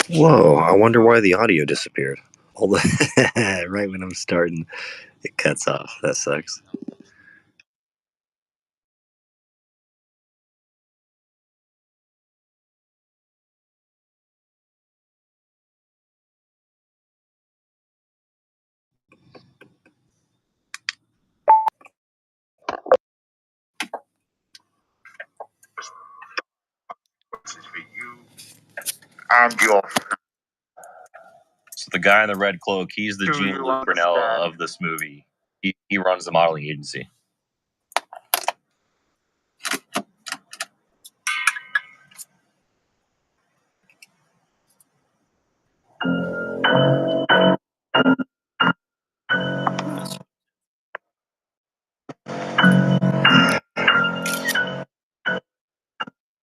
Whoa, I wonder why the audio disappeared. Hold on. Right when I'm starting, it cuts off. That sucks. So the guy in the red cloak, he's the Jean-Luc Brunel of this movie. He runs the modeling agency.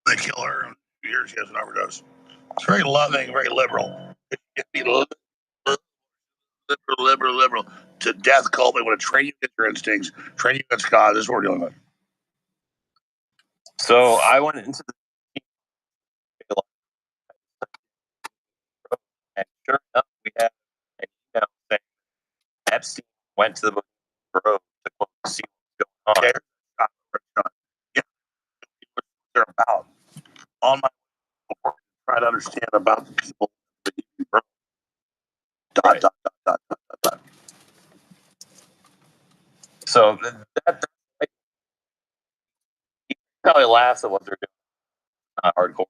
They kill her in years. She has an overdose. It's very loving, very liberal. Liberal. To death cult. They want to train you against your instincts, train you against God. This is what we're dealing with. So I went into the and sure enough, we had an email saying Epstein went to the Grove to quote, see what's going on. Yeah, what they're about. On my report, try to understand about the people. Right. So that he probably laughs at what they're doing. Not hardcore.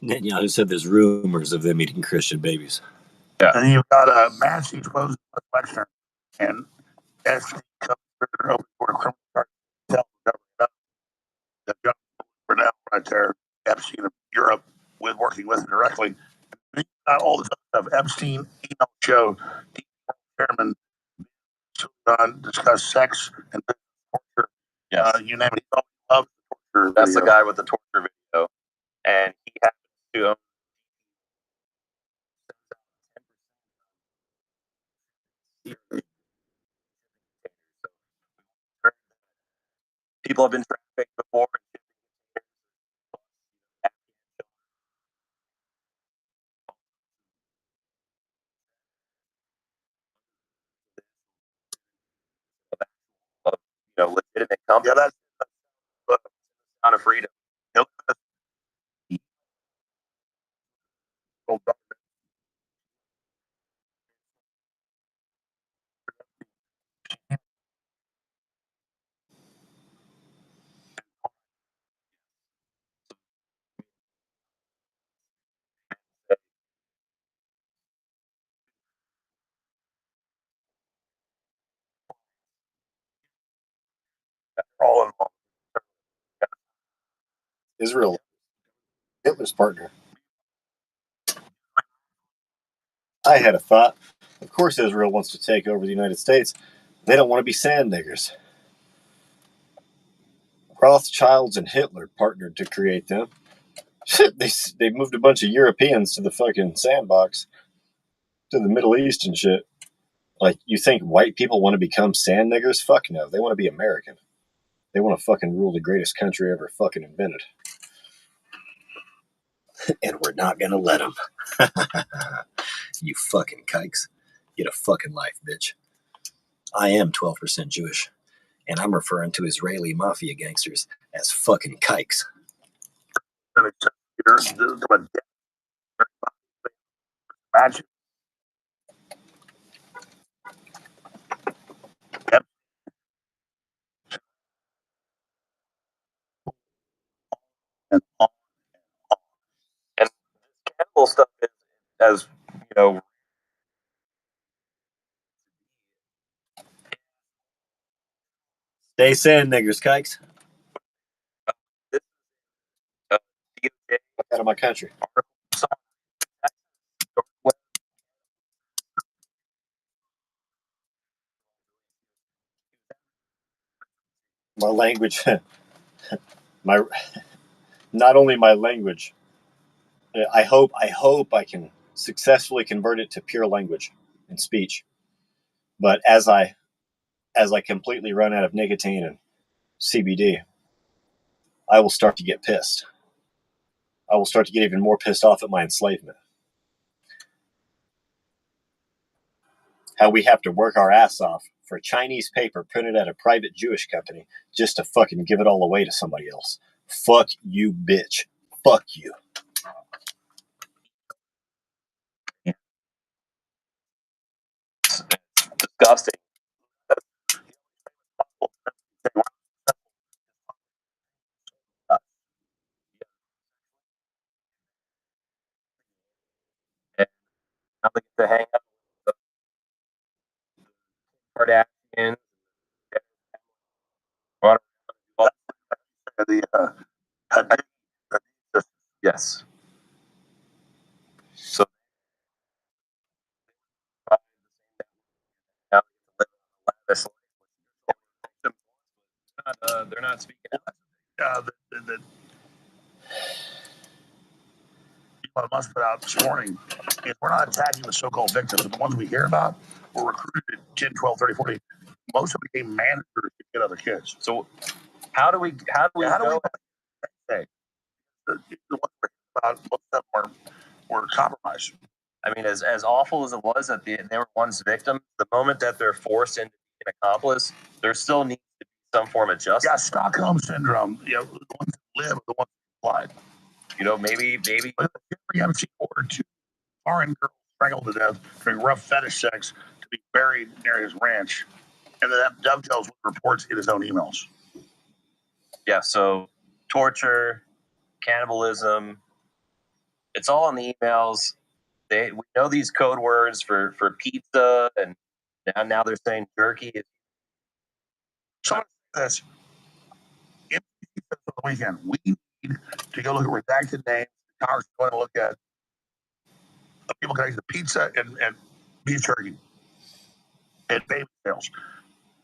Netanyahu said there's rumors of them eating Christian babies. Yeah. And you've got a massive exposed lecture, and Epstein comes through for a criminal charge. Tell the government that John Brunel right there, Epstein of Europe, with working with him directly. And got all this stuff. Epstein email show, chairman, discuss sex and torture. Yes. You name it. He loves torture. That's video. The guy with the torture video, and he happens to people have been trafficked before. Legitimate company. Yeah, that's not a freedom. All involved. Israel, Hitler's partner. I had a thought. Of course, Israel wants to take over the United States. They don't want to be sand niggers. Rothschilds and Hitler partnered to create them. They moved a bunch of Europeans to the fucking sandbox, to the Middle East and shit. Like, you think white people want to become sand niggers? Fuck no. They want to be American. They want to fucking rule the greatest country ever fucking invented. And we're not gonna let them. You fucking kikes. Get a fucking life, bitch. I am 12% Jewish, and I'm referring to Israeli mafia gangsters as fucking kikes. Magic. And cannibal stuff is, as you know, Stay sand niggers, kikes. Out of my country. My language, not only my language. I hope I can successfully convert it to pure language and speech. But as I completely run out of nicotine and CBD, I will start to get pissed. I will start to get even more pissed off at my enslavement. How we have to work our ass off for Chinese paper printed at a private Jewish company just to fucking give it all away to somebody else. Fuck you, bitch. Fuck you. It's disgusting. And now they get to hang out with the Kardashians. Yes. So now they get to live a lavish life. They're not speaking out. Elon Musk put out this morning is we're not attacking the so-called victims. The ones we hear about were recruited at 10, 12, 30, 40. Most of them became managers to get other kids. So how do we go? Say the ones we're about, most of them were compromised. I mean, as awful as it was that they were once victims, the moment that they're forced into being an accomplice, there still needs to be some form of justice. Yeah, Stockholm syndrome. You know, the ones that live, the ones that applied. You know, maybe. But Jeffrey Epstein ordered 2 foreign girls strangled to death during rough fetish sex to be buried near his ranch, and that dovetails with reports in his own emails. Yeah. So torture, cannibalism, it's all in the emails. We know these code words for pizza, and now they're saying jerky. Someone said this. If for the weekend, we need to go look at redacted names. Congress is going to look at people connected to pizza and beef jerky and baby sales.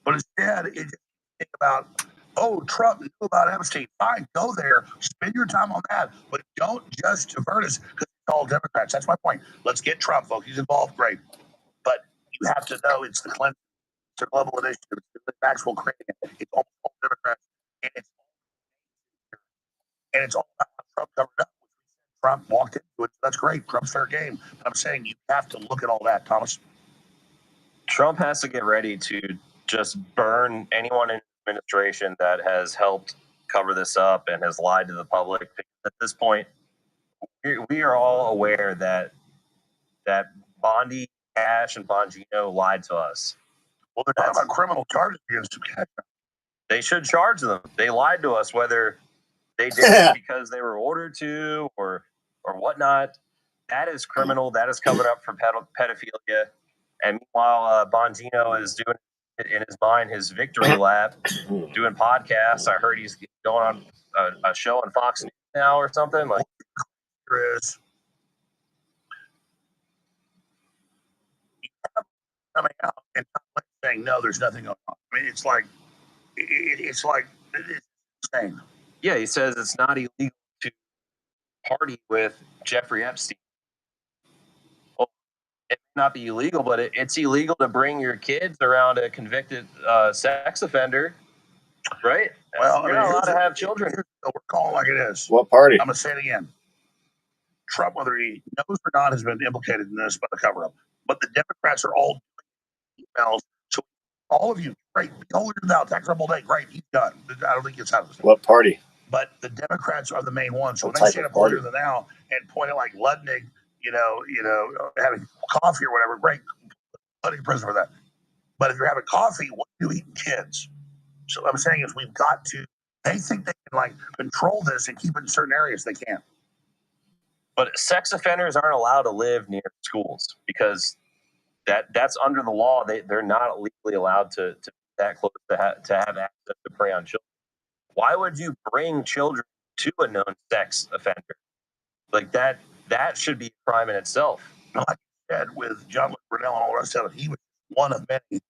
But instead, it just think about, oh, Trump knew about Epstein. Fine, go there, spend your time on that, but don't just divert us because it's all Democrats. That's my point. Let's get Trump, folks. He's involved, great. But you have to know it's the Clinton, it's a global initiative, it's the Maxwell creating it. It's all Democrats, and it's all about how Trump covered up. Trump walked into it. That's great. Trump's fair game. But I'm saying you have to look at all that, Thomas. Trump has to get ready to just burn anyone in his administration that has helped cover this up and has lied to the public. At this point, we are all aware that Bondi, Cash, and Bongino lied to us. Well, they're talking about criminal charges against Cash. They should charge them. They lied to us, whether they did it because they were ordered to or whatnot. That is criminal. That is covered up for pedophilia. And meanwhile, Bongino is doing in his mind his victory lap, doing podcasts. I heard he's going on a show on Fox News now or something. Like, Chris, coming out and saying no, there's nothing going on. I mean, it's like it's insane. Yeah, he says it's not illegal to party with Jeffrey Epstein. Well, it may not be illegal, but it's illegal to bring your kids around a convicted sex offender, right? Well, you're not allowed to have children. We're calling like it is. What party? I'm going to say it again. Trump, whether he knows or not, has been implicated in this by the cover-up. But the Democrats are all doing emails. So all of you, great. Holier than thou, tax all day, great. He's done. I don't think it's out of this. What party? But the Democrats are the main ones. So What when they type stand of up holier than thou and point at like Ludwig, having coffee or whatever, great. Put in prison for that. But if you're having coffee, what are you eating kids? So what I'm saying is we've got to, they think they can like control this and keep it in certain areas. They can't. But sex offenders aren't allowed to live near schools because that's under the law. They're not legally allowed to be that close to have access to prey on children. Why would you bring children to a known sex offender? Like that should be a crime in itself. Like I said, with John Brunel and all the rest of it, he was one of many.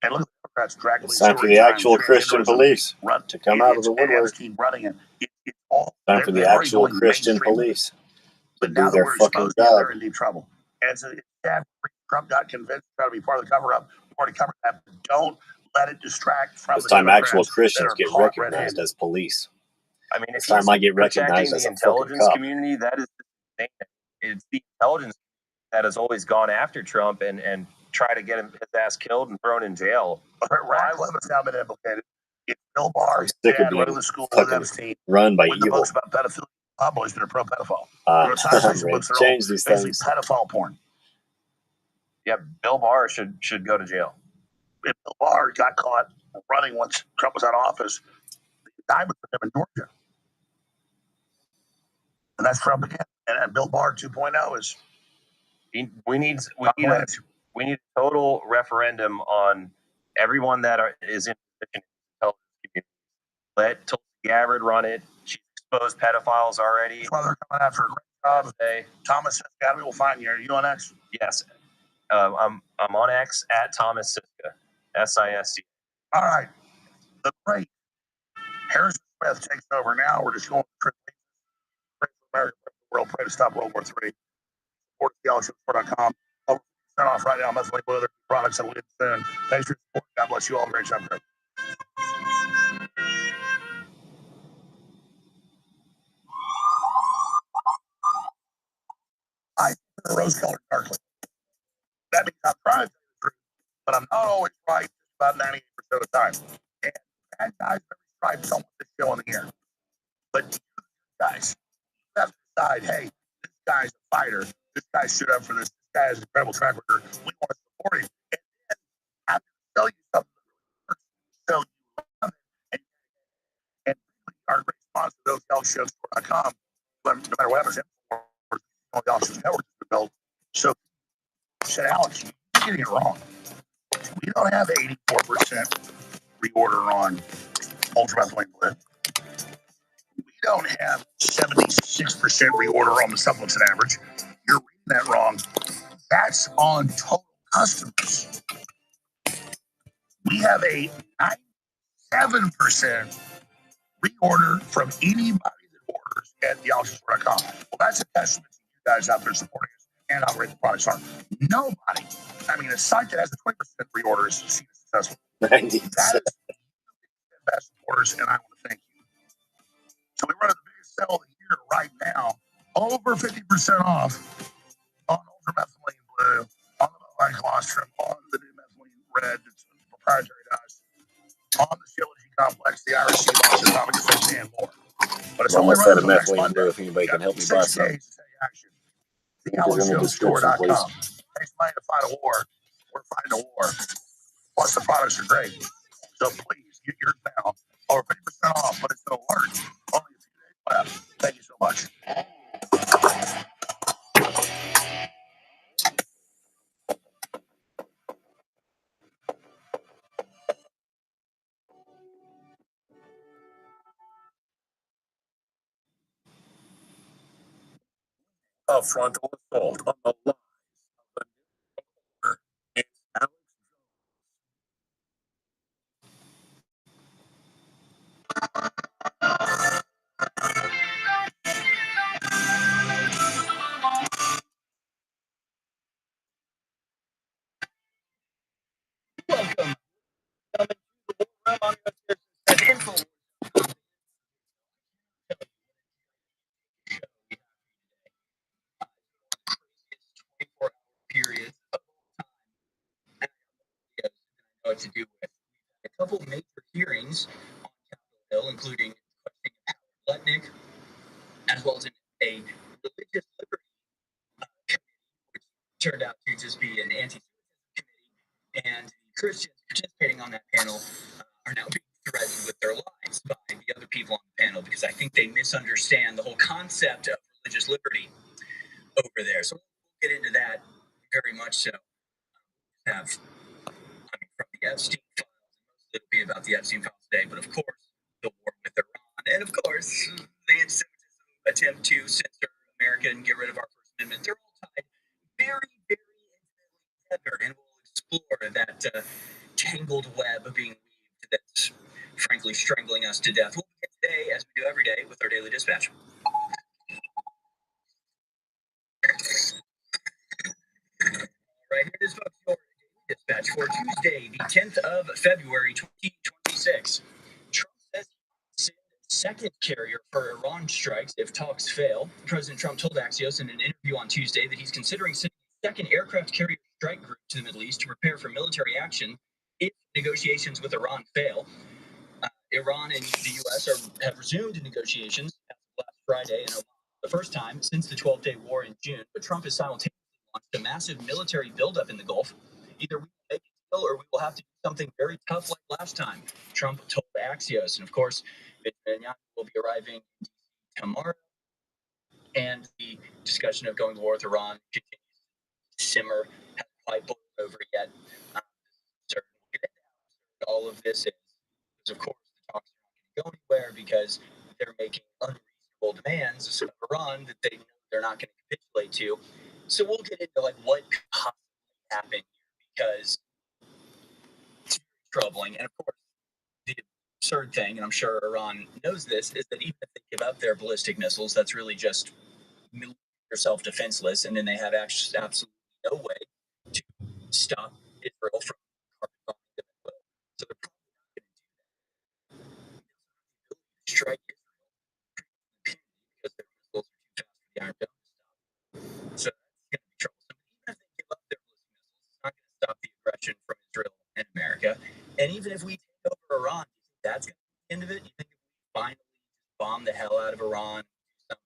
And look at the Democrats dragging. It's time for the actual Christian police to come out of the woodwork. Running it. It's all time for the actual Christian police to do their fucking job. They're in deep trouble. And so Trump got convinced to try to be part of the cover-up. Already covered that. But don't let it distract from it's time actual Christians get recognized as police. I mean, if Next time he's I get protecting recognized the as a fucking intelligence cop. community, that is the thing. It's the intelligence that has always gone after Trump and try to get his ass killed and thrown in jail. Radcliffe has now been implicated. It's Bill Barr, I'm sick of dad, went to being the school with fucking Epstein, run by with the evil. books about pedophilia. Published and a pro pedophile. There are science I'm fiction ready books to that are all change these basically things. pedophile porn. Yeah, Bill Barr should go to jail. If Bill Barr got caught running once Trump was out of office, the indictment for him in Georgia. And that's Trump again. And Bill Barr 2.0 is We need a total referendum on everyone that is in the intelligence community. Let Tulsi Gabbard run it. She's exposed pedophiles already. That's why they're coming after a great job. Thomas Academy will find you. Are you on X? Yes. I'm on X at Thomas Siska. SISC. All right. The great Harrison Smith takes over now. We're just going to pray for America, pray for the world, pray to stop World War III. Support theologyship.com. Over 50% off right now. Methylene Blue, other products that will get soon. Thanks for your support. God bless you all. Great job, Greg. I rose-colored darkly. That means I'm trying to tell you the truth, but I'm not always right about 98% of the time. And bad guys every stripe don't want this show on the air. But you guys have to decide, hey, this guy's a fighter. This guy stood up for this. This guy has an incredible track record. We want to support him. And then I'm going to tell you something that really works. So you love it. And our great sponsor, thosehellshows.com, no matter what happens, the Options Network has been built. So said, Alex, you're getting it wrong. We don't have 84% reorder on ultramethylene blend. We don't have 76% reorder on the supplements on average. You're reading that wrong. That's on total customers. We have a 97% reorder from anybody that orders at theoptionsstore.com. Well, that's a testament to you guys out there supporting us and how great the products are. Nobody, I mean, a site that has a 20% reorder is seen as successful. 90%. That is the best supporters, and I want to thank you. So we run the biggest sale of the year right now, over 50% off on ultramethylene blue, on the Bovine colostrum, on the new methylene red, it's proprietary to us, on the Shilajit complex, the Irish sea moss, atomic essential, and more. But it's only Almost out running of until next methylene Monday. blue if anybody can help me buy 6 some. days to take action. Link is in the description, please. Takes money to fight a war. We're fighting a war. Plus, the products are great. So please get yours now. Over 50% off, but it's an alert. Only a few days left. Thank you so much. A frontal assault on the lives of the new it's Alex Welcome. Coming to the war room on the info. Period of time. I know what to do with. A couple major hearings on Capitol Hill, including questioning of Howard Lutnick, as well as a religious liberty committee, which turned out to just be an anti-Semitism committee, and the Christians participating on that panel are now being threatened with their lives by the other people on the panel because I think they misunderstand the whole concept of religious liberty over there. So we'll get into that very much so. From the Epstein files, mostly it'll be about the Epstein files today, but of course, the war with Iran, and of course, the anti-Semitism attempt to censor America and get rid of our First Amendment. They're all tied very, very intimately together, and we'll explore that tangled web being weaved that's frankly strangling us to death. We'll begin today, as we do every day, with our daily dispatch. All right, here it is, folks. Your daily dispatch for Tuesday, the 10th of February, 2026. Trump says he second carrier for Iran strikes if talks fail. President Trump told Axios in an interview on Tuesday that he's considering sending a second aircraft carrier strike group to the Middle East to prepare for military action if negotiations with Iran fail. Iran and the U.S. have resumed negotiations last Friday, in the first time since the 12-day war in June. But Trump has simultaneously launched a massive military buildup in the Gulf. Either we will make a deal or we will have to do something very tough like last time, Trump told Axios. And of course, Netanyahu will be arriving tomorrow, and the discussion of going to war with Iran continues to simmer, hasn't quite boiled over yet. All of this is, because of course, the talks are not going to go anywhere because they're making unreasonable demands of Iran that they know they're not going to capitulate to. So we'll get into like what could possibly happen here, because it's very troubling. And of course, the absurd thing, and I'm sure Iran knows this, is that even if they give up their ballistic missiles, that's really just yourself defenseless, and then they have absolutely no way to stop Israel from bombing them as well. So they're probably not going to do that. They strike Israel because their missiles are too fast for the Iron Dome to stop. So that's going to be troublesome. Even if they give up their ballistic missiles, it's not going to stop the aggression from Israel and America. And even if we take over Iran, do you think that's going to be the end of it? Do you think if we finally just bomb the hell out of Iran, do some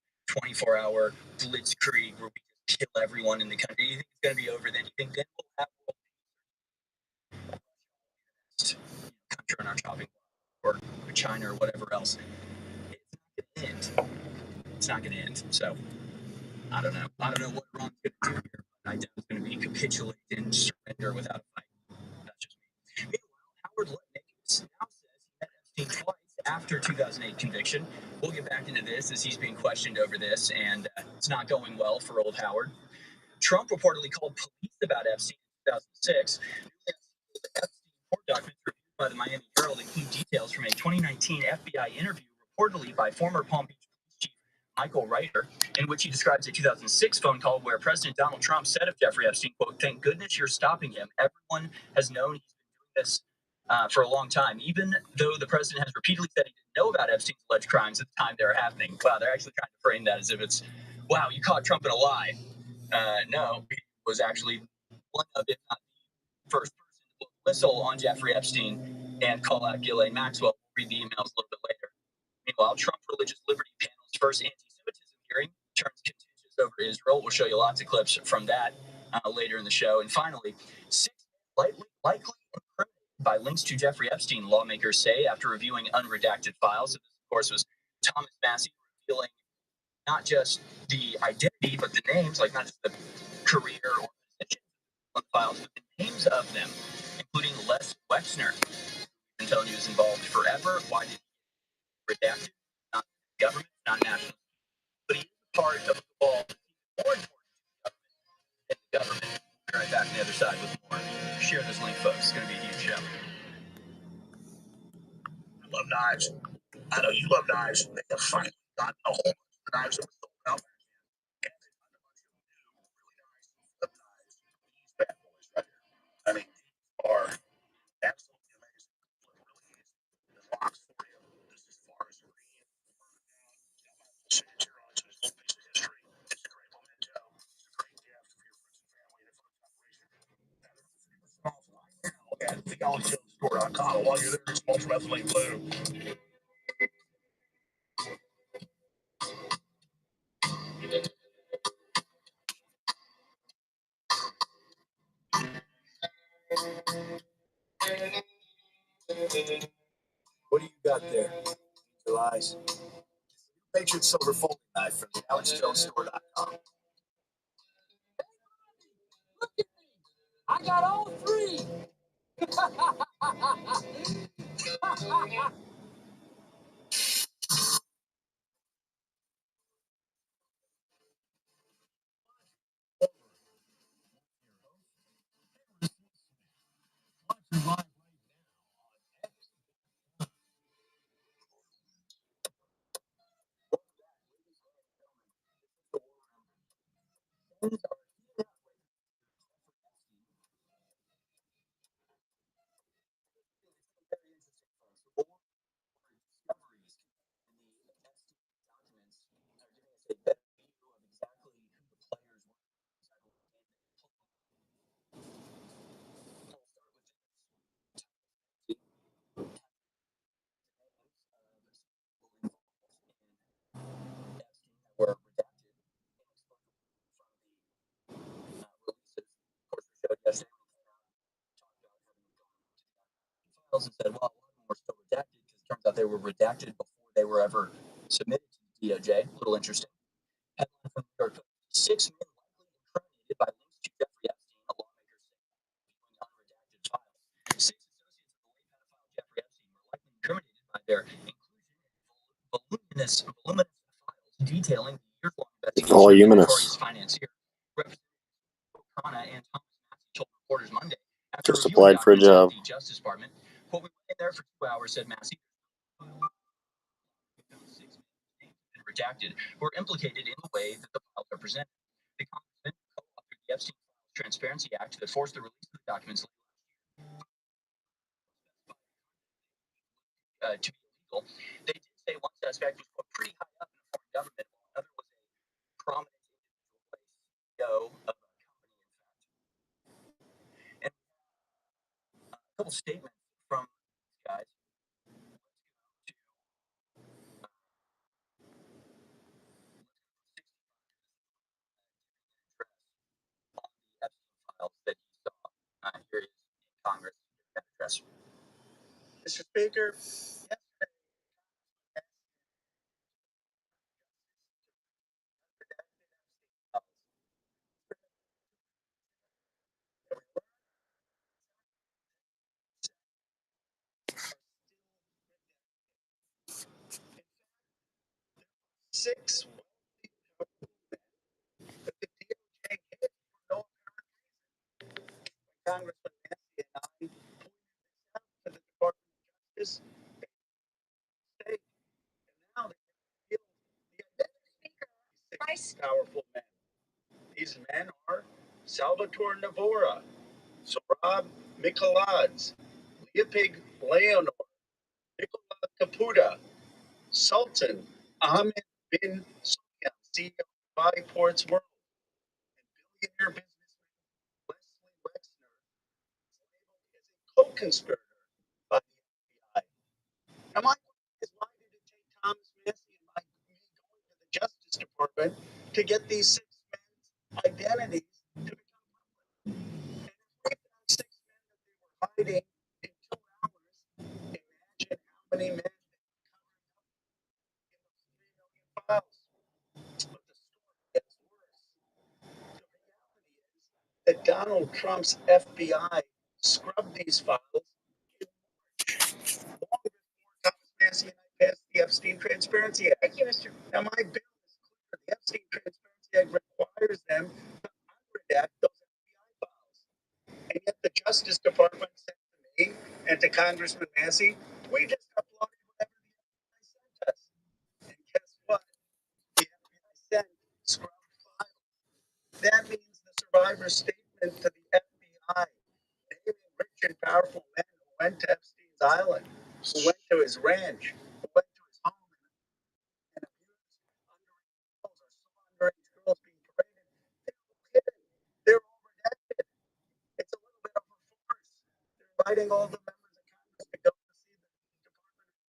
24-hour blitzkrieg where we just kill everyone in the country, do you think it's going to be over then? Do you think then we'll have world peace, country on our chopping block, or China or whatever else? It's not going to end. It's not going to end. So I don't know. I don't know what Iran's going to do here, but I doubt it's going to be capitulate and surrender without a fight. That's just me. Meanwhile, Howard Lutnick now says he met Epstein twice after 2008 conviction. We'll get back into this as he's being questioned over this, and it's not going well for old Howard. Trump reportedly called police about Epstein in 2006. The Epstein court documents reviewed by the Miami Herald include details from a 2019 FBI interview reportedly by former Palm Beach Police Chief Michael Reiter, in which he describes a 2006 phone call where President Donald Trump said of Jeffrey Epstein, quote, "Thank goodness you're stopping him. Everyone has known he's been doing this for a long time, even though the president has repeatedly said he didn't know about Epstein's alleged crimes at the time they were happening." Wow, they're actually trying to frame that as if it's, wow, you caught Trump in a lie. No, he was actually one of, if not the first person to blow the whistle on Jeffrey Epstein and call out Ghislaine Maxwell. We'll read the emails a little bit later. Meanwhile, Trump Religious Liberty Panel's first anti-Semitism hearing turns contentious over Israel. We'll show you lots of clips from that later in the show. And finally, 6 likely incriminated by links to Jeffrey Epstein, lawmakers say after reviewing unredacted files. So this, of course, was Thomas Massie revealing not just the identity, but the names, like not just the career or position on the files, but the names of them, including Les Wexner, who's been telling you is involved forever. Why did he redact it? Not government, not national. But he is a part of the ball that's even more important than the government. We'll be right back on the other side with more. Share this link, folks. It's going to be a huge show. I love knives. I know you love knives. They have finally gotten a whole bunch of knives that were sold out back then. And they've gotten a bunch of new, really nice flip knives. These bad boys right here. I mean, these are absolutely amazing. Flip really easy. The locks for you. This is far as green. Signature on it, so there's a little piece of history. It's a great memento. It's a great gift for your friends and family and for the operation. Off right now at theologystore.com. While you're there, it's ultramethylene blue. What do you got there? Your eyes. Patriot Silver Folding Knife from thealexjonestore.com. Look at me. I got all three. files and said, well, a lot of them were still redacted because it turns out they were redacted before they were ever submitted to the DOJ. A little interesting. Headline from New York Post: 6 men likely incriminated by links to Jeffrey Epstein, a lawmaker said, viewing unredacted files. 6 associates of the late pedophile Jeffrey Epstein were likely incriminated by their inclusion in voluminous files detailing the years-long investigation of the notorious financier. Representatives O'Connor and Thomas Massey told reporters Monday after Just reviewing applied for a documents job. at the Justice Department. Quote, "We went in there for 2 hours," said Massey. 6 names have been redacted were implicated in the way that the files are presented. The congressman co-authored the Epstein Files Transparency Act that forced the release of the documents to be illegal. They did say one suspect was put pretty high up in the foreign government, while another was a prominent individual, CEO of a company, in fact. And a couple statements from these guys. On the Epstein files that he saw. Here he is in Congress. That address. Mr. Speaker, yesterday, six that the DOJ hit for no apparent reason. Congressman Nancy and I pointed this out to the Department of Justice. State, and now they revealed the identity of these 6 powerful men. These men are Salvatore Navora, Sohrab Michalladze, Leopig Leonor, Nicola Caputa, Sultan Ahmed bin Sufyan, CEO of Dubai Ports World, and billionaire businessman Leslie Wexner is labeled as a co-conspirator by the FBI. Now, my question is, why did it take Thomas Massey and me going to the Justice Department to get these 6 men's identities to become public? And if we found 6 men that they were hiding in 2 hours, imagine how many men they were covering up in those 3 million files. But the story gets worse. The reality is that Donald Trump's FBI scrubbed these files in March, long before Thomas Massey and I passed the Epstein Transparency Act. Thank you, Mr. Now, my bill is clear. The Epstein Transparency Act requires them to unredact those FBI files. And yet the Justice Department said to me and to Congressman Massey, we just uploaded whatever the FBI sent us. And guess what? The FBI sent scrubbed files. That means the survivor statement to the FBI, naming rich and powerful men who went to Epstein's island, who went to his ranch, who went to his home and abused underage girls or saw underage girls being paraded. They're all hidden. They're all redacted. It's a little bit of a farce. They're inviting all the members of Congress to go to see the Department of Justice files,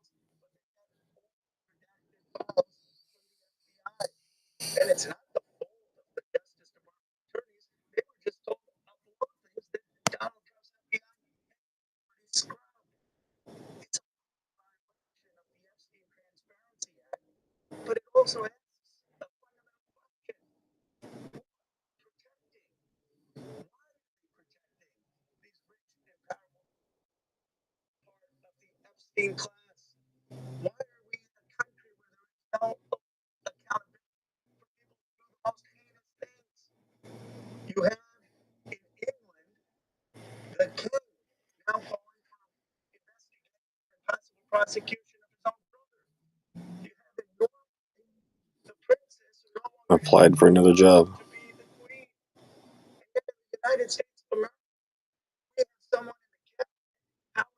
but they have all redacted files from the FBI. And it's not the fault of the Justice Department attorneys. They were just told to upload things that Donald Trump's FBI already scrubbed. It's a violation of the Epstein Transparency Act, but it also asks a fundamental question. Who are they protecting? Why are they protecting these rich and powerful part of the Epstein class? Why are we in a country where there is no accountability for people who do the most heinous things? You have in England the king now calling for investigation and possible prosecution of his own brother. You have in Norway the princess who no longer Applied for another job. to be the queen. And yet in the United States of America, we have someone in the cabinet, Howard Lutnick,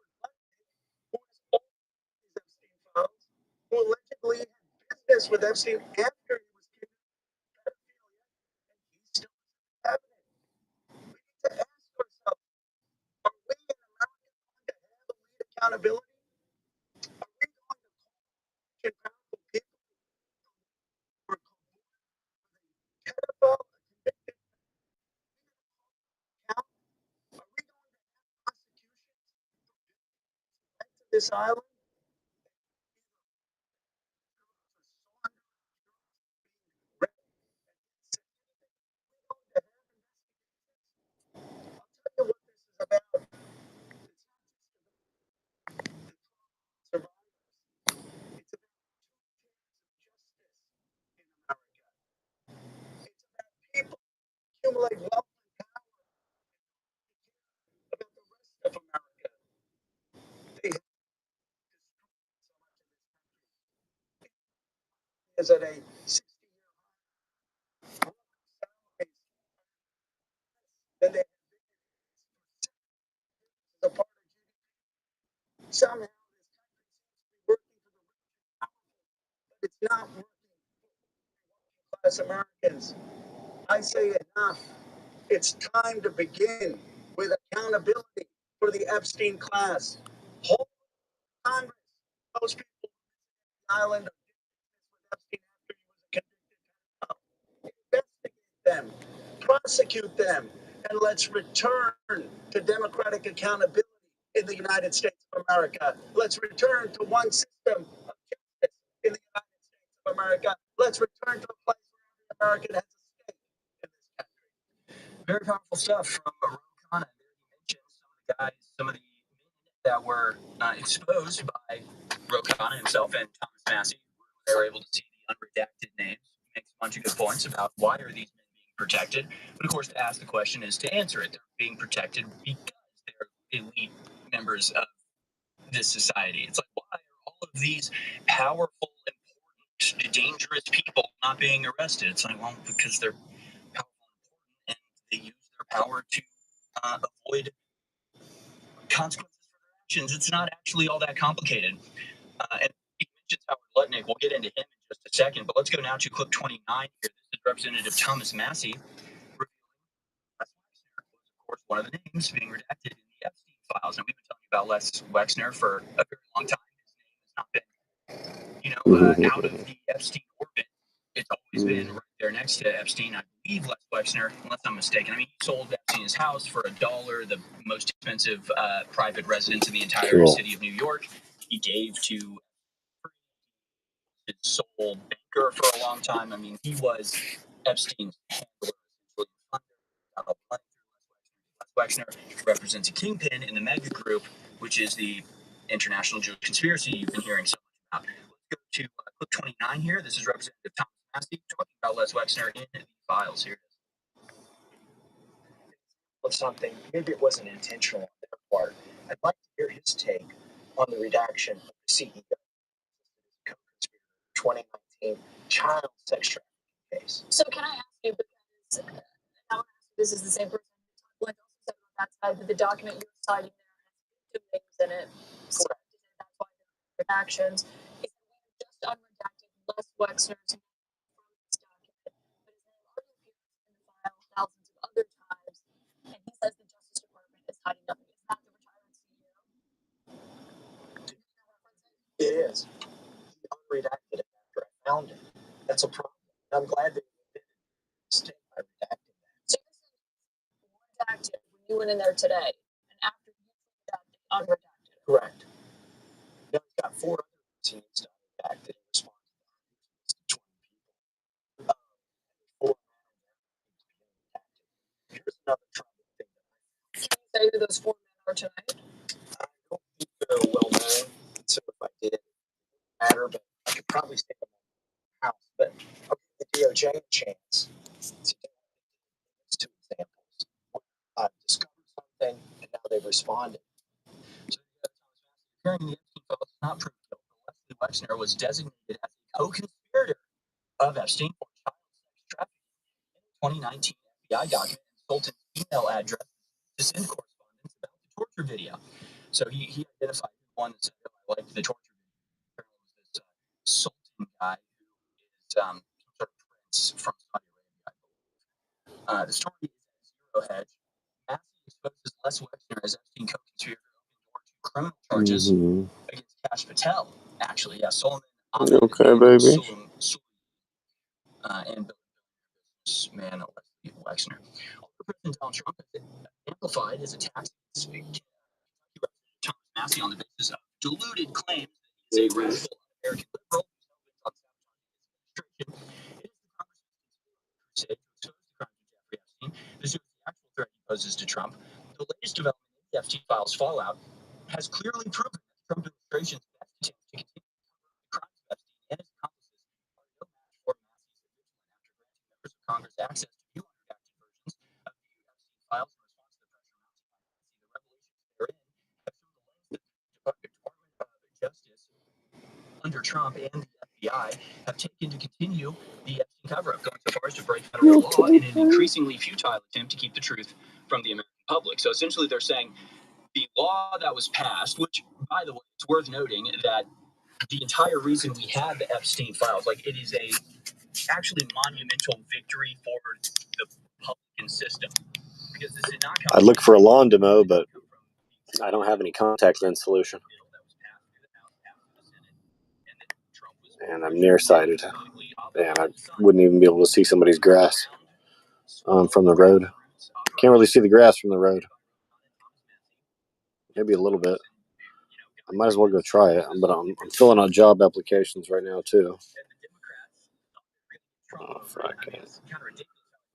who is all these Epstein files, who allegedly had business with Epstein after he was convicted of pedophilia, and he still is in the cabinet. We need to ask ourselves, are we in America going to have elite accountability? Are we going to call rich and powerful people who are collude with a pedophile, a convicted account? Are we going to have prosecutions this island. I'll tell you what this is about. It's not just about survivors. It's about justice in America. It's about people who accumulate wealth and power about the rest of America. They have destroyed so much of this country. Is at a 60-year high. Salaries than they have been as a part of GDP. Somehow this country seems to be working for the rich and powerful, but it's not working for class Americans. I say enough. It's time to begin with accountability for the Epstein class. Hold Congress. Those people on the island of Epstein after he was a convicted pedophile. Investigate them, prosecute them, and let's return to democratic accountability in the United States of America. Let's return to one system of justice in the United States of America. Let's return to a place where every American has a stake in this country. Very powerful stuff from Ro Khanna. There he mentioned some of the men that were exposed by Ro Khanna himself and Thomas Massey. They were able to see the unredacted names. He makes a bunch of good points about why are these men being protected. But of course, to ask the question is to answer it. They're being protected because they're elite members of this society. It's like, why are all of these powerful, important, dangerous people not being arrested? It's like, well, because they're powerful and important, and they use their power to avoid consequences for their actions. It's not actually all that complicated. And he mentions Howard Lutnick. We'll get into him in just a second, but let's go now to clip 29 here. This is Representative Thomas Massey revealing Les Wexner was, of course, one of the names being redacted in the Epstein files. And we've been telling you about Les Wexner for a very long time. His name has not been, out of the Epstein orbit. It's always been right there next to Epstein. I believe Les Wexner, unless I'm mistaken. I mean, he sold Epstein his house for $1, the most expensive private residence in the entire city of New York. He gave to his sole banker for a long time. I mean, he was Epstein's handler, essentially. Les Wexner represents a kingpin in the mega group, which is the international Jewish conspiracy you've been hearing so much about. Let's go to clip 29 here. This is Representative Thomas Massey talking about Les Wexner in the files here. Of something, maybe it wasn't intentional on their part. I'd like to hear his take on the redaction of the CEO co-conspirator 2019 child sex trafficking case. So can I ask you, because I want to ask you, this is the same person who also said on that side that the document you're citing there has 2 names in it. So that's why there are redactions. Is that we just unredacted Les Wexner's name from this document, but his name already appears in the file thousands of other times, and he says the Justice Department is hiding nothing. Is that the retired CEO? It is. He unredacted it after I found it. That's a problem. And I'm glad that he did stay by redacting that. So this is redacted when you went in there today, and after you redacted, unredacted. Correct. Now he's got 4 other things he needs to unredact in response to 20 people. 4 Here's another troubling thing that I Can you say who those 4 men are tonight? don't think they're well known, so if I did, it wouldn't matter, but I could probably say them on the house. But I'll give the DOJ a chance to do these 2 examples. I've discovered something, and now they've responded. So, hearing the Epstein files is not proof guilt. Leslie Wexner was designated as a co-conspirator of Epstein for child sex trafficking in a 2019 FBI document and Sultan's email address to send correspondence about the torture video. So he identified one that said, "Oh, I liked the torture video." Apparently it was this Sultan guy who is some sort of prince from Saudi Arabia. The story is at Zero Hedge. Massey exposes Les Wexner as Epstein co-conspirator, opening door to criminal charges against Kash Patel. Actually, yeah, Solomon. Okay, baby. And businessman Leslie Wexner. Also, President Donald Trump has amplified his attacks against Kentucky Representative Thomas Massey on the basis of deluded claims that he is a radical American liberal who's hell bent on sabotaging his administration. It is the Congress's crusade to expose the crimes of Jeffrey Epstein. This is the actual threat he poses to Trump. The latest development in the Epstein files fallout has clearly proven that the Trump administration's best attempt to continue to cover the crimes of Epstein and his accomplices are no match for Massey's vigilant after granting members of Congress access to view unredacted versions of the Epstein files in response to the pressure mounted by Massey. The revelations therein have shown the lengths that the Department of Justice under Trump and the FBI have taken to continue the Epstein cover-up, going so far as to break federal law in an increasingly futile attempt to keep the truth from the American public. So essentially they're saying the law that was passed, which, by the way, it's worth noting that the entire reason we had the Epstein files, like it is a actually monumental victory for the Republican system. Because this did not come I'd look for a lawn demo, but I don't have any contact lens solution. And I'm nearsighted. And I wouldn't even be able to see somebody's grass from the road. Can't really see the grass from the road. Maybe a little bit. I might as well go try it. But I'm filling out job applications right now, too. Oh, fuck it.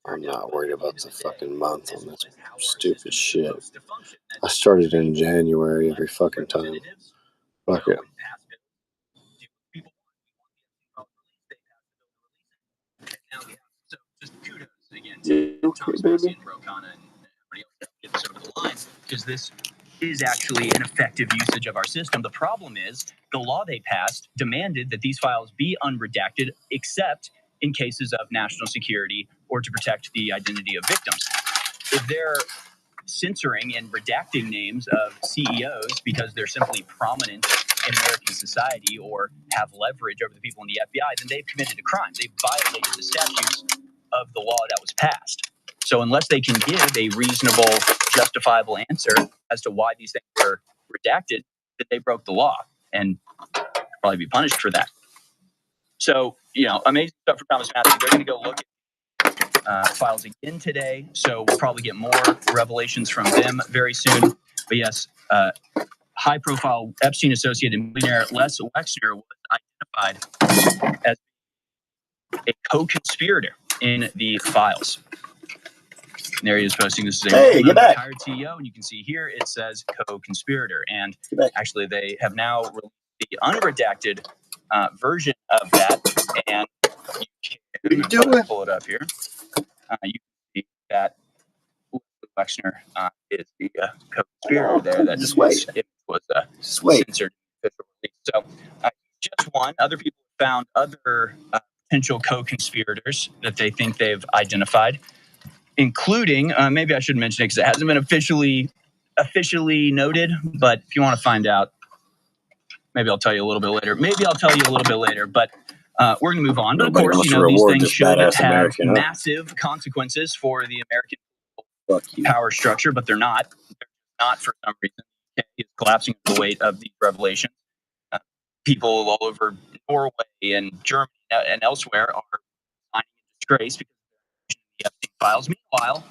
I'm not worried about the fucking month on this stupid shit. I started in January every fucking time. Fuck it. Baby. Because this is actually an effective usage of our system. The problem is the law they passed demanded that these files be unredacted except in cases of national security or to protect the identity of victims. If they're censoring and redacting names of CEOs because they're simply prominent in American society or have leverage over the people in the FBI, then they've committed a crime. They've violated the statutes of the law that was passed. So unless they can give a reasonable, justifiable answer as to why these things were redacted, that they broke the law and probably be punished for that. So, amazing stuff for Thomas Massey. They're going to go look at files again today. So we'll probably get more revelations from them very soon. But yes, high-profile Epstein-associated millionaire Les Wexner was identified as a co-conspirator in the files. And there he is posting this is a retired CEO, and you can see here it says co-conspirator. And actually, they have now released the unredacted version of that, and you can pull it up here. You can see that Wexner is the co-conspirator there. That just was censored. So just one. Other people found other potential co-conspirators that they think they've identified, including, maybe I should mention it because it hasn't been officially noted, but if you want to find out, maybe I'll tell you a little bit later. But we're going to move on. But of course, these things should have massive consequences for the American power structure, but they're not. They're not for some reason. It's collapsing under the weight of these revelations. People all over Norway and Germany and elsewhere are finding in disgrace because of the Epstein files. Meanwhile,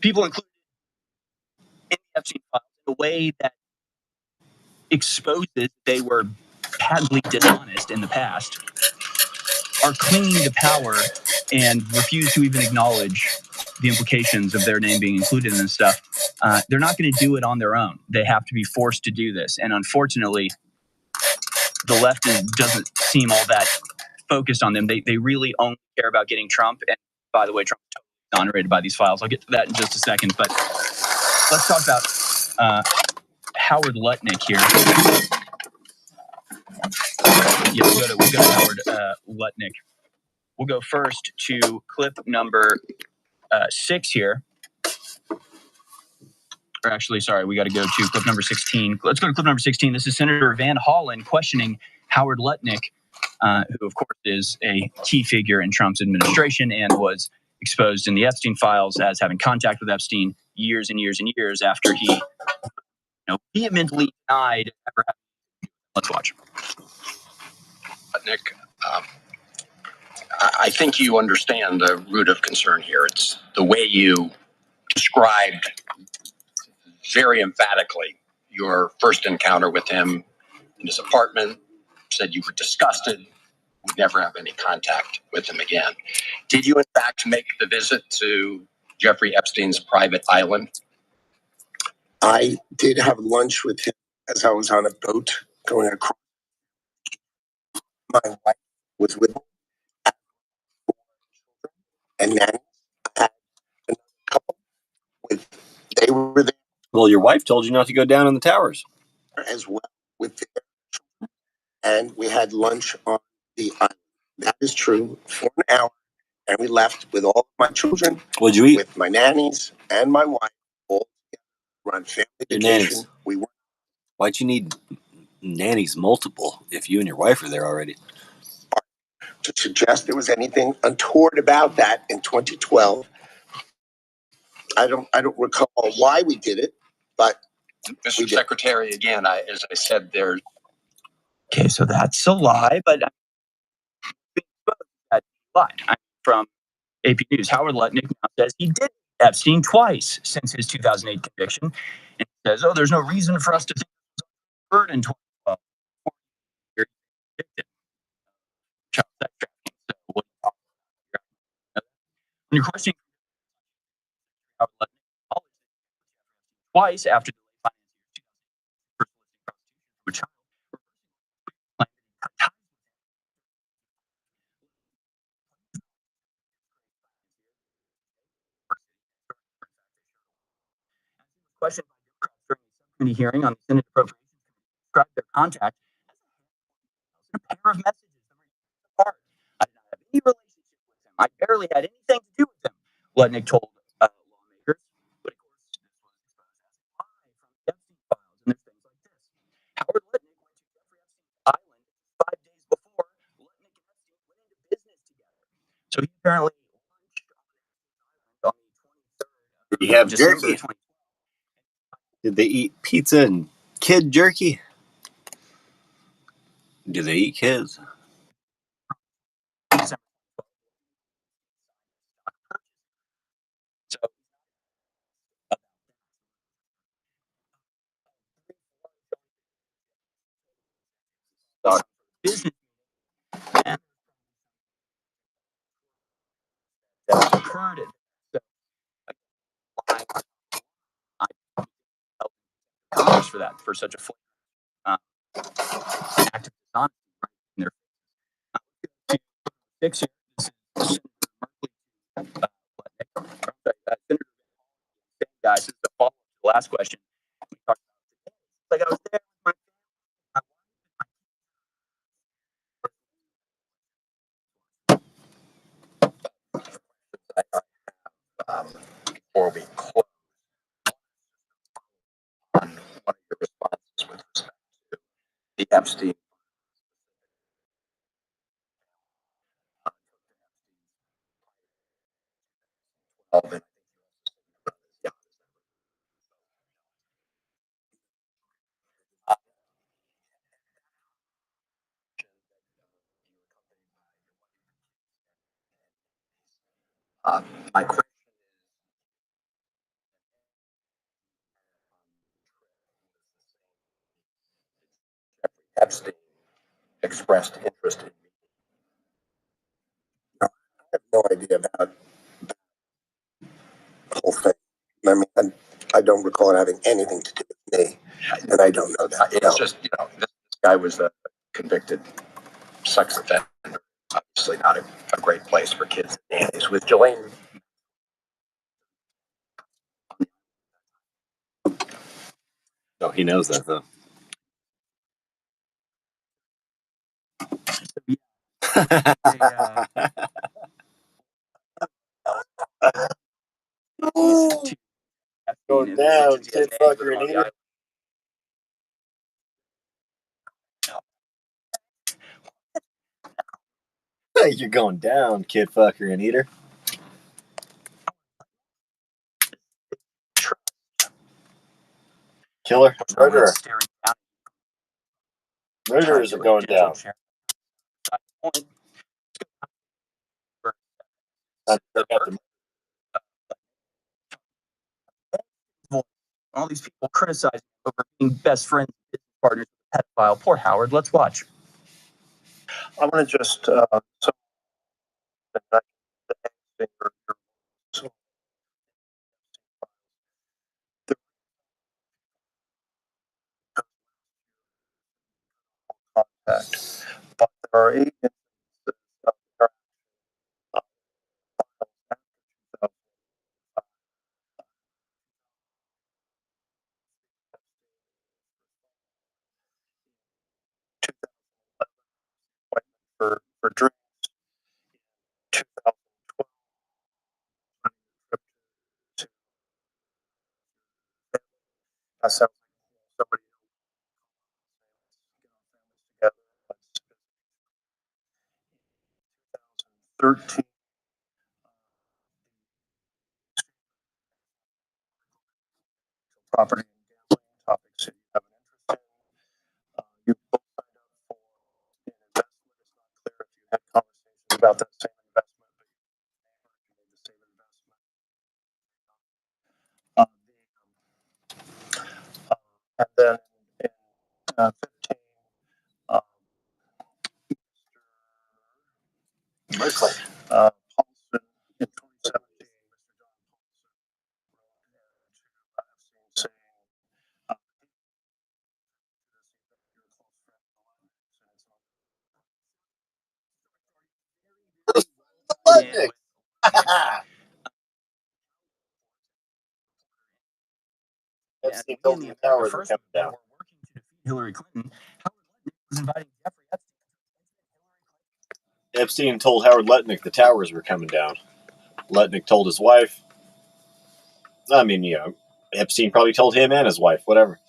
people included in the Epstein files in a way that exposes they were patently dishonest in the past are clinging to power and refuse to even acknowledge the implications of their name being included in this stuff. They're not going to do it on their own. They have to be forced to do this. And unfortunately, the left doesn't seem all that focused on them. They really only care about getting Trump. And by the way, Trump is totally exonerated by these files. I'll get to that in just a second. But let's talk about Howard Lutnick here. Yeah, we'll go to Howard Lutnick. We'll go first to clip number 6 here. Or actually, sorry, we got to go to clip number 16. Let's go to clip number 16. This is Senator Van Hollen questioning Howard Lutnick, who, of course, is a key figure in Trump's administration and was exposed in the Epstein files as having contact with Epstein years and years and years after he vehemently denied ever having. Let's watch. Nick, I think you understand the root of concern here. It's the way you described very emphatically your first encounter with him in his apartment, said you were disgusted, would never have any contact with him again. Did you, in fact, make the visit to Jeffrey Epstein's private island? I did have lunch with him as I was on a boat going across. My wife was with him, and then I had another couple with. They were there Well, your wife told you not to go down in the towers. as well with their children, and we had lunch on the island. That is true for an hour, and we left with all of my children, What'd you eat? with my nannies and my wife, all together. We're on family Your vacation. nannies. We were Why'd you need nannies multiple if you and your wife are there already? to suggest there was anything untoward about that in 2012. I don't recall why we did it, but Mr. We did. Secretary, again, as I said, there's Okay, so that's a lie, but that lie. From AP News, Howard Lutnick now says he did Epstein twice since his 2008 conviction, and he says, "Oh, there's no reason for us to think it was heard in 2012." You're convicted of child sex trafficking. So what do you talk about? When you're questioning Howard Lutnick, twice after the first listing prostitution of a child, claimed that he cut ties questioned by Democrats during a subcommittee hearing on the Senate Appropriations Committee described their contact as a pair of messages that were years apart. I did not have any relationship with him. I barely had anything to do with him, Lutnick told lawmakers. But of course, this was exposed as a lie from the Epstein files, and there's things like this. Howard Lutnick went to Jeffrey Epstein's island 5 days before Lutnick and Epstein went into business together. So he apparently launched on the 23rd Did you have December jerky? Did they eat pizza and kid jerky? Do they eat kids? December. So business and that occurred. So I helped Congress for that, for such a act of dishonesty right in their faces. 6 years. This is Senator Senator guys, this is a follow-up to the last question. We talked about today. Like I was there with my before we close on one of your responses with respect to the Epstein. My question is, Epstein expressed interest in me. I have no idea about the whole thing. I mean, I don't recall it having anything to do with me, and I don't know that. It's just, this guy was a convicted sex offender. Obviously not a great place for kids and nannies. With Jelaine. No, he knows that though. Going down, kid fucker and eater. You're going down, kid fucker and eater. Killer, murderer. Murderers are going down. All these people criticizing over being best friends, business partners, pedophile. Poor Howard. Let's watch. I want to just so contact, but there are 8 instances of for drinks. 2012, I sound like somebody together. 2013. Property and gambling topics that you have an interest in. You both signed up for an investment. It's not clear if you had conversations about that same investment, but you made the same investment. And then in 15, Merkley. Paulson in 2017, Mr. John Paulson wrote to Epstein saying, Sputnik. Epstein told the towers were coming down. Were working to defeat Hillary Clinton. Howard Lutnick was inviting Jeffrey Epstein. Epstein told Howard Lutnick the towers were coming down. Lutnick told his wife. I mean, Epstein probably told him and his wife, whatever.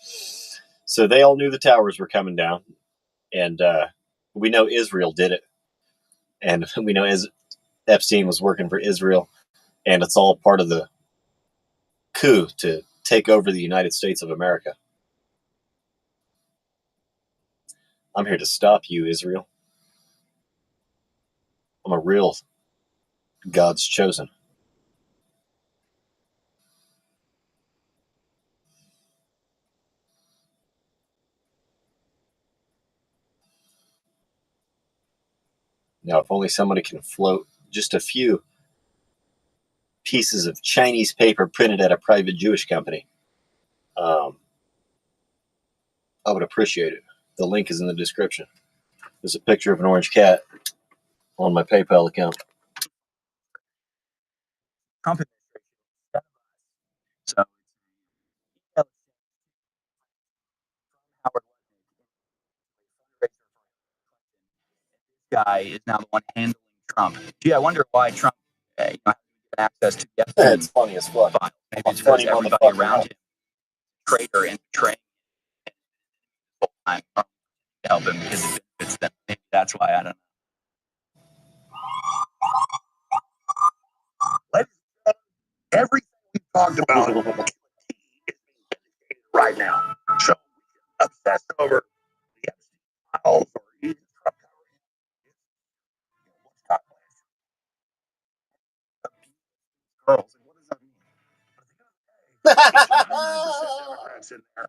So they all knew the towers were coming down. And we know Israel did it. And we know Epstein was working for Israel. And it's all part of the coup to take over the United States of America. I'm here to stop you, Israel. I'm a real God's chosen. Now, if only somebody can float just a few pieces of Chinese paper printed at a private Jewish company, I would appreciate it. The link is in the description. There's a picture of an orange cat on my PayPal account. Trump administration. So Howard Lutnick, this guy is now the one handling Trump. Gee, I wonder why Trump has access to the Epstein It's funny as fuck. file. Maybe it's because everybody around him, traitor and betraying him the whole time to help him because it benefits them. Maybe that's why, I don't know. Everything we talked about is being vindicated right now. So obsess over the Epstein files or even Trump girls. And what does that mean? It's 99% Democrats in there.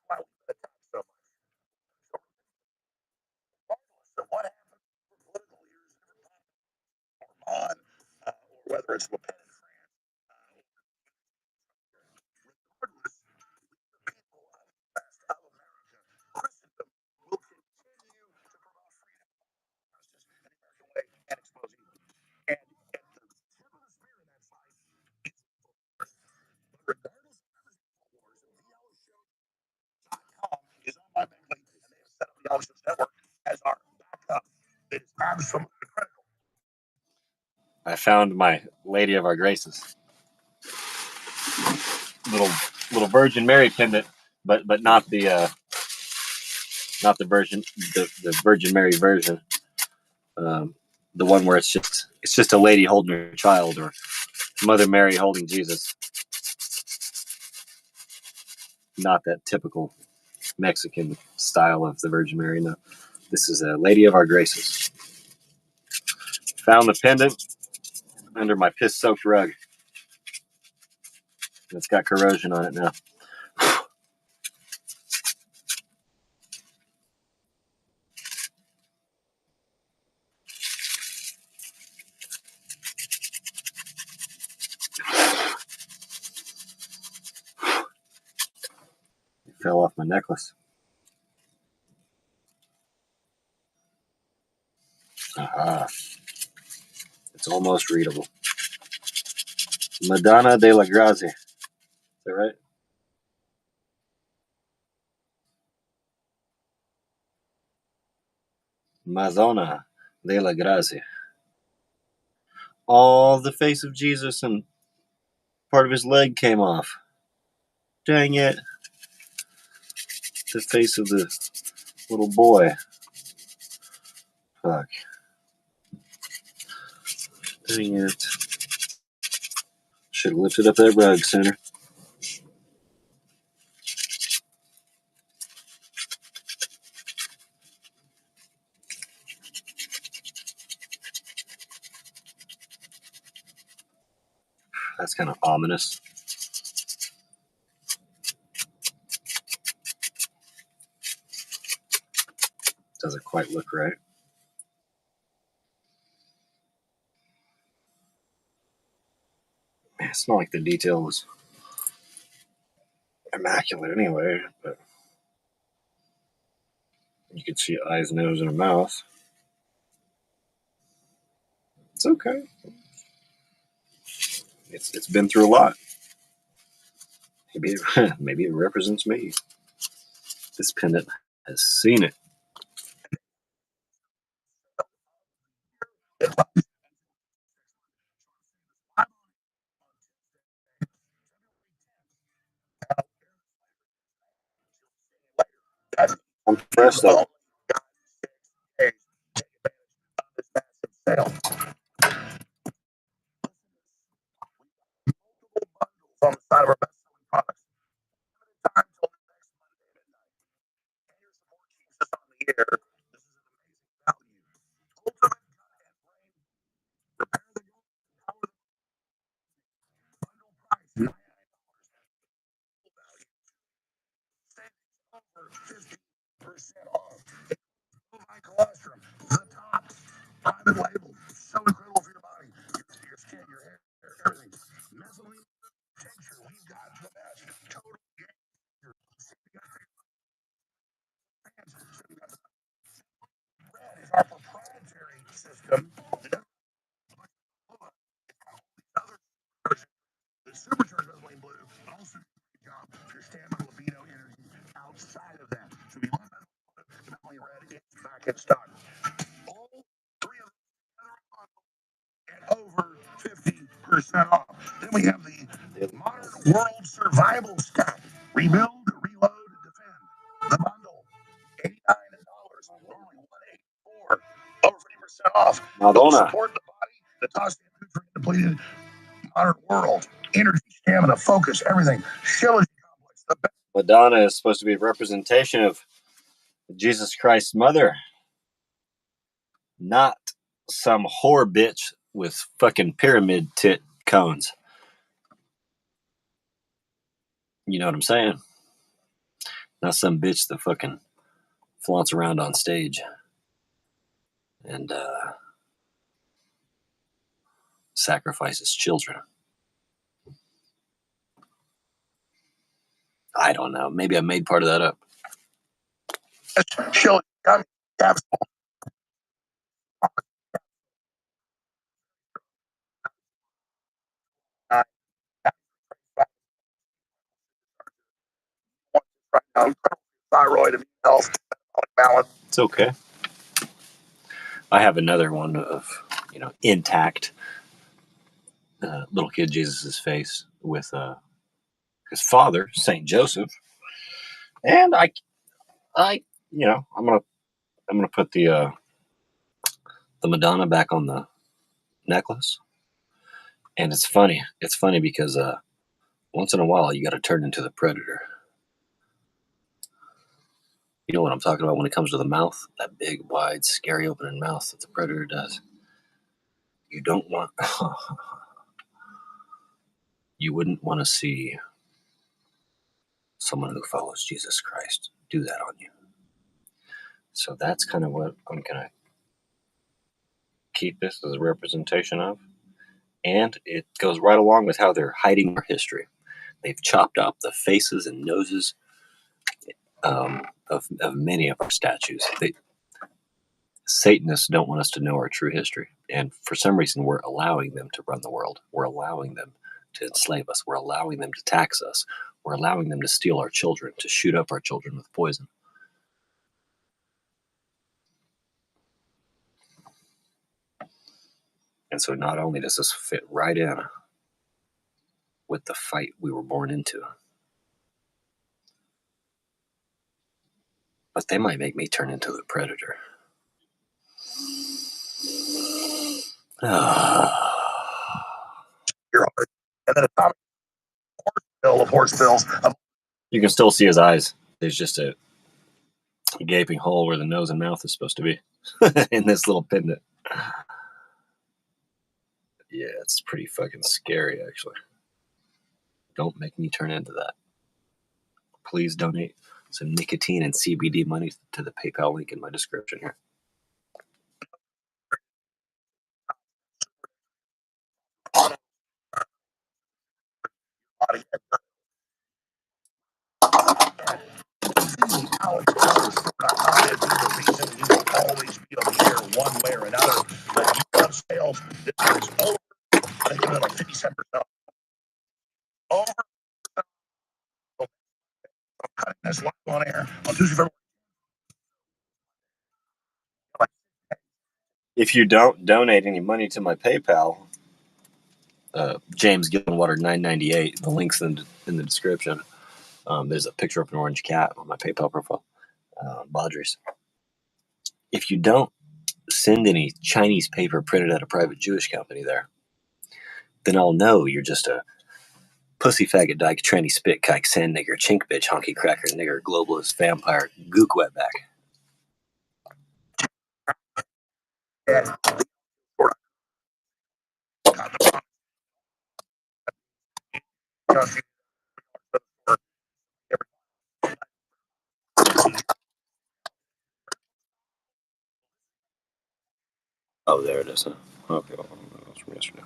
Why we attack so much. Regardless of what happens for political leaders or on, or whether it's Le Pen in France, regardless, the people of the rest of America, Christendom, will continue to promote freedom, justice, and the American way and expose evil. And at the tip of the spear of that fight is regardless of wars, VLShow.com is on my Bentley, and they have set up the All Shows Network as our backup. It is absolutely critical. I found my Lady of Our Graces. Little Virgin Mary pendant, but not the Virgin Mary version. The one where it's just a lady holding her child, or Mother Mary holding Jesus. Not that typical Mexican style of the Virgin Mary. No, this is a Lady of Our Graces. Found the pendant under my piss-soaked rug. It's got corrosion on it now. It fell off my necklace. Aha. It's almost readable. Madonna della Grazie. Is that right? Madonna della Grazie. All the face of Jesus and part of his leg came off. Dang it. The face of the little boy. Fuck. Dang it. Should have lifted up that rug sooner. That's kind of ominous. Doesn't quite look right. It's not like the detail was immaculate anyway, but you could see eyes, nose, and a mouth. It's okay. It's been through a lot. Maybe it represents me. This pendant has seen it. I'm fresh though. On the side of our best-selling products. Time till next Monday at midnight. And your support keeps us on the air. This is an amazing value. Ultimate gut and brain. Prepare the power the bundle price. $99. Value. Savings over 50% off. My colostrum, the top private label, so incredible for your body, your skin, your hair, everything. Methylene tincture, we've got the best. Total game changer. Red is our proprietary system. The supercharged methylene blue also does a great job for your stamina, libido, energy outside of that. So if you want methylene red, it's back in stock. All three of them at over 50% off. Then we have the Modern World Survival Stack. Rebuild, reload, defend. The bundle, $89. Normally $184. Over 50% off. Madonna. Support the body, the toxic nutrient depleted modern world. Energy, stamina, focus, everything. Shilling complex. The best. Madonna is supposed to be a representation of Jesus Christ's mother. Not some whore bitch with fucking pyramid tit cones. You know what I'm saying? Not some bitch that fucking flaunts around on stage and sacrifices children. I don't know. Maybe I made part of that up. Shilling capsule. Thyroid, immune health, balance. It's okay. I have another one of, intact little kid Jesus's face with his father, Saint Joseph, and I'm gonna put the Madonna back on the necklace, and it's funny. It's funny because once in a while you got to turn into the predator. You know what I'm talking about when it comes to the mouth? That big, wide, scary opening mouth that the predator does. You don't want. You wouldn't want to see someone who follows Jesus Christ do that on you. So that's kind of what I'm going to keep this as a representation of. And it goes right along with how they're hiding our history. They've chopped up the faces and noses of many of our statues. Satanists don't want us to know our true history. And for some reason, we're allowing them to run the world. We're allowing them to enslave us. We're allowing them to tax us. We're allowing them to steal our children, to shoot up our children with poison. And so not only does this fit right in with the fight we were born into, but they might make me turn into the predator. You're hard. And then atomic bill of horse bills. You can still see his eyes. There's just a gaping hole where the nose and mouth is supposed to be in this little pendant. Yeah, it's pretty fucking scary, actually. Don't make me turn into that. Please donate some nicotine and CBD money to the PayPal link in my description here. Always be of the year one way or another. But you have sales. This year is over. I think about 57% over. I'm cutting this live on air on Tuesday, February. If you don't donate any money to my PayPal, James Gillenwater 998, the link's in the description. There's a picture of an orange cat on my PayPal profile. Baudry's. If you don't send any Chinese paper printed at a private Jewish company there, then I'll know you're just a pussy faggot dyke tranny spit kike sand nigger chink bitch honky cracker nigger globalist vampire gook wetback. Yeah. Oh, there it is. Huh? Okay, well, that was from yesterday.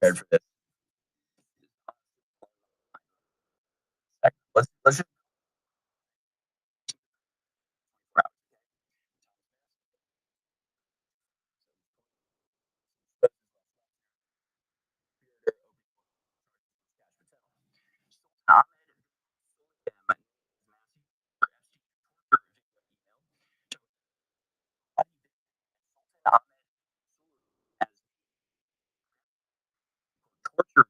Prepared for this. Let's just torture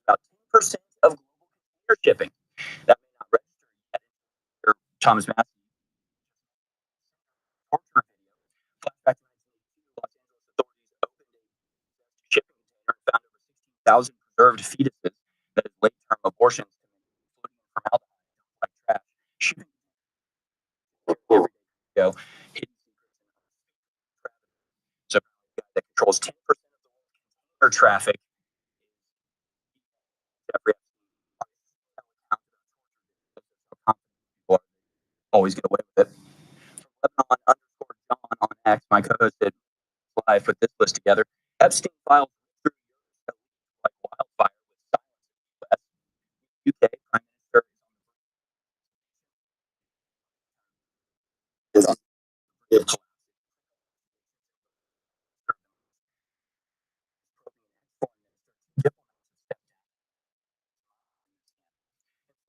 about 10% of global container shipping. That may not register yet. Or Thomas Massey torture video. Flashback to 1982, Los Angeles authorities opened a shipping container and found over 16,000 preserved fetuses that is late-term abortions floating in formaldehyde like trash. Shipping go hidden secrets. So the guy that controls 10% of the world's container traffic. Jeffrey Epstein. Always get away with it. Lebanon_John on X, my co-host did live, put this list together. Epstein files through like wildfire with silence in the U.S. UK Prime Minister is on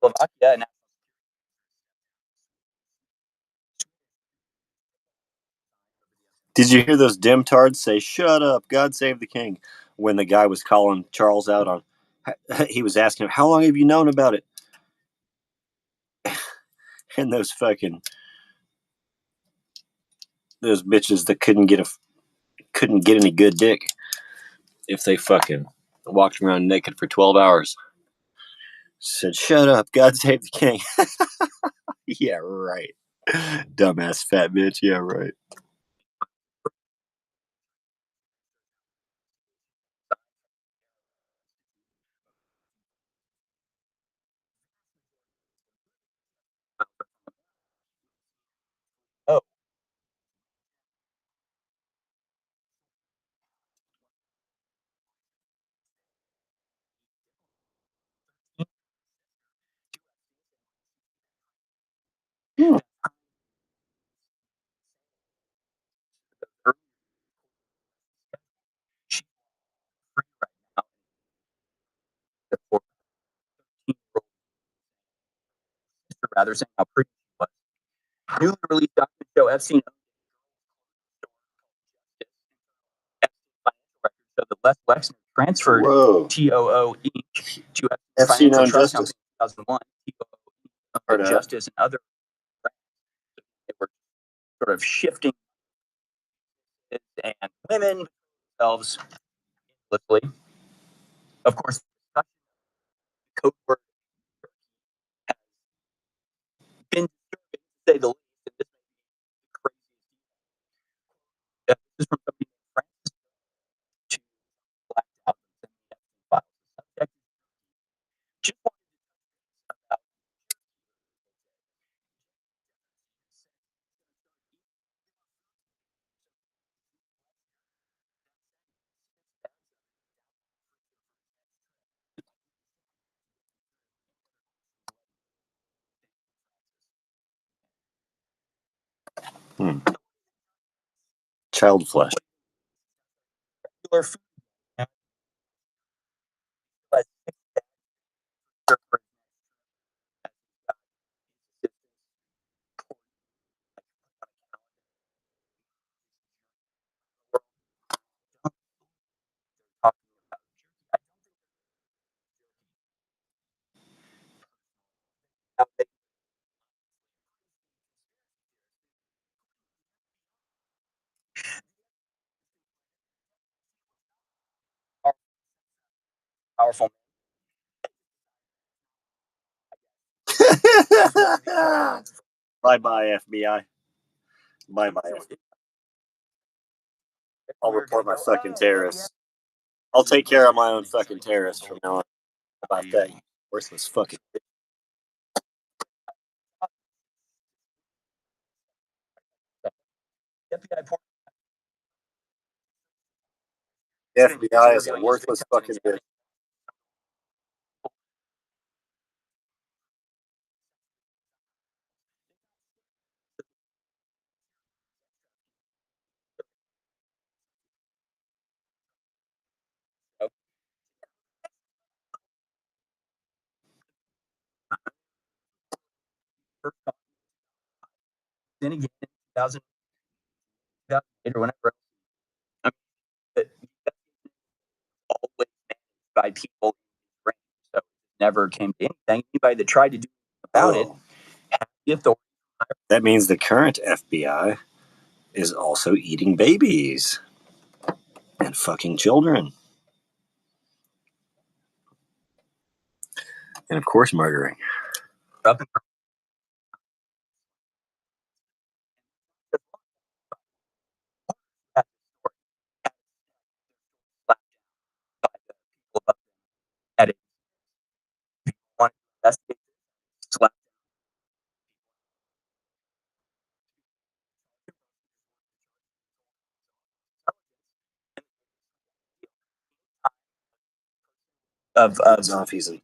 Czechoslovakia and Did you hear those dimtards say, "Shut up, God save the king," when the guy was calling Charles out on? He was asking him, "How long have you known about it?" And those bitches that couldn't get any good dick if they fucking walked around naked for 12 hours. Said, "Shut up, God save the king." Yeah, right. Dumbass fat bitch. Yeah, right. oh, Hmm. for rather saying how pretty she was. Newly released document show Epstein show that Les Wexner transferred Whoa. TOO Inc. to Epstein Financial owned Trust Justice. Company in 2001. TOO Heard owned of Justice and other they were sort of shifting and women themselves endlessly. Of course, the code word has been disturbing to say the least. And this may be the craziest. This is from somebody named Francis to Black Out and the Epstein files. The subject just wanted to talk about Child flesh. regular food. But powerful. Bye bye, FBI. Bye bye. I'll report my fucking terrorists. I'll take care of my own fucking terrorists from now on. How about that? Worthless fucking. The FBI is a worthless fucking bitch. Then again, in 2008 or whenever, I mean, always managed by people in his range, so it never came to anything. Anybody that tried to do about it had the authority. That means the current FBI is also eating babies and fucking children. And of course, murdering. Up and at it. Want to investigate, slap of Zombies and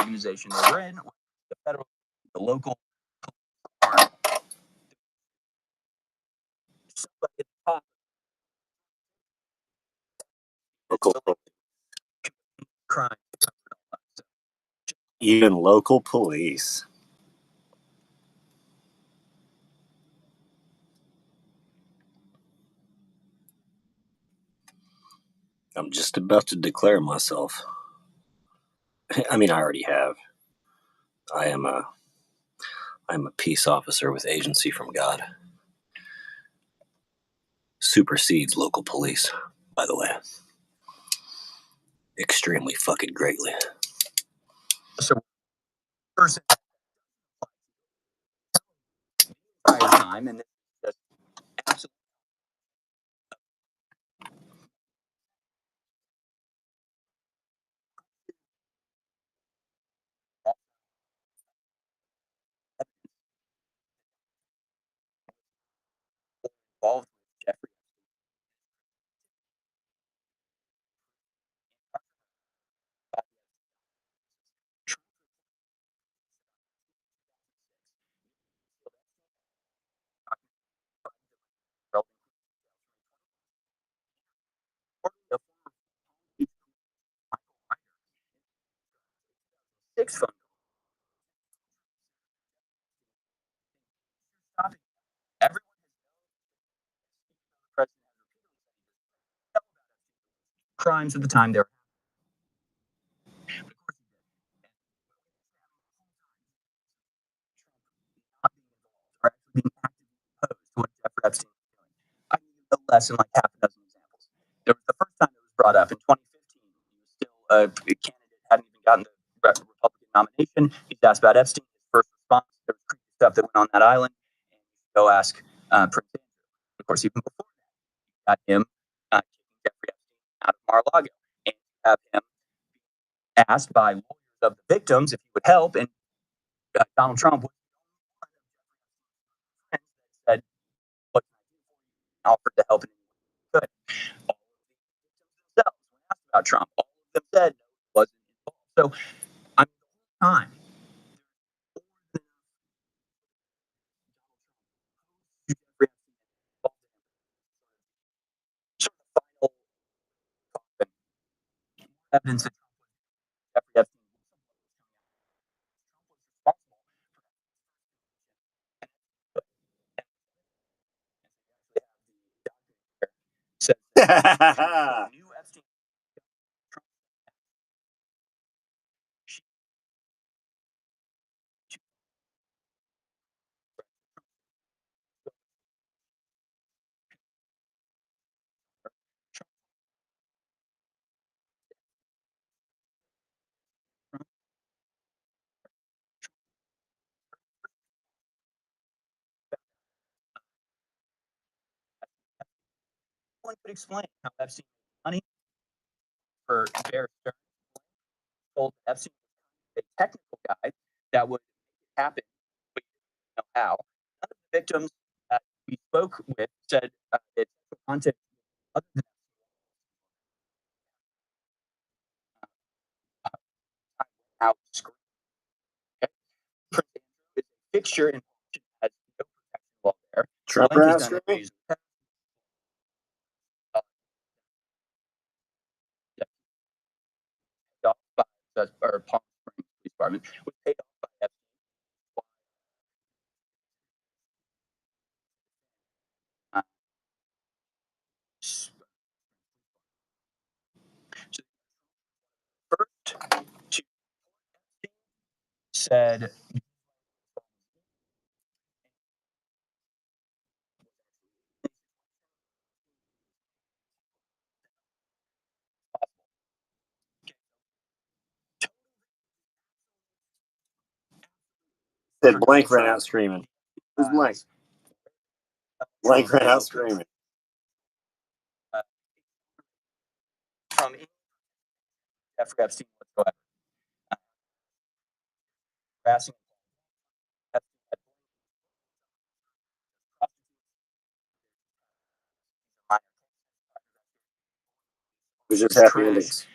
organization they were in, the federal, the local, somebody at the top Local, crime. even local police. I'm just about to declare myself. I mean, I already have. I'm a peace officer with agency from God. Supersedes local police, by the way. Extremely fucking greatly. So, person entire time, and this is absolutely involved with Jeffrey. Six phone topic. Everyone has crimes at the time they were. Are actually being actively opposed to what Jeffrey Epstein was doing. I can give no less than like half a dozen examples. There was the first time it was brought up in 2015. He was still a candidate, hadn't even gotten the Republican nomination. He's asked about Epstein. His first response, there was creepy stuff that went on that island, and you go ask Prince Andrew. Of course, even before that, you got him kicking Jeffrey Epstein out of Mar-a-Lago, and you have him asked by lawyers of the victims if he would help, and Donald Trump was said, "What can I do for you?" Offered to help in any way he could. All of the victims themselves, when asked about Trump, all of them said no, he wasn't involved. So, I mean, the whole time, Jeffrey Epstein involved in sort of the final evidence that Jeffrey Epstein was responsible said new Epstein one could explain how Epstein made money for Bear Stearns, told Epstein was a technical guy that would make it happen, but he didn't know how. None of the victims that we spoke with said it's content other than out screen. Okay? Prince Andrew is a fixture in has no protection law there. Trump Blank has ass done screen? interviews with paid off by or Palm Springs Police Department was paid off by Epstein. So first, to said Said blank ran out screaming. Who's blank? Blank ran out screaming. From Jeffrey Epstein whatsoever. Harassing It was just happy endings.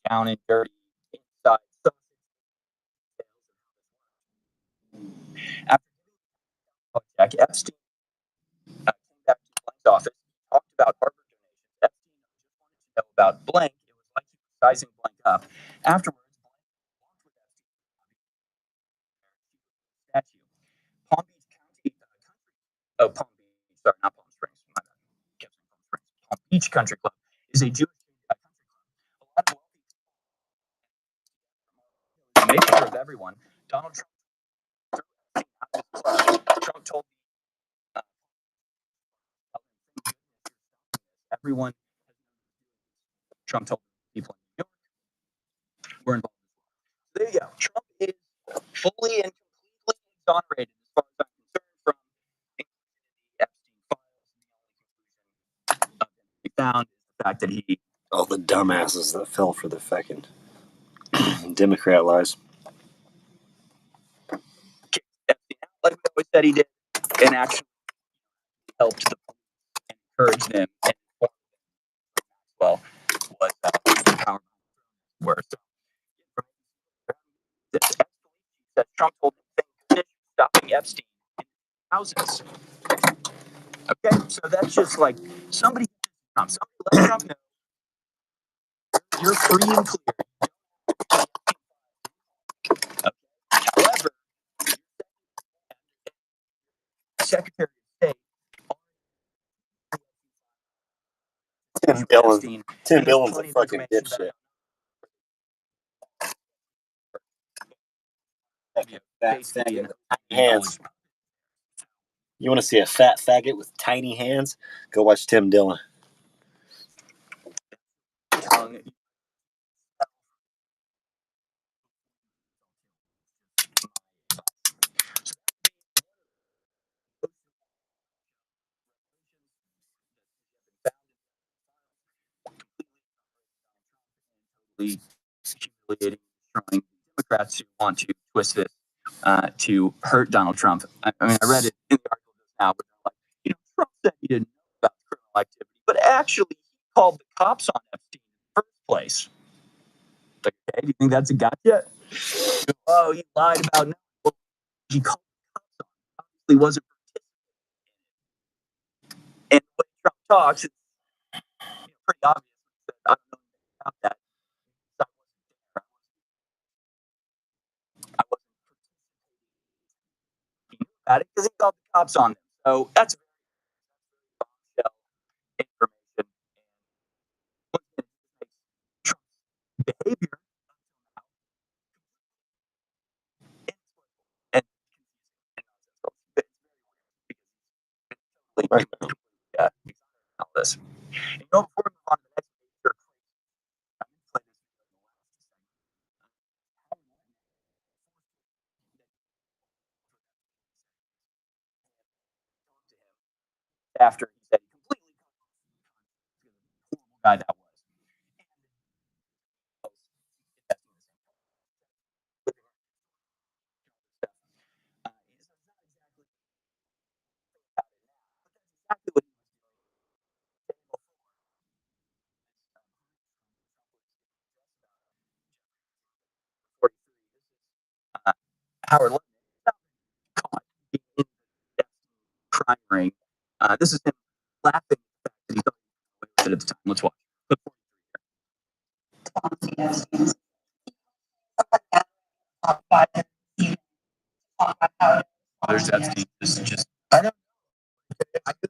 down and dirty inside. After Jack Epstein came back to Blank's office, talked about Harvard donations. Epstein just wanted to know about Blank. It was like he was sizing Blank up. Afterwards, Blank walked with Epstein to the statue. Palm Beach County Palm Beach, sorry, not Palm Springs. My bad. Kept saying Palm Springs. Palm Beach Country Club is a Jewish country club. A lot of wealthy make sure of everyone. Donald Trump told everyone. Trump told people in New York were involved. So there you go. Trump is fully and completely exonerated as far as I'm concerned from the Epstein files. The only conclusion we found is the fact that he. All the dumbasses that fell for the fucking Democrat lies. Kicked Epstein out like we always said he did, and actually helped the police and encouraged them and informed them well was the power were. So, that Trump told him stopping Epstein in the thousands. Okay, so that's just like somebody let Trump know you're free and clear. Okay. However, Secretary of State Tim Dillon's a fucking dipshit. Fat faggot with tiny hands. You want to see a fat faggot with tiny hands? Go watch Tim Dillon. Humiliating, destroying Democrats who want to twist this to hurt Donald Trump. I mean, I read it in the article just now, but like, Trump said he didn't know about criminal activity, but actually he called the cops on Epstein in the first place. Okay, do you think that's a gotcha? Oh, he lied about it. Well, he called the cops on him. Obviously wasn't participating. And when Trump talks, it's pretty obvious that I don't know anything about that. I wasn't participating about it because he called the cops on them. So that's bombshell information. And Trump's behavior and all this. And before we move on to the next page, I'm going to play this after he said he completely horrible guy that was. Howard caught in the crime ring. This is him laughing at the fact that he thought he was at the time. Let's watch. There's Epstein. This is just. I know. I could.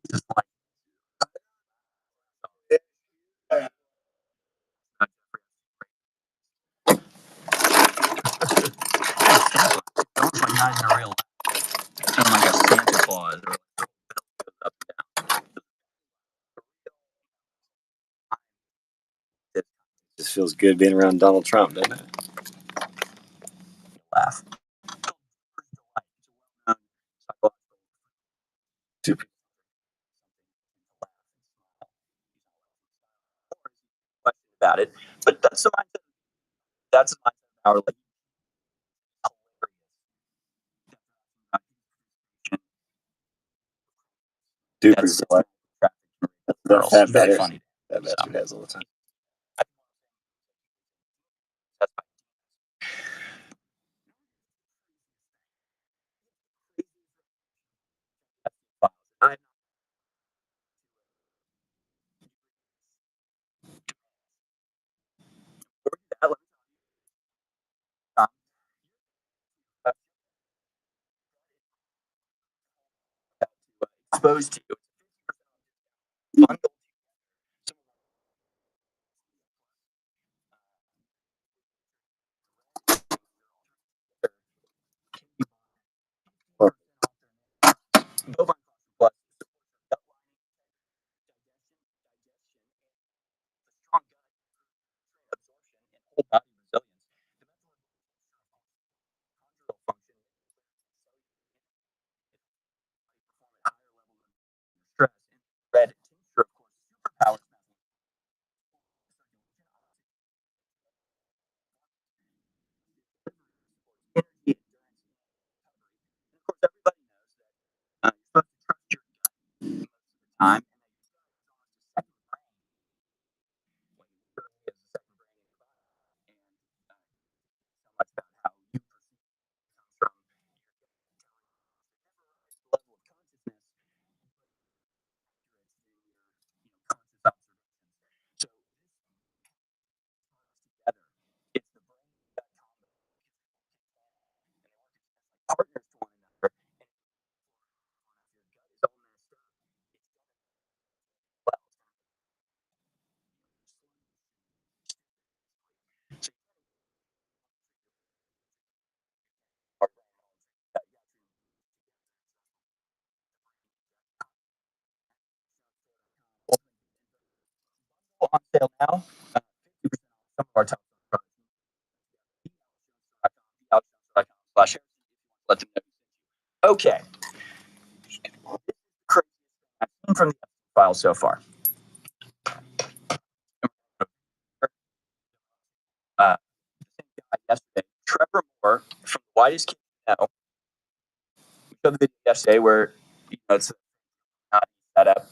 Just like. Almost like not in a real life. Sound like a Santa Claus or like up and down. Just feels good being around Donald Trump, doesn't it? Laugh. Super. About it, but that's the mindset. That's the mindset of our league. Super. girls. fat Very bastard. funny. That bastard has all the time. That's I exposed to bundled bovine plus gut lining, strong gut absorption, and whole body resilience. The mental function at higher levels of stress. And red tincture, of course, superpowers energy, endurance, and of course, everybody knows that you're supposed to trust your gut most of the time. And that is the second brain in your body. And so much about how you perceive comes from your level of consciousness, conscious observations. So together, it's the brain gut combo, partners to one another. And your gut is all messed up. Well, so our on sale now. 50% off some of our top products. Let them know. Okay. Crazy I've seen from the file so far. Yesterday, Trevor Moore from the Whitest Kid You Know. We showed the video yesterday where it's not set up.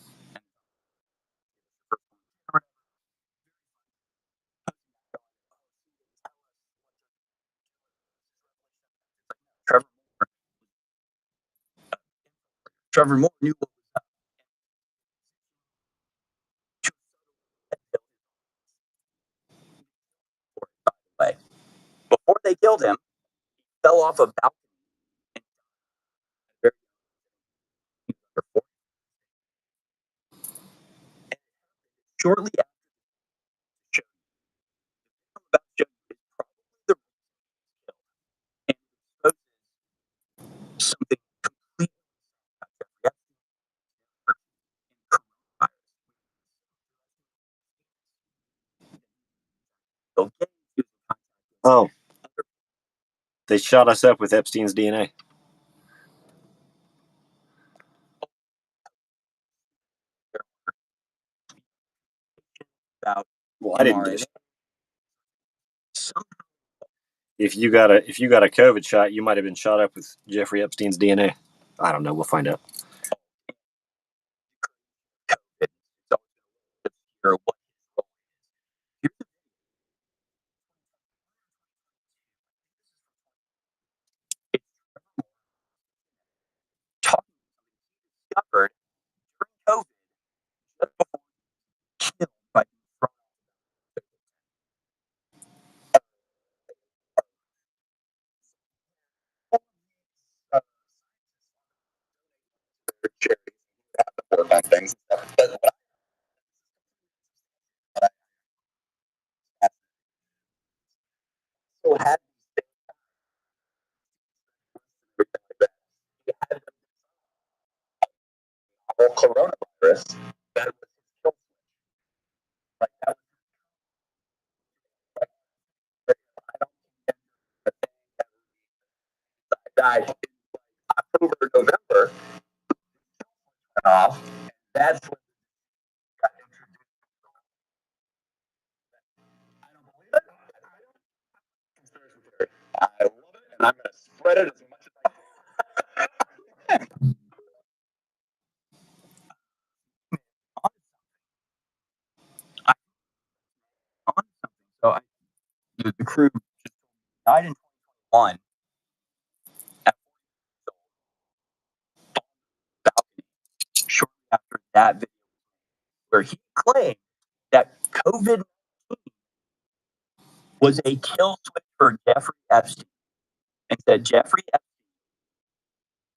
Trevor Moore knew what was up. By the way, before they killed him, he fell off a balcony. Shortly after the show, the film about show is probably the and exposes something completely about Oh, they shot us up with Epstein's DNA. Well, I didn't get it. If you got a COVID shot, you might have been shot up with Jeffrey Epstein's DNA. I don't know. We'll find out. Discovered during COVID, just before killed by work on things. But still had coronavirus that was killed. Like that died in October, November, went off. And that's when got introduced. I don't believe it. Conspiracy theory. I love it, and I'm going to spread it as much as I can. the crew died in 2021 at balcony shortly after that video, where he claimed that COVID was a kill switch for Jeffrey Epstein, and said Jeffrey Epstein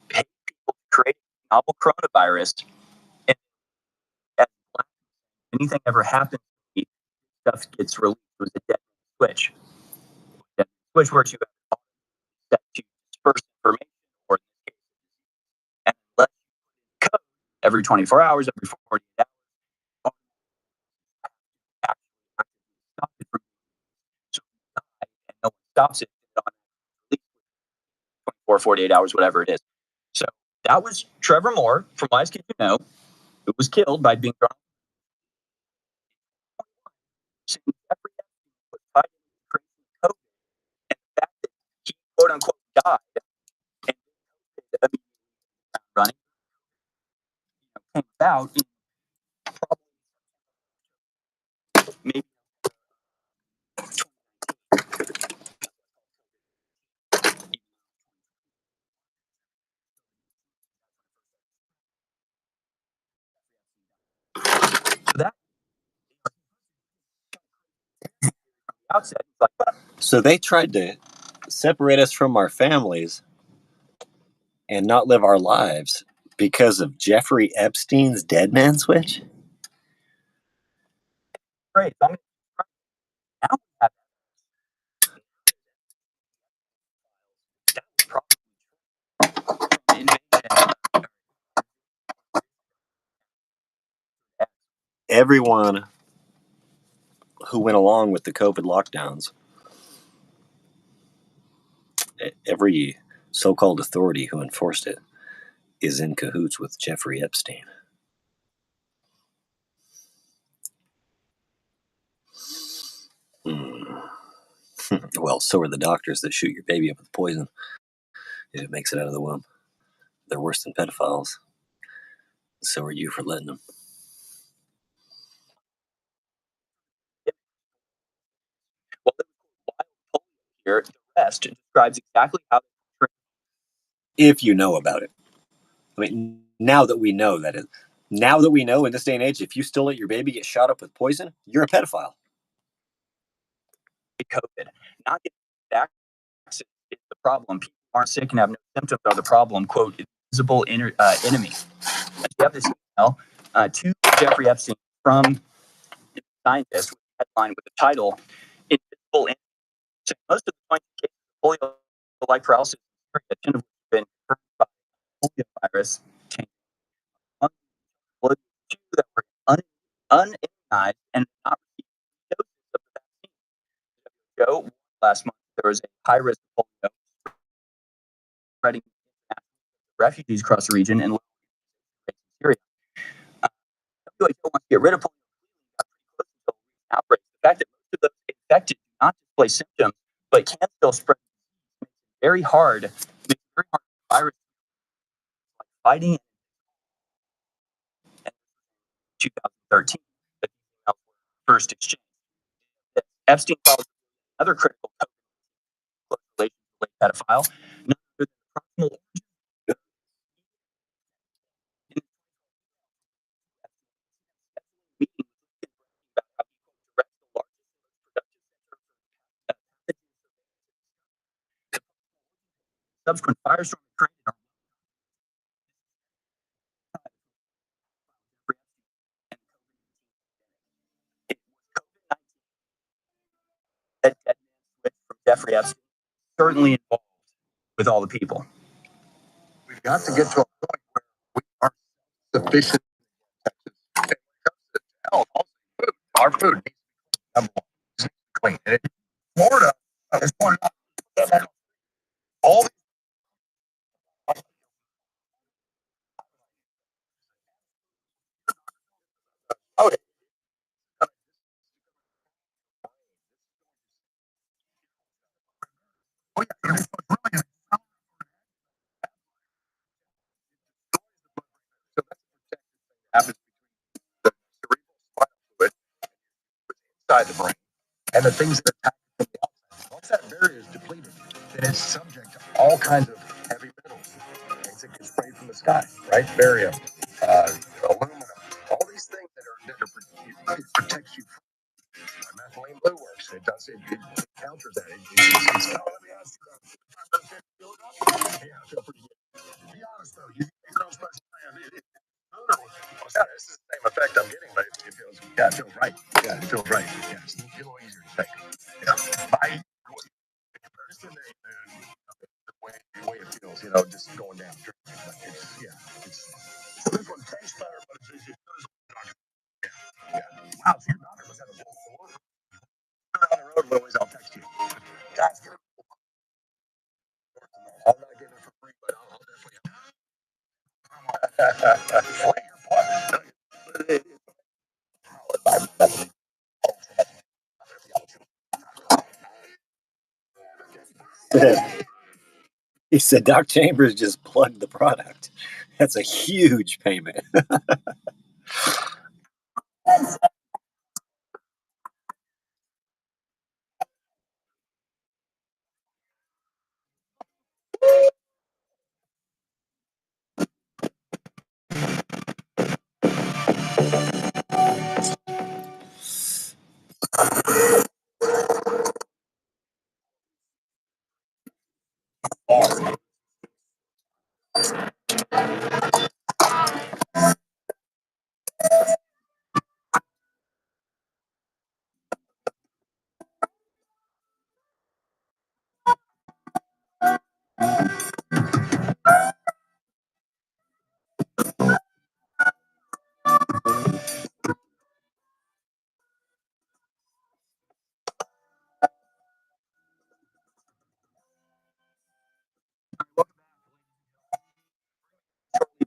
paid people to create a novel coronavirus, and as anything ever happens to me, stuff gets released. It was a dead switch. Dead switch works you have set to disperse information, or in this case, and let code every 24 hours, every 48 hours. Stop it from so and no one stops it on 24, 48 hours, whatever it is. So that was Trevor Moore from Wise Kid You Know, who was killed by being thrown. Jeffrey Epstein was tied into the creation of COVID, and the fact that he quote unquote died and running came about in probably maybe that outset. Like, So they tried to separate us from our families and not live our lives because of Jeffrey Epstein's dead man switch? great. I mean, now we have Everyone who went along with the COVID lockdowns, every so-called authority who enforced it, is in cahoots with Jeffrey Epstein. Well, so are the doctors that shoot your baby up with poison if it makes it out of the womb. They're worse than pedophiles. So are you for letting them. here. The rest describes exactly how. If you know about it. I mean, now that we know in this day and age, if you still let your baby get shot up with poison, you're a pedophile. COVID, not getting vaccinated is the problem. People aren't sick and have no symptoms are the problem. Quote, invisible enemy. And we have this email to Jeffrey Epstein from the scientist with a headline with the title, Invisible Enemy. So most of the 20 cases of polio-like paralysis tend to have been confirmed by poliovirus two that were unimmunized and not received doses of the vaccine. Joe, last month there was a high risk of polio spreading refugees across the region and Syria. WHO wants to get rid of polio outbreaks. The fact that most of those infected do not display symptoms but can still spread makes it very hard. For the virus fighting in 2013. The first exchange. Epstein follows another critical close relation to a pedophile. None other than the proximal subsequent firestorm created that from Jeffrey Epstein certainly involved with all the people. We've got to get to a point where we are sufficient. Our food needs to be clean. Florida is pointed out all these oh, happens between the cerebral spinal fluid inside the brain and the things that attack from the outside. that barrier is depleted, then it's subject to all kinds of heavy metals. Things that get sprayed from the sky, right? Barium, aluminum, all these things it protects you from. Methylene blue works. It does it counters that. It's let me ask you that. Yeah, I feel pretty good. Be honest though, you get your own special plan. This is the same effect I'm getting, but it feels right. Yeah, it feels right. Yeah, it's a little easier to take. Yeah. By comparison, the way it feels, just going down. But so this one tastes better, but it's easier. Yeah. Wow, so your doctor was at a bull. On the road, Louis, I'll text you. Guys, get it. I'm not getting it for free, but I'll definitely. Flay your He said Doc Chambers just plugged the product. That's a huge payment.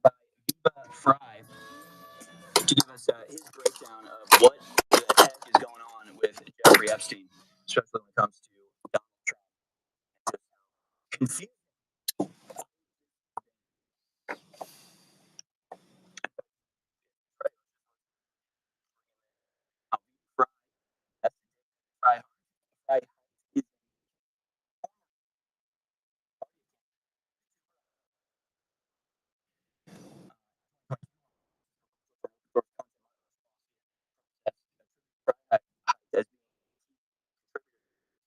By Viva Fry to give us his breakdown of what the heck is going on with Jeffrey Epstein, especially when it comes to Donald Trump. Confused.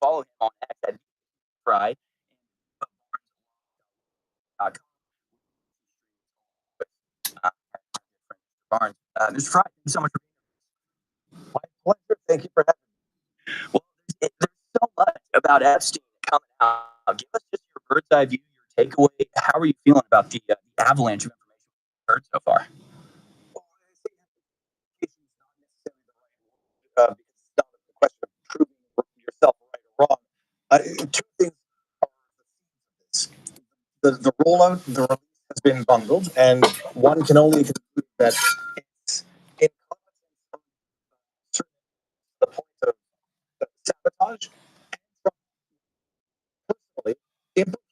Follow him on X at Fry. Barnes. Mr. Fry, thank you so much for being here. My pleasure. Thank you for having me. Well, there's so much about Epstein coming out. Give us just your bird's eye view, your takeaway. How are you feeling about the avalanche of information we've heard so far? Because it's not a question of proving yourself right or wrong. Two things are the rollout, the release has been bungled, and one can only conclude that it's in the point of sabotage personally implicates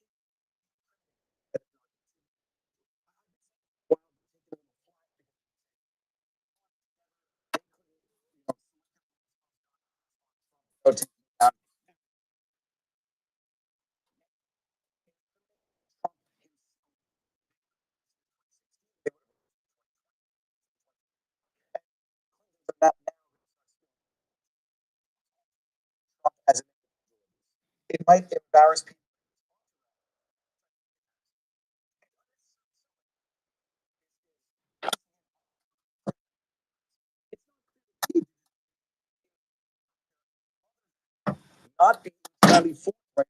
as it might embarrass people. Not being entirely formed right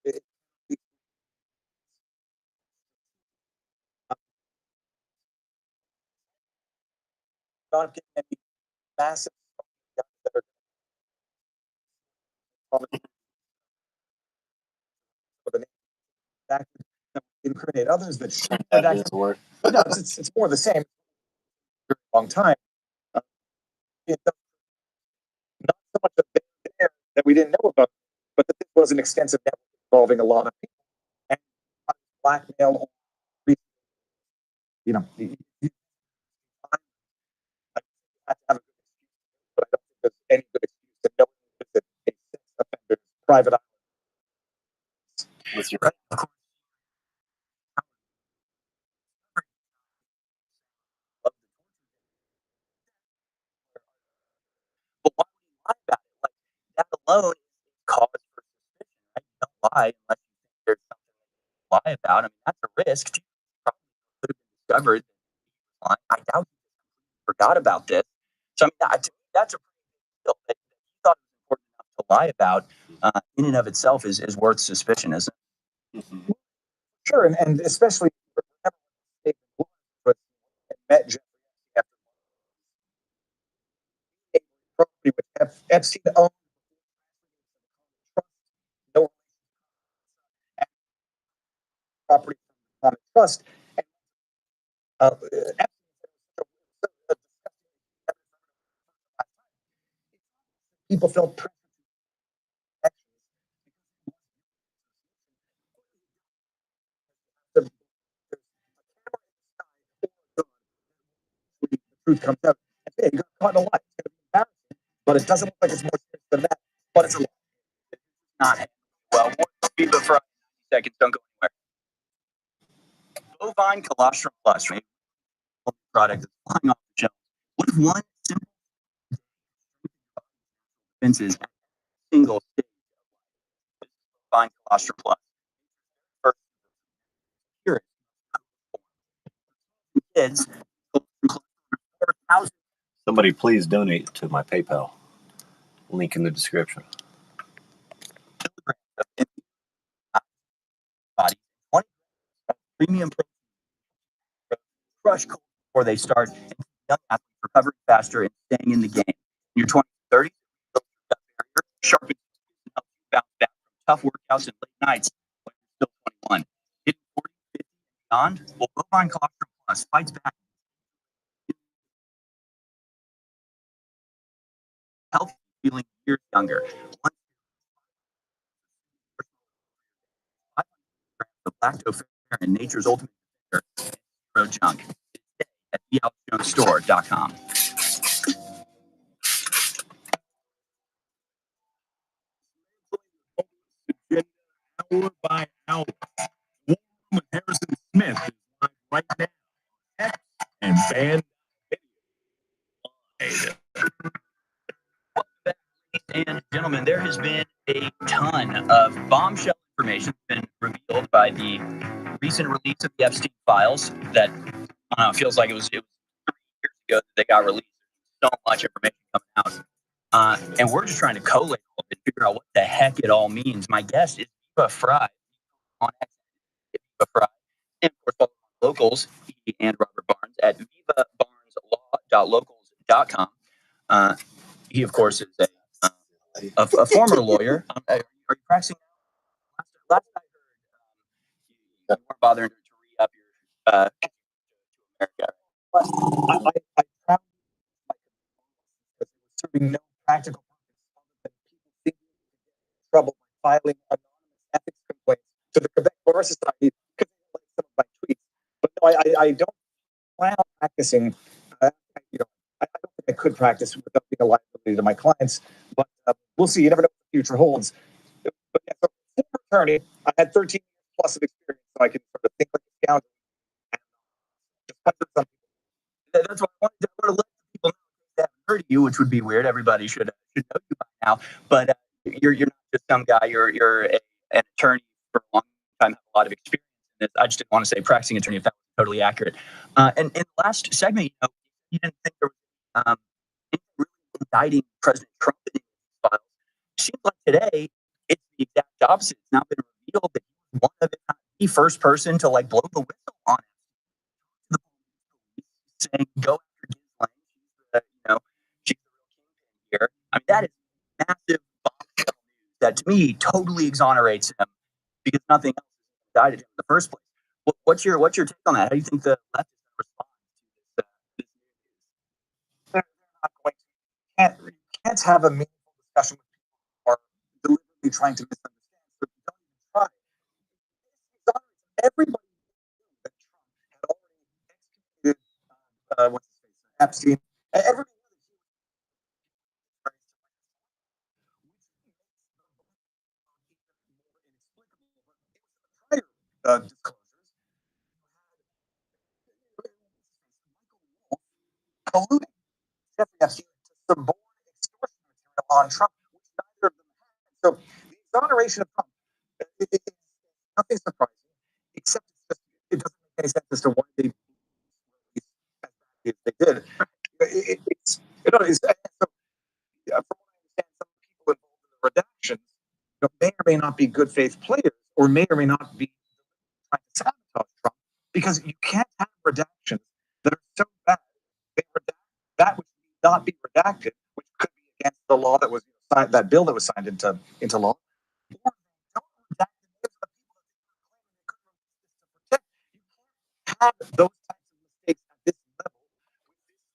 now. Not getting any massive that are for the fact that incriminate others that should have actually Work. no, it's more the same for a long time. It does not so much of it there that we didn't know about, but that this was an extensive network involving a lot of people and blackmail. You know, you have to have a good excuse, but I don't think there's any good excuse to know visit a sex offender's private island. With your Right? But why would you lie about it? Like that alone is cause for suspicion, right? You don't lie unless you think there's something to lie about. I mean, that's a risk. Probably could have been discovered. I doubt he forgot about this. So I mean, to me, that's a pretty big deal that he thought it was important enough to lie about. In and of itself is worth suspicion, isn't it? Mhm. Sure, and especially remember when David Wood was met Jeffrey after property which Epstein owned, no property on the trust. And, people felt pressure the truth comes out. And, hey, you got caught in a lie. It's going to be embarrassing, but it doesn't look like it's more serious than that. But it's a lie. It's not. Well, more people for 90 seconds. Don't go anywhere. Bovine colostrum plus, right? Product that's flying off the shelf. What if one simple defenses at a single stage of bovine colostrum plus? First, here, kids, Somebody please donate to my PayPal. Link in the description. body, 20 premium protein, crush cold before they start, and young athletes recovering faster and staying in the game. In your 20s and 30s, build your gut barrier, sharpen and help you bounce back from tough workouts and late nights when you're still 21. Hitting 40, 50, and beyond, well, Bovine Colostrum Plus fights back. Healthy, feeling years younger. 500 grams of lactoferrin and nature's ultimate defender, zero junk. Today at thealexjonesstore.com. Hour by hour. War Room with Harrison Smith is live right now. X and Fan Video. Ladies and gentlemen, there has been a ton of bombshell information been revealed by the recent release of the Epstein files that I don't know, it feels like it was 3 years ago that they got released. So much information coming out. And we're just trying to collate all of it, figure out what the heck it all means. My guest is Viva Frei on X. Viva Frei. And of course, follow locals, he and Robert Barnes at vivabarneslaw.locals.com. He, of course, is a former lawyer. Are you practicing now? Last I heard, you weren't bothering to re-up your America. But I found that serving no practical purpose other than people thinking they get in trouble by filing anonymous ethics complaints to the Quebec Bar Society because they like some of my tweets. But no, I don't plan on practicing. I don't think I could practice without being a liability to my clients. But we'll see. You never know what the future holds. But yeah, so former attorney, I had 13 years plus of experience, so I can sort of think like a scoundrel. That's why I wanted to let people know they haven't heard of you, which would be weird. Everybody should know you by now. But you're not just some guy. You're an attorney for a long time, have a lot of experience in this. I just didn't want to say practicing attorney if that was totally accurate. And in the last segment, you didn't think there was really indicting President Trump in these files. It seems like today it's the exact opposite. It's now been revealed that he was one of the first person to like blow the whistle on it. Saying go after Ghislaine, she's the real kingpin here. I mean, that is massive bombshell news that to me totally exonerates him because nothing else indicted him in the first place. What's your take on that? How do you think the left is going to respond to this news? They're not going to. You can't have a meaningful discussion with people who are deliberately trying to misunderstand. So you don't even try. Everybody knew that Trump had already executed what's his face, Epstein. Everybody knew that he was prior disclosures. Colluding Jeffrey Epstein to suborn extortion material on Trump, which neither of them had. So the exoneration of Trump is nothing surprising, except it doesn't make any sense as to why they released as badly as they did. It's from what I understand, some people involved in the redactions may or may not be good faith players, or may not be trying to sabotage Trump, because you can't have redactions that are so bad they redact that which need not be redacted, which could be against the law that was signed, that bill that was signed into law. Or don't redact the names of the people that they were claiming they couldn't release this to protect. You can't have those types of mistakes at this level, with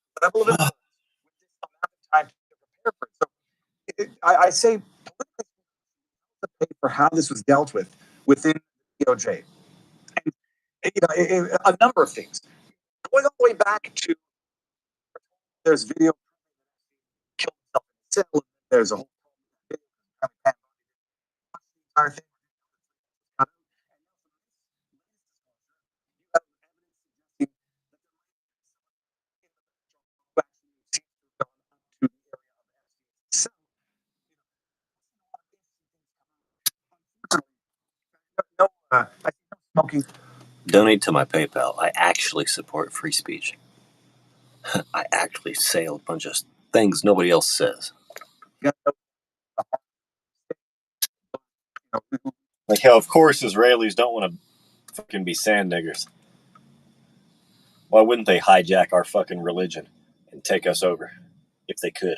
this level of influence, with this amount of time to prepare for it. So I say politically, to pay for how this was dealt with within the DOJ. And a number of things. Going all the way back to, there's video killed himself in the cell. There's a whole entire thing. Smoking. Donate to my PayPal. I actually support free speech. I actually say a bunch of things nobody else says. Like how, of course, Israelis don't want to fucking be sand niggers. Why wouldn't they hijack our fucking religion and take us over if they could?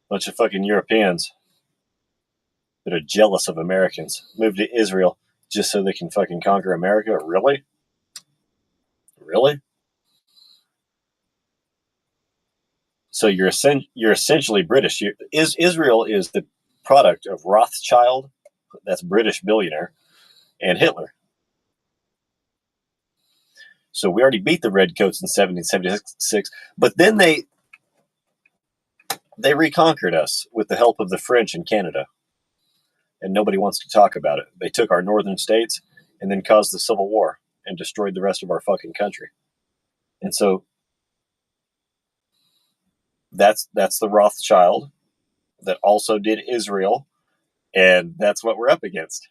Bunch of fucking Europeans that are jealous of Americans move to Israel just so they can fucking conquer America. Really? Really? So you're essentially British. Israel is the product of Rothschild, that's British billionaire, and Hitler. So we already beat the Redcoats in 1776, but then they reconquered us with the help of the French in Canada. And nobody wants to talk about it. They took our northern states and then caused the Civil War and destroyed the rest of our fucking country. And so that's the Rothschild that also did Israel, and that's what we're up against.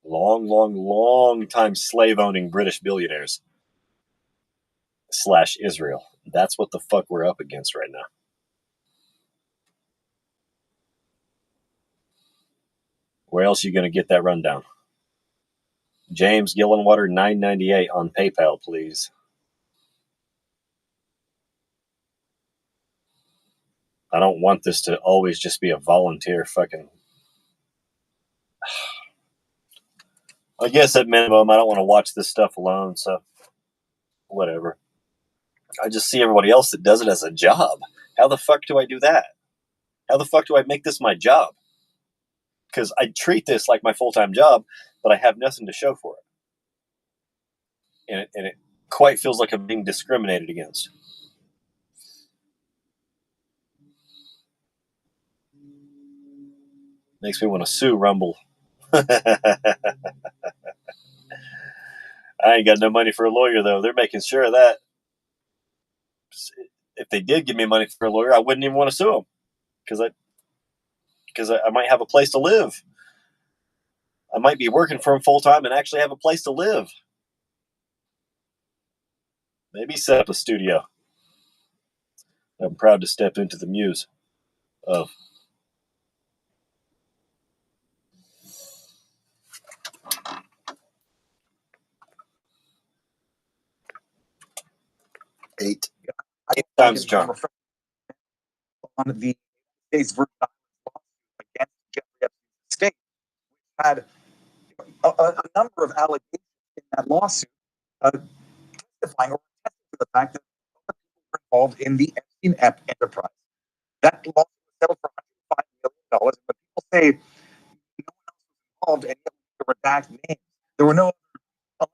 Long time slave-owning British billionaires / Israel. That's what the fuck we're up against right now. Where else are you going to get that rundown? James Gillenwater, $9.98 on PayPal, please. I don't want this to always just be a volunteer fucking... I guess at minimum, I don't want to watch this stuff alone, so whatever. I just see everybody else that does it as a job. How the fuck do I do that? How the fuck do I make this my job? Because I treat this like my full-time job, but I have nothing to show for it. And it quite feels like I'm being discriminated against. Makes me want to sue Rumble. I ain't got no money for a lawyer, though. They're making sure of that. If they did give me money for a lawyer, I wouldn't even want to sue them. Because I might have a place to live. I might be working for them full-time and actually have a place to live. Maybe set up a studio. I'm proud to step into the muse of. Eight times the charm. On the state's version against had a number of allegations in that lawsuit testifying or attesting to the fact that other people were involved in the Epstein enterprise. That lawsuit was settled for $105 million. But people say no one else was involved and yet to redact names. There were no other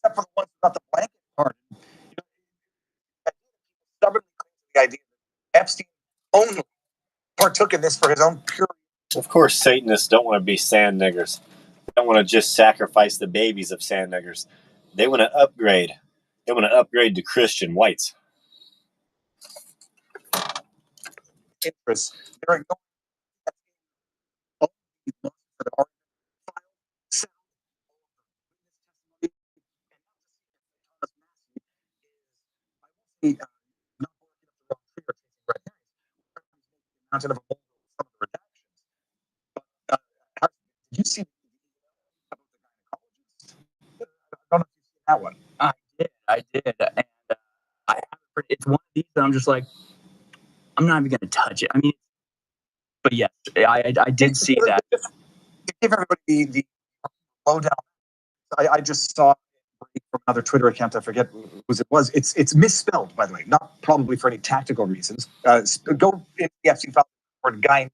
except for the ones who got the blanket pardon. Stubbornly cling to the idea that Epstein only partook in this for his own pure. Of course, Satanists don't want to be sand niggers. They don't want to just sacrifice the babies of sand niggers. They want to upgrade. They want to upgrade to Christian whites. Interests. They're ignoring all these lawsuits that have already been filed, settled, not working up the wrong tree or chasing red herrings. Mountain of a mold some of the redactions. But did you see about the gynecologist? I don't know if you've seen that one. I did, and I haven't. It's one of these that I'm just like, I'm not even going to touch it. I mean, but yes, I did see that. To give everybody the lowdown, I just saw from another Twitter account. I forget whose it was. It's misspelled, by the way, not probably for any tactical reasons. Go in the FC file word gynecologist,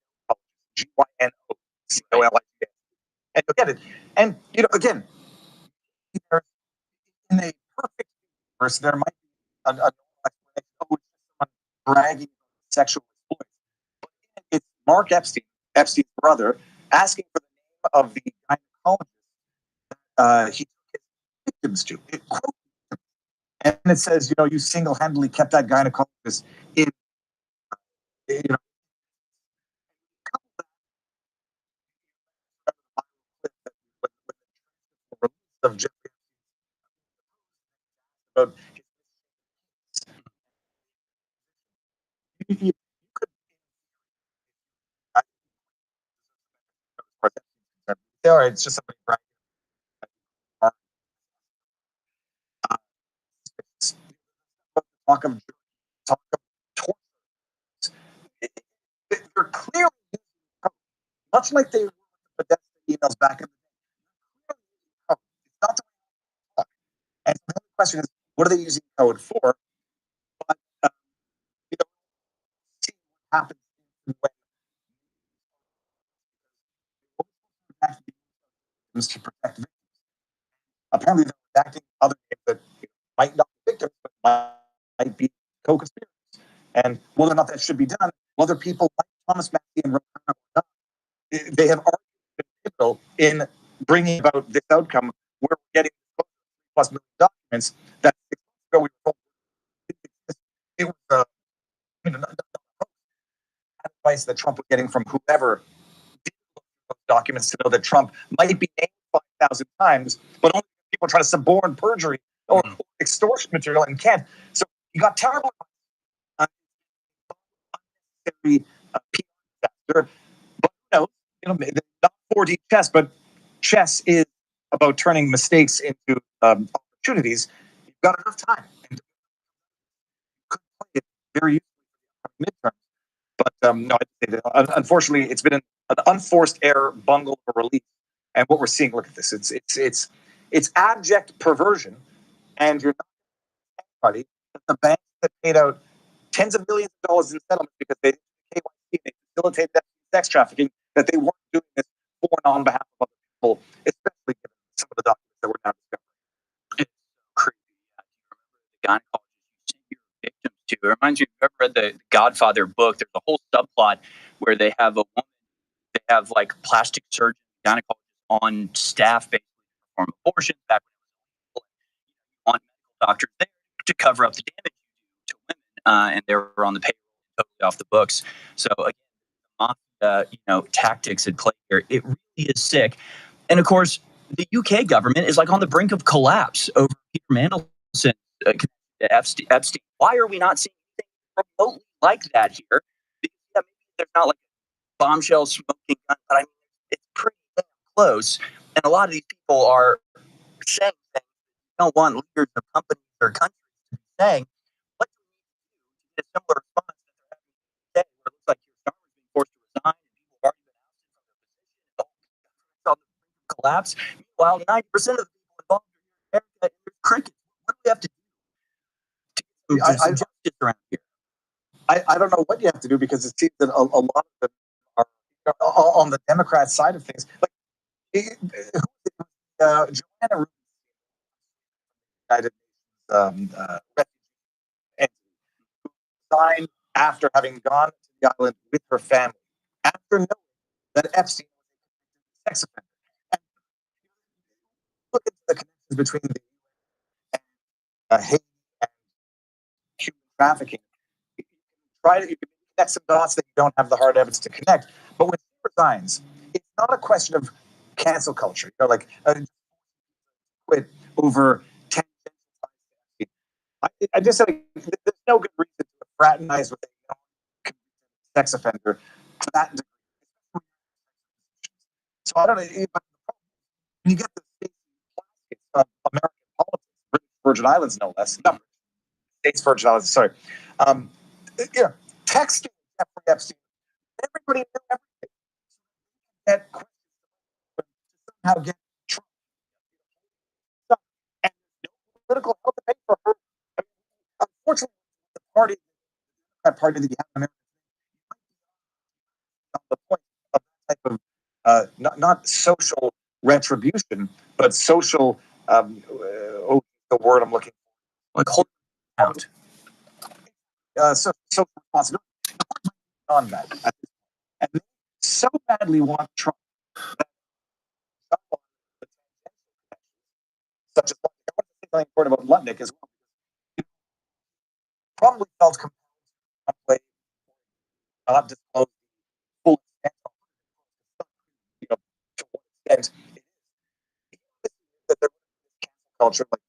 GYNOCOLIGS, and you'll get it. And again, in a perfect universe, there might be a normal explanation. Oh, it's someone bragging about sexual exploits. But it's Mark Epstein, Epstein's brother, asking for the name of the gynecologist he took his victims to. It quotes, and it says, you single-handedly kept that gynecologist in, of Jeffrey about you could all right, it's just somebody bragging. Talk of torture. They're clearly much like they were with the emails back in the day. It's not the way they talk. And the only question is, what are they using code for? But see what happens when to protect victims. Apparently, they're redacting other names that might not be victims, but might be co-conspirators. And whether or not that should be done, whether people like Thomas Massey and Rosanna, they have already been pivotal in bringing about this outcome where we're getting plus million documents that 6 months ago we were told it was advice that Trump was getting from whoever did those documents to know that Trump might be named 5,000 times, but only people try to suborn perjury or extortion material and can't. So you got terrible unnecessary PR disaster. But not 4D chess, but chess is about turning mistakes into opportunities. You've got enough time. And could play it very usefully for the midterms. But no, unfortunately, it's been an unforced error, bungle of a release. And what we're seeing, look at this. It's abject perversion, and you're not anybody. The banks that paid out tens of millions of dollars in settlements because they did KYC, they facilitated that sex trafficking, that they weren't doing this for and on behalf of other people, especially given some of the documents that we're now discovering. It's creepy. You remember the gynecologist you sent your victims to? It reminds you, if you've ever read the Godfather book, there's a whole subplot where they have a woman, they have like plastic surgeon, gynecologists on staff basically to perform abortions back when it was on medical doctors there to cover up the damage to women, and they were on the payroll totally off the books. So again, mafia, tactics at play here. It really is sick. And of course, the UK government is like on the brink of collapse over Peter Mandelson, Epstein. Why are we not seeing anything remotely like that here? Because maybe there's not like a bombshell smoking gun, but I mean, it's pretty damn close. And a lot of these people are saying things they don't want leaders of companies or countries to be saying. What do we need to do to get a similar response that they're having today, where it looks like your star is being forced to resign and people have already been ousted from their position? collapse. Meanwhile, 90% of the people involved in America are crickets. What do we have to do to get some justice around here? I don't know what you have to do because it seems that a lot of them are on the Democrat side of things. Like Joanna Rubinstein, United Nations refugee, who resigned after having gone to the island with her family after knowing that Epstein was a sex offender. And look at the connections between the UN and Haiti and human trafficking. You can connect some dots that you don't have the hard evidence to connect. But when she resigns, it's not a question of cancel culture. You know, like quit over 10. I just said there's no good reason to fraternize with a sex offender to that degree. So I don't know. When you get the state of American politics, British Virgin Islands, no less, no, States Virgin Islands, sorry. Texting Jeffrey Epstein, everybody knew everything. Get questions to somehow get Trump. And no political help to pay for her. I mean, unfortunately, the party that you have in America, the point of that type of not social retribution, but social the word I'm looking for, like hold out. Social responsibility on that, and they so badly want Trump. Such as something important about Lutnick as well. Probably felt compelled to play, not disclose the full extent of, to what extent it is. That there was cancel culture, like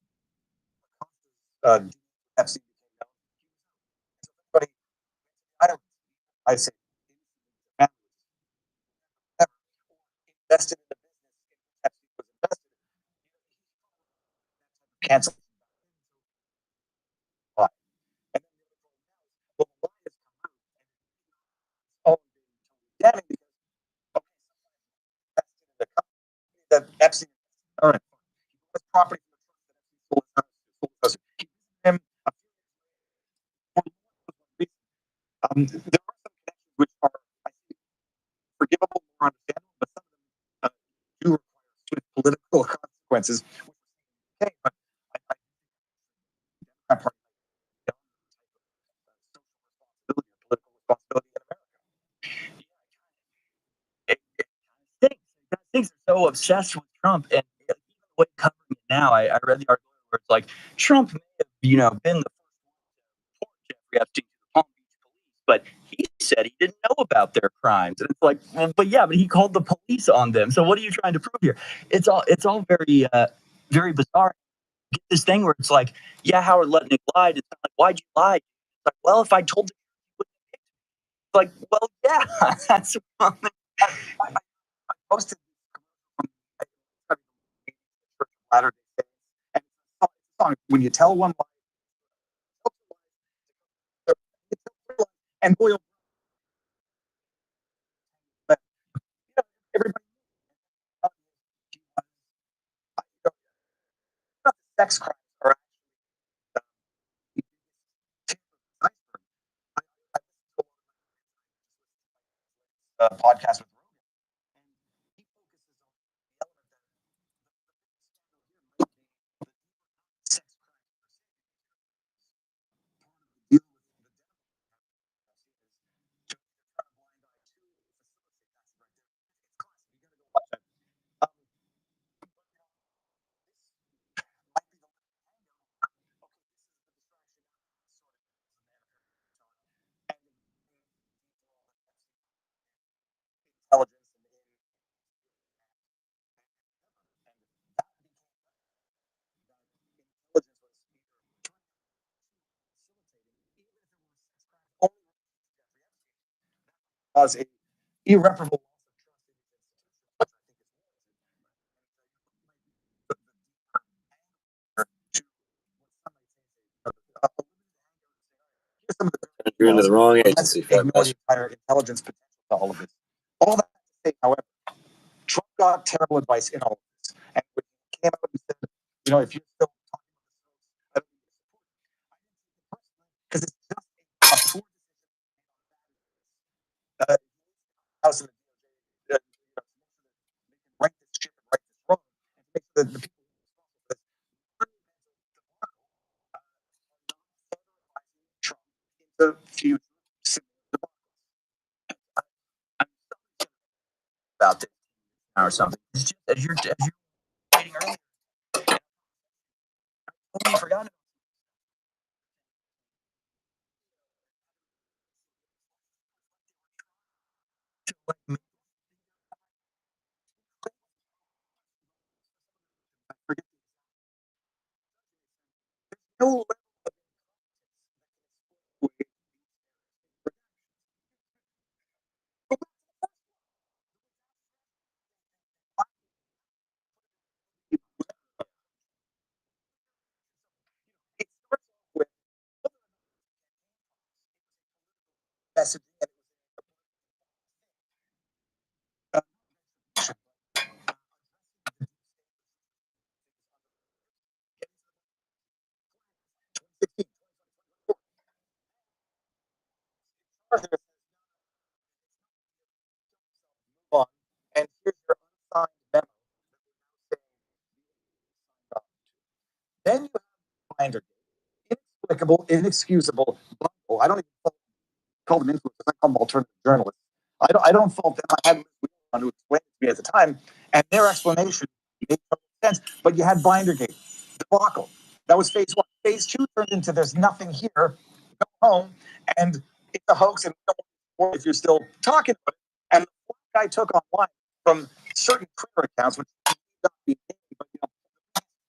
FC became known. But I say invested in the business FC was invested in. Cancel. Why? And then the why is all damning because the company that Epstein, all right, property him. There are some connections which are, I think, forgivable or understandable, but some of them do require swift political consequences. Okay, but I part of social responsibility, political responsibility in America. It things are so obsessed with Trump, and even the way covering it now, I read the article where it's like Trump may have, been the first one to report Jeffrey Epstein to the Palm Beach police, but he said he didn't know about their crimes. And it's like, well, but he called the police on them. So what are you trying to prove here? It's all very very bizarre. Get this thing where it's like, yeah, Howard Lutnick lied. It's like, why'd you lie? It's like, well, if I told the truth, you wouldn't have picked me. Like, well, yeah, that's wrong. I posted Latter-day Saints, and song, when you tell one lie, and boy, everybody, sex crimes are podcast with intelligence. Cause an irreparable You're into the wrong agency, ignore the entire intelligence potential to all of this. All that to say, however, Trump got terrible advice in all of this. And when he came out and said, you know, if you're still talking about this, because it's just a poor decision. House of the DOJ, right this ship and right this wrong, and make sure that the people Trump into future about this or something. It's just, as you're stating earlier, totally forgotten to like forget no level of it starts off with messaging and move on. And here's your unsigned memo. Then you have Binder, inexplicable, inexcusable bungle. I don't even call them influencers. I call them alternative journalists. I don't fault them. I had Liz Wheeler who explained it to me at the time, and their explanation made no sense. But you had Bindergate, debacle. That was phase one. Phase two turned into there's nothing here. Go home, and it's a hoax, and if you're still talking about it. And the guy took online from certain Twitter accounts, which not be named, but you know,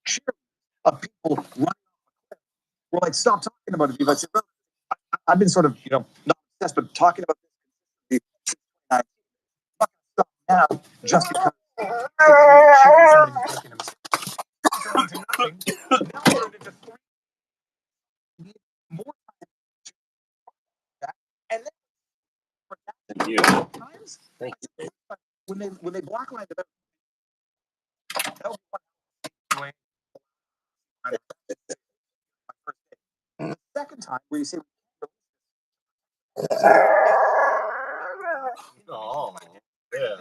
cheers of people running off a cliff. We're like, stop talking about it. Because I said, "Look, I've been sort of, you know, not obsessed, but talking about this since 2019. I'm not going to stop now just because somebody was making a mistake. Turned into nothing. Now it turned into three. We need more time to that. And then for that Thank you. times, Thank you. when they blacklined it, that was one way. The second time where you say, Oh, yeah.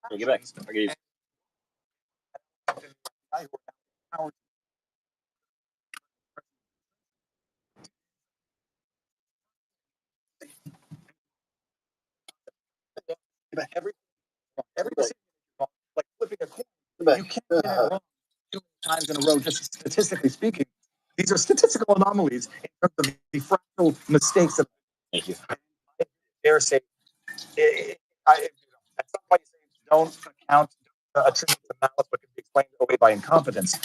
Hey, get back. I gave every decision, like flipping a coin, you can't get it wrong 2 times in a row, just statistically speaking. These are statistical anomalies in terms of the fractal mistakes that Thank you. I dare say, at some point you say don't account, attribute to malice, but can be explained away by incompetence.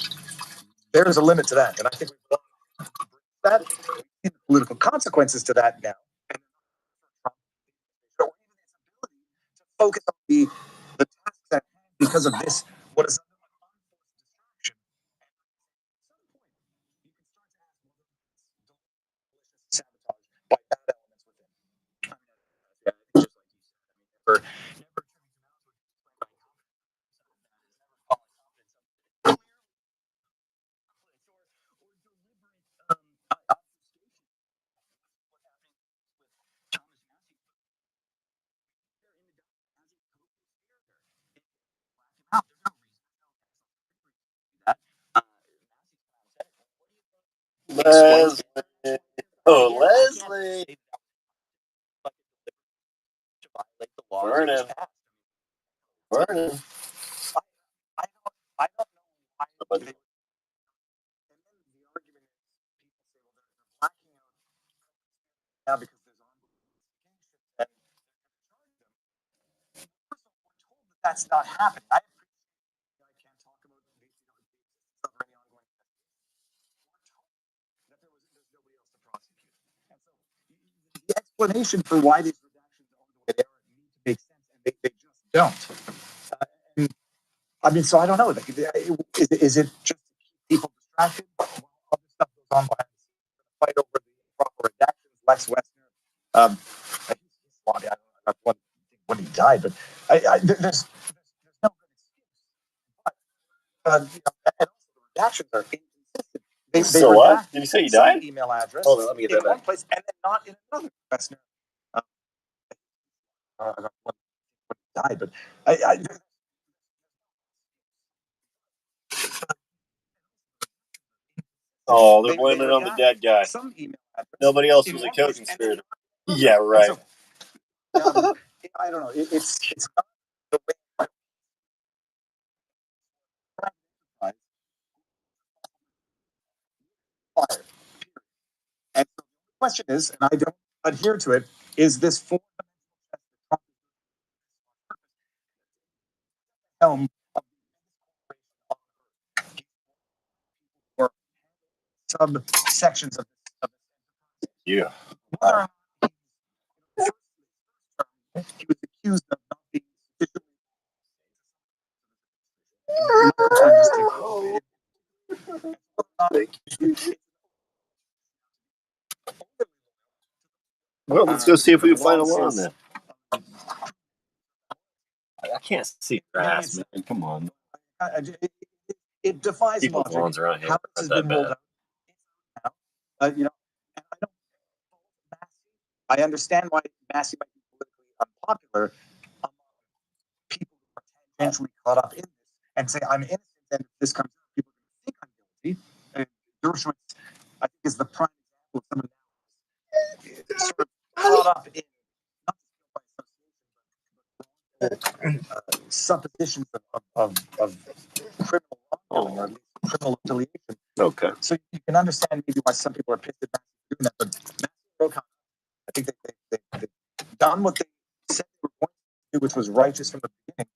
There is a limit to that, and I think we've done that. We've seen the political consequences to that now. Or even its ability to focus on the tasks at hand because of this, what is an unforced distraction. And at some point, you can start to ask whether malicious sabotage by bad elements within. I mean, yeah, just like you said, I mean, never Leslie. Oh, Leslie. Vernon. Vernon. I don't know why they, and then the argument is people say, well, they're blacking out now because there's ongoing investigations and they're charging them. First of all, we're told that that's not happening. I can't talk about the existence of any ongoing investigation. We're told that there's nobody else to prosecute. And so the explanation for why these redactions are the way they are need to make sense, and they just don't. And I mean, so I don't know. Is it just to keep people distracted while other stuff goes on behind the scenes? Fight over the proper redactions, Lex Westner, I don't know when he died, but there's no good excuse. But, you know, and also the redactions are inconsistent. They So what? redact Did you say he some died? email address Hold on, let me get in that one back. place and then not in another. That's I don't know when he died, but Oh, they're they blaming it on the redact dead guy. some email address Nobody else in was a one place and then co-conspirator. not in Yeah, another. right. And so, I don't know. It's not the way. Fire. And so the question is, and I don't adhere to it, is this fundamental test that Trump is helm of or subsections of this? Yeah. Whether or not he was accused of not being Well, let's go see if we can find a lawn says, then. I can't see grass, man. Come on. It defies People's logic. lawns around here How aren't this has that been rolled bad. out. You know, and I understand why Massey might be politically unpopular among people who are tangentially caught up in this and say, I'm innocent, and if this comes out, people are going to think I'm guilty. And Dershowitz, I think, is the prime example of someone now sort of caught up in not just by association, but suppositions of criminal wrongdoing, or at least criminal affiliation. Okay. So you can understand maybe why some people are pissed at Massey for doing that, but Massey and Rokan, I think they've done what they said they were going to do, which was righteous from the beginning,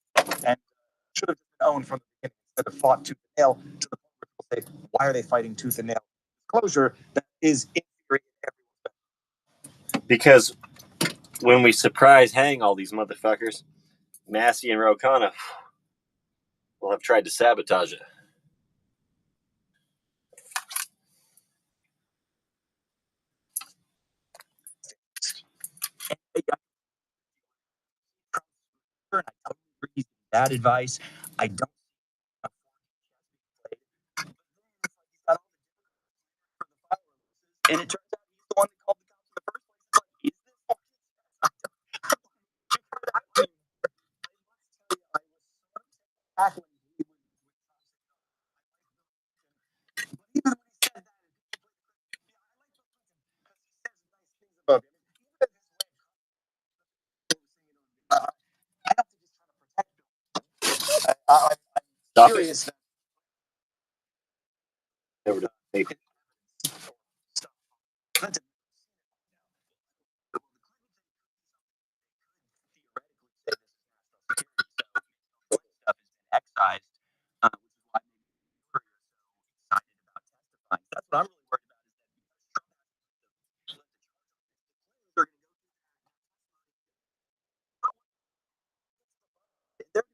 and should have been owned from the beginning instead of fought tooth and nail to the point where people say, why are they fighting tooth and nail? Disclosure that is in theory in everyone's. Because when we surprise hang all these motherfuckers, Massey and Ro Khanna will have tried to sabotage it. I totally agree. Bad advice. I don't. And it turns out he's the one that called the cops in the first place. Is this back when he was even when he said that, I like I don't think he's trying to protect Bill. I'm curious. Never done. Clinton stuff has been excised, which is why we're so excited about testifying. That's what I'm really worried about. They're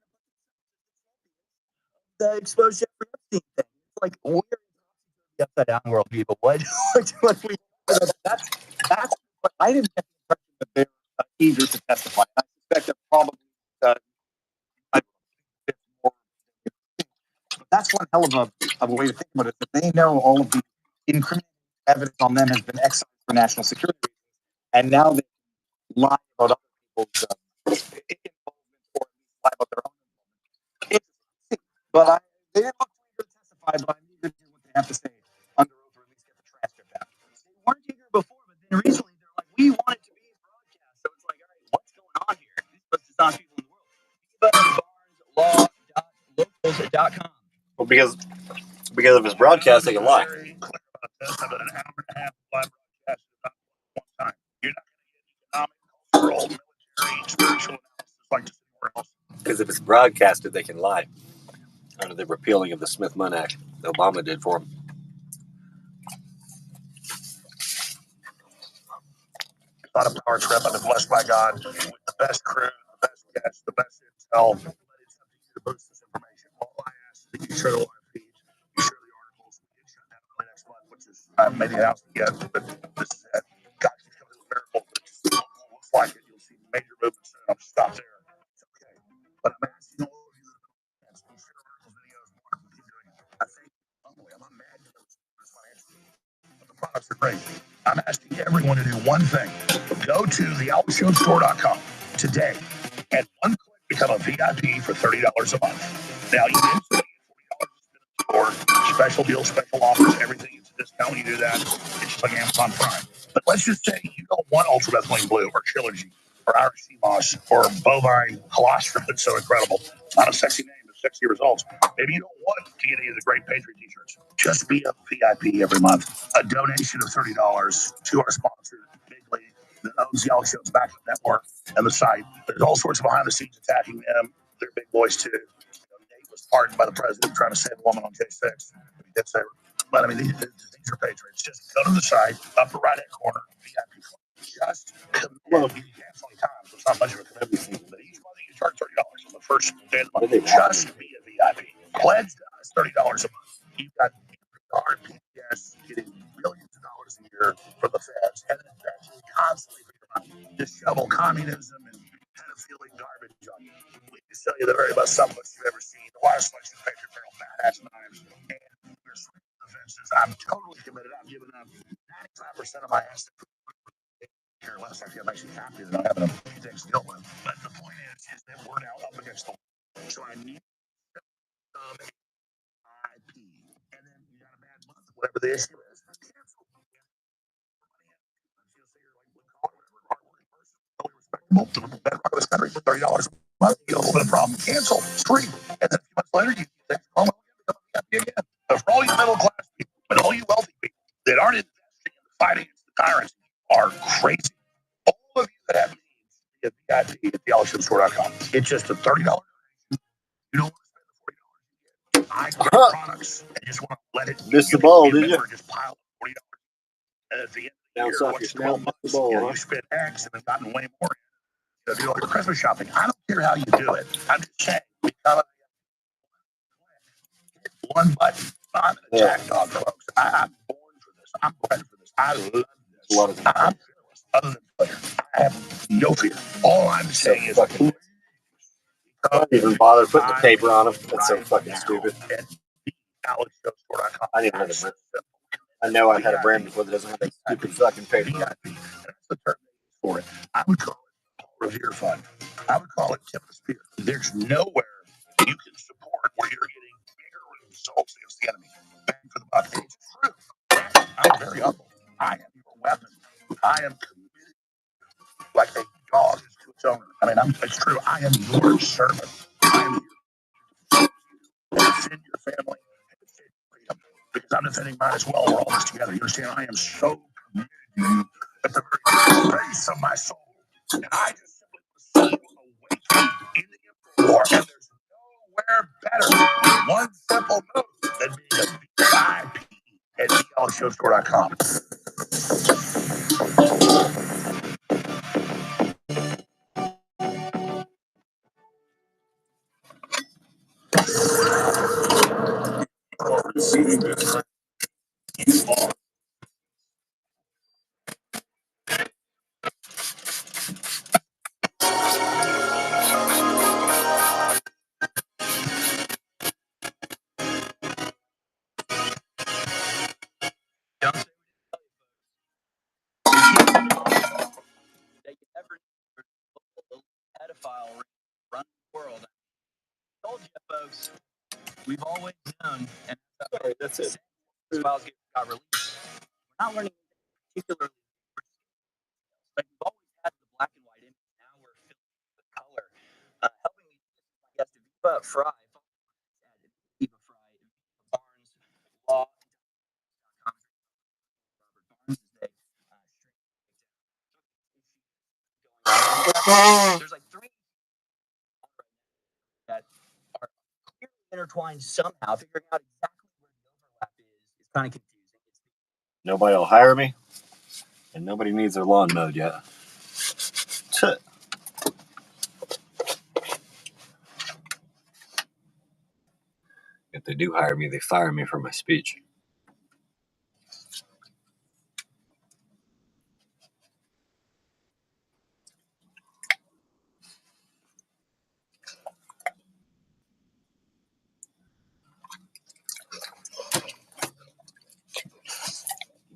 the exposed Jeffrey Epstein thing. It's like we're the upside down world, people. What we that's what I didn't get the impression that they're eager to testify. I suspect that probably more. But that's one hell of a way to think about it. That they know all of the incriminating evidence on them has been excised for national security reasons, and now they lie about other people's involvement or lie about their own involvement. But they didn't look eager to testify, but I'm eager to hear what they have to say under oath, or at least get the transcript out. They weren't eager before, but then recently they're like, we want it to be broadcast. So it's like, all right, what's going on here? These are the top people in the world. BarnesLaw.locals.com. Well, because of his broadcast, they can lie. Very clear about this. I've done an hour and a half of live broadcast at one time. You're not going to get economic, cultural, military, spiritual analysis like just anywhere else. Because if it's broadcasted, they can lie. Under the repealing of the Smith-Munn Act, that Obama did for him. On a power trip, I've been blessed by God with the best crew, the best guests, the best intel. But it's up to you to boost this information. All I ask is that you share the live feeds, you share the articles. We get shut down early next month, which is maybe announced yet, but this is it. God just comes with miracles. major movement soon. I'll stop there. It's okay. But I'm asking all of you that be sure to articles, videos, more. Keep doing it. I think, humbly, I'm not mad at this financially, but the products are great. I'm asking everyone to do one thing. Go to thealexshowstore.com today and one click become a VIP for $30 a month. Now you instantly get $40 or special deals, special offers, everything. It's a discount when you do that. It's just like Amazon Prime. But let's just say you don't want ultramethylene blue or Trilogy or Irish sea moss or bovine colostrum. That's so incredible. Not a sexy name, but sexy results. Maybe you don't want to get any of the great Patriot t-shirts. Just be a VIP every month. A donation of $30 to our sponsor, Big League, that owns the Alex Jones Backup Network and the site. There's all sorts of behind the scenes attacking them. They're big boys too. Nate was pardoned by the president trying to save a woman on J6. He did save her. But I mean, these are Patriots. Just go to the site, upper right hand corner, VIP. Just commit. You cancel any time, so it's not much of a commitment. But each month you charge $30 on the first day of the month. Just be a VIP. Pledge to us $30 a month. You've got RPS getting millions of dollars a year for the feds, and it's constantly for your money. Just shovel communism and pedophilia garbage on you. We can sell you the very best supplements you've ever seen. The wire selection, Patriot Barrel, Fat Ass Knives, and we're swinging the fences. I'm totally committed. I'm giving up 95% of my assets. Care less. Actually, I'm actually happy that I have enough things to deal with. But the point is that we're now up against the wall. So I need IP. And then you got a bad month, whatever the issue is, cancel. Bedrock of this country for $30 a month. You don't have a problem. Cancel. It's free. And then a few months later, you think, oh, become happy again. But for all you middle class people and all you wealthy people that aren't investing in the fight against the tyrants are crazy. All of you that have needs, get VIP at thealexshowstore.com. It's just a $30 donation. You don't want to spend the $40 you get. I get products and just want to let it. Missed the ball, did you? Just pile up $40. And at the end of the year, what's 12 months, you spend X and have gotten way more. Do all your Christmas shopping. I don't care how you do it. I'm just saying, become one button. I'm an attack dog, folks. I'm born for this. I'm bred for this. I love this. I'm fearless. Other than fear, I have no fear. All I'm saying is, I don't even bother putting the paper on them. That's so fucking stupid. I need another brand. I know I've had a brand before that doesn't have that stupid fucking paper. That's the term for it. I would call it Paul Revere Fund. I would call it tip of the spear. There's nowhere you can support where you're getting bigger results against the enemy. Bang for the buck. It's true. I'm very humble. I am your weapon. I am committed like a dog is to its owner. I mean, it's true. I am your servant. I am here to defend your family and defend your freedom. Because I'm defending mine as well. We're all this together. You understand? I am so committed to you at the very base of my soul. And I just simply want to see you awaken in the Emperor War. And there's nowhere better than one simple move than being a VIP at thealexshowstore.com. Pedophile run the world. I told you, folks, we've always known, and that's it. These files got released. We're not learning particularly, but we've always had the black and white image. Now we're filling the color. Helping me, I guess, to Viva Fry. Viva Fry, Barnes, Law. There's like three that are clearly intertwined somehow. Figuring out exactly where the overlap is kind of confusing. Nobody will hire me, and nobody needs their lawn mowed yet. If they do hire me, they fire me for my speech.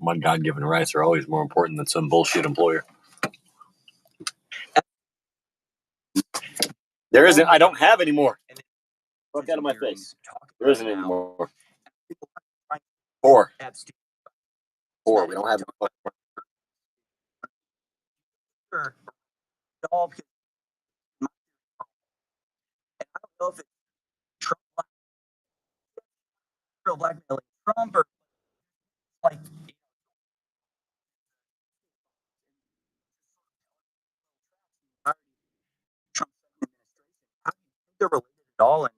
My God-given rights are always more important than some bullshit employer. There isn't. I don't have any more. Fuck out of my face. There isn't any more. 4. 4. We don't have. And I don't know if it's Trump blackmailing Trump or like Trump administration. How do you think they're related at all?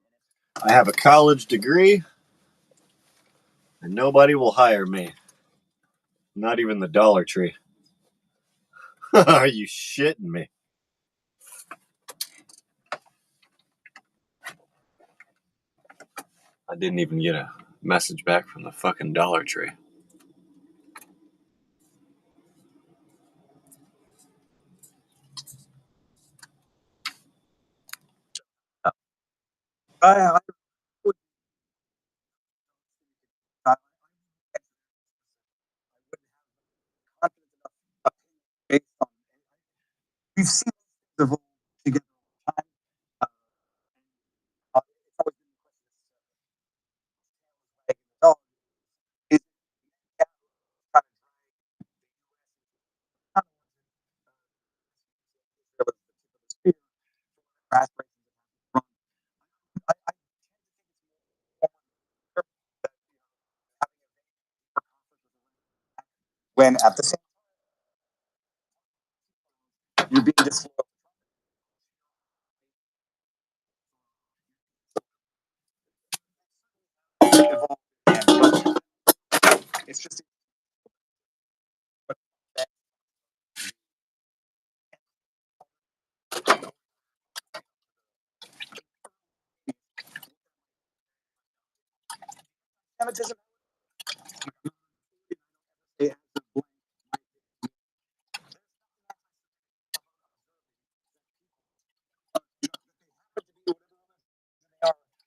I have a college degree, and nobody will hire me. Not even the Dollar Tree. Are you shitting me? I didn't even get a message back from the fucking Dollar Tree. I would not based on we've seen the vote together all the time. It's always been the question is when at the same time you're being disloyal. It's just anti-Semitism.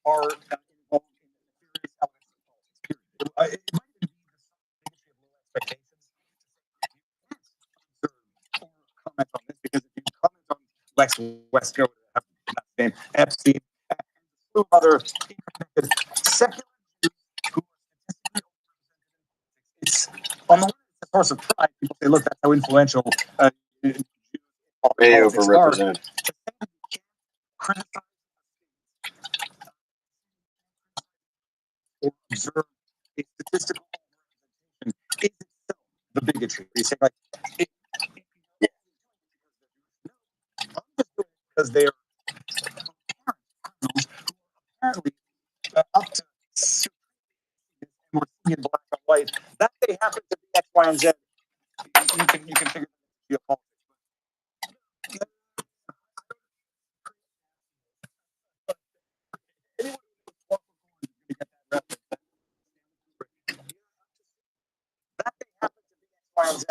Are involved in various elements of politics. It might even be the bigotry of low expectations. Or comment on this because if you comment on Lex Westro, name Epstein, and a slew of other interconnected secular Jews who are it's on the one hand, it's a source of pride. People say, look, that's how influential Jews Way politics are. overrepresented. Criticize or observe a statistical representation is itself the bigotry. You say, like, I'm just doing it because they are apparently up to and we're seeing in black and white. That they happen to be X, Y, and Z. You can figure it out. That they happen to be X, Y, and Z.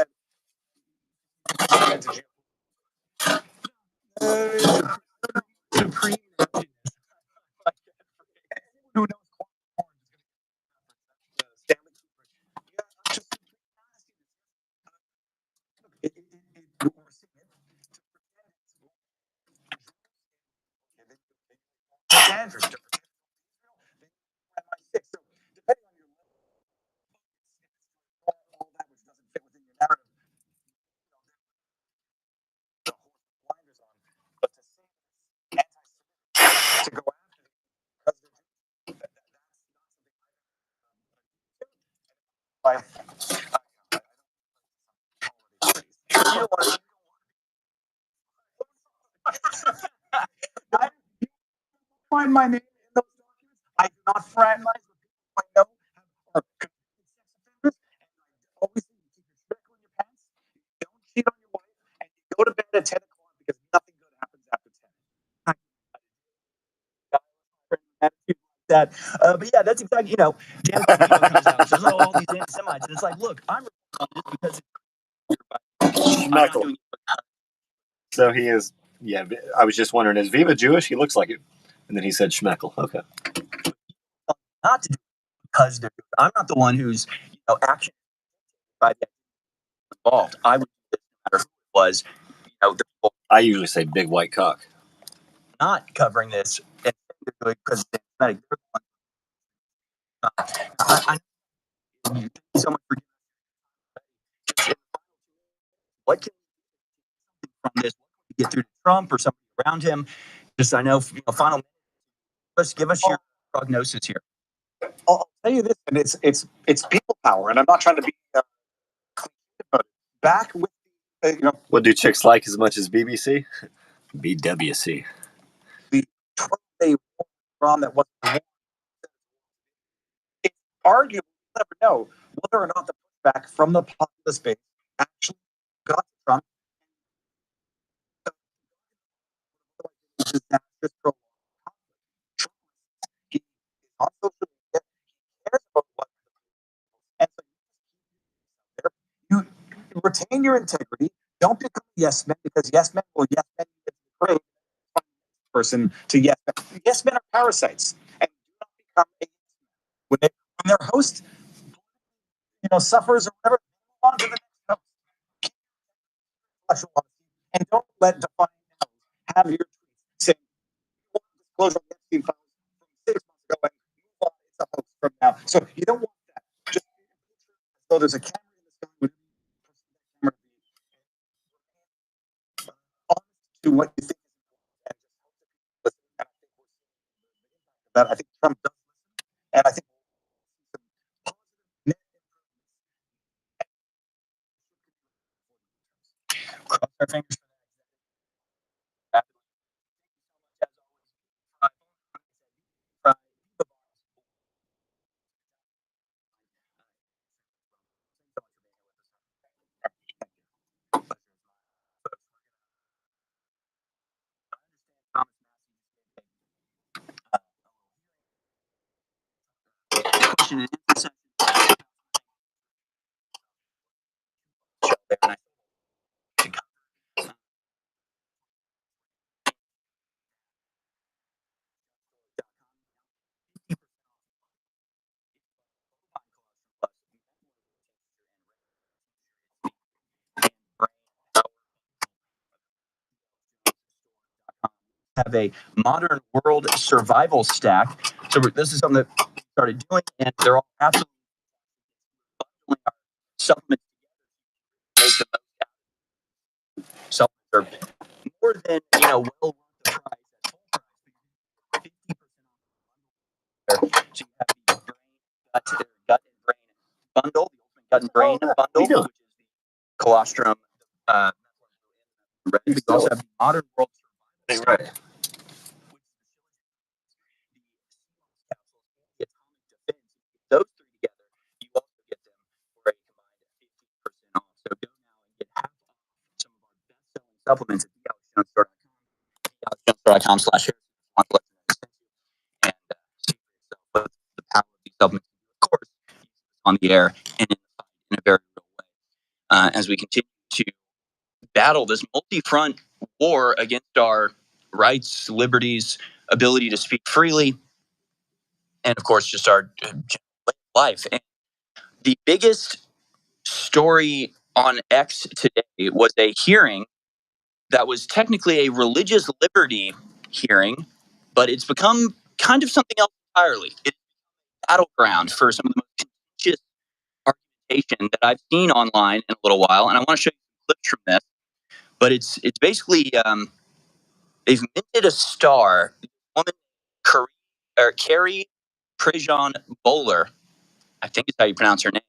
Who knows? To go after you don't want to find my name in those documents. I do not fraternize with people I know are convicted sex offenders, and I always say you keep your shirt in your pants, you don't cheat on your wife, and you go to bed at 10 o'clock because nothing good happens after 10. That, but yeah, that's exactly, Dan comes out and says, oh, all these anti-Semites. And it's like, look, I'm because Schmeckel. So he is, yeah, I was just wondering, is Viva Jewish? He looks like it. And then he said Schmeckel. Okay. Not to do it because I'm not the one who's, action. by the involved. I would do this no matter who it was. The people I usually say big white cock. not covering this and because it's anti-Semitic. I thank you so much for what can we do from this get through to Trump or somebody around him. Just I know, final. Let's give us your prognosis here. I'll tell you this, and it's people power, and I'm not trying to be back with What do chicks like as much as BBC? BWC. the 12-day war on that was the war. It's arguable, we'll never know whether or not the pushback from the populist base actually got to Trump. Disastrous prolonged conflict. Trump, he is on social media, he cares about what, and so you retain your integrity. Don't become a yes man, because yes men will yes men you great person to yes men. Yes men are parasites, and do not become a when their host suffers or whatever. Move on to the next host. And don't let Define have your tweets saying disclosure of the Epstein files from 6 months ago and move on. It's a host from now. So you don't want that. Just so there's a camera in the sky with camera honest to what you think is that I think Trump does listen, and I think cross our fingers. Question and answer session. Have a modern world survival stack. So this is something that we started doing, and they're all absolutely bundling our supplements together to make the most out. Supplements are more than well worth the price at full price. 50% off. So you have the gut and brain bundle, the ultimate gut and brain bundle, which is the colostrum. We also have the modern world survival stack. Those three together, you also get them for a combined 15% off. So go now and get half off some of our best-selling supplements at thealexjonesstore.com/share. And see for yourself what the power of these supplements. Of course, on the air and in a very real way. As we continue to battle this multi-front war against our rights, liberties, ability to speak freely, and of course, just our life. And the biggest story on X today was a hearing that was technically a religious liberty hearing, but it's become kind of something else entirely. It's a battleground for some of the most contentious argumentation that I've seen online in a little while, and I want to show you some clips from this. But it's basically they've minted a star. Woman, Carrie Prejean Bowler, I think is how you pronounce her name.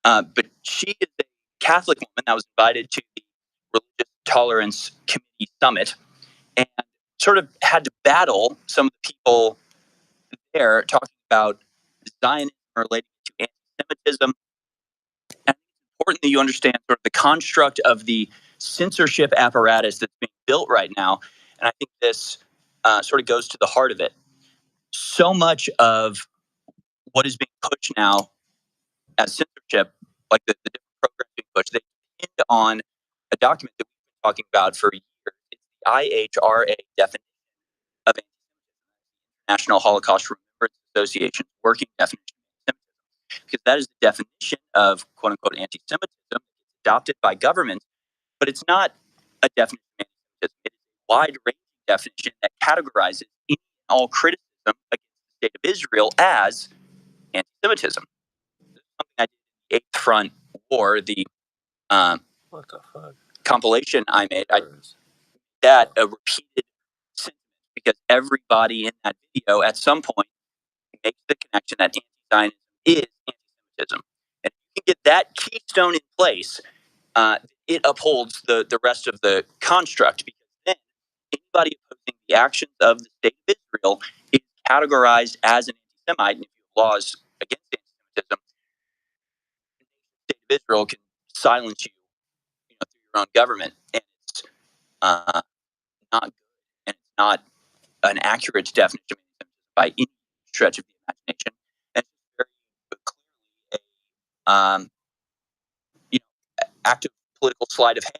But she is a Catholic woman that was invited to the Religious Tolerance Committee Summit and sort of had to battle some of the people there talking about Zionism related to anti-Semitism. And it's important that you understand sort of the construct of the censorship apparatus that's being built right now. And I think this sort of goes to the heart of it. So much of what is being pushed now as censorship, like the different programs being pushed, they depend on a document that we've been talking about for years. It's the IHRA definition of anti-Semitism, National Holocaust Remembrance Association working definition of anti-Semitism. because that is the definition of quote unquote anti-Semitism adopted by governments, but it's not a definition of anti-Semitism. It is a wide-ranging definition that categorizes any and all criticism against the state of Israel as anti-Semitism. This is something I did in the Eighth Front War, the What the fuck? compilation I made. I did that a repeated sentiment because everybody in that video at some point makes the connection that anti-Zionism is anti-Semitism. And if you can get that keystone in place, it upholds the rest of the construct, because then anybody opposing the actions of the state of Israel is categorized as an anti-Semite, and if you have laws against anti-Semitism, the state of Israel can silence you, through your own government, and it's not good, and it's not an accurate definition of anti-Semitism by any stretch of the imagination. And it's very clearly a active political sleight of hand.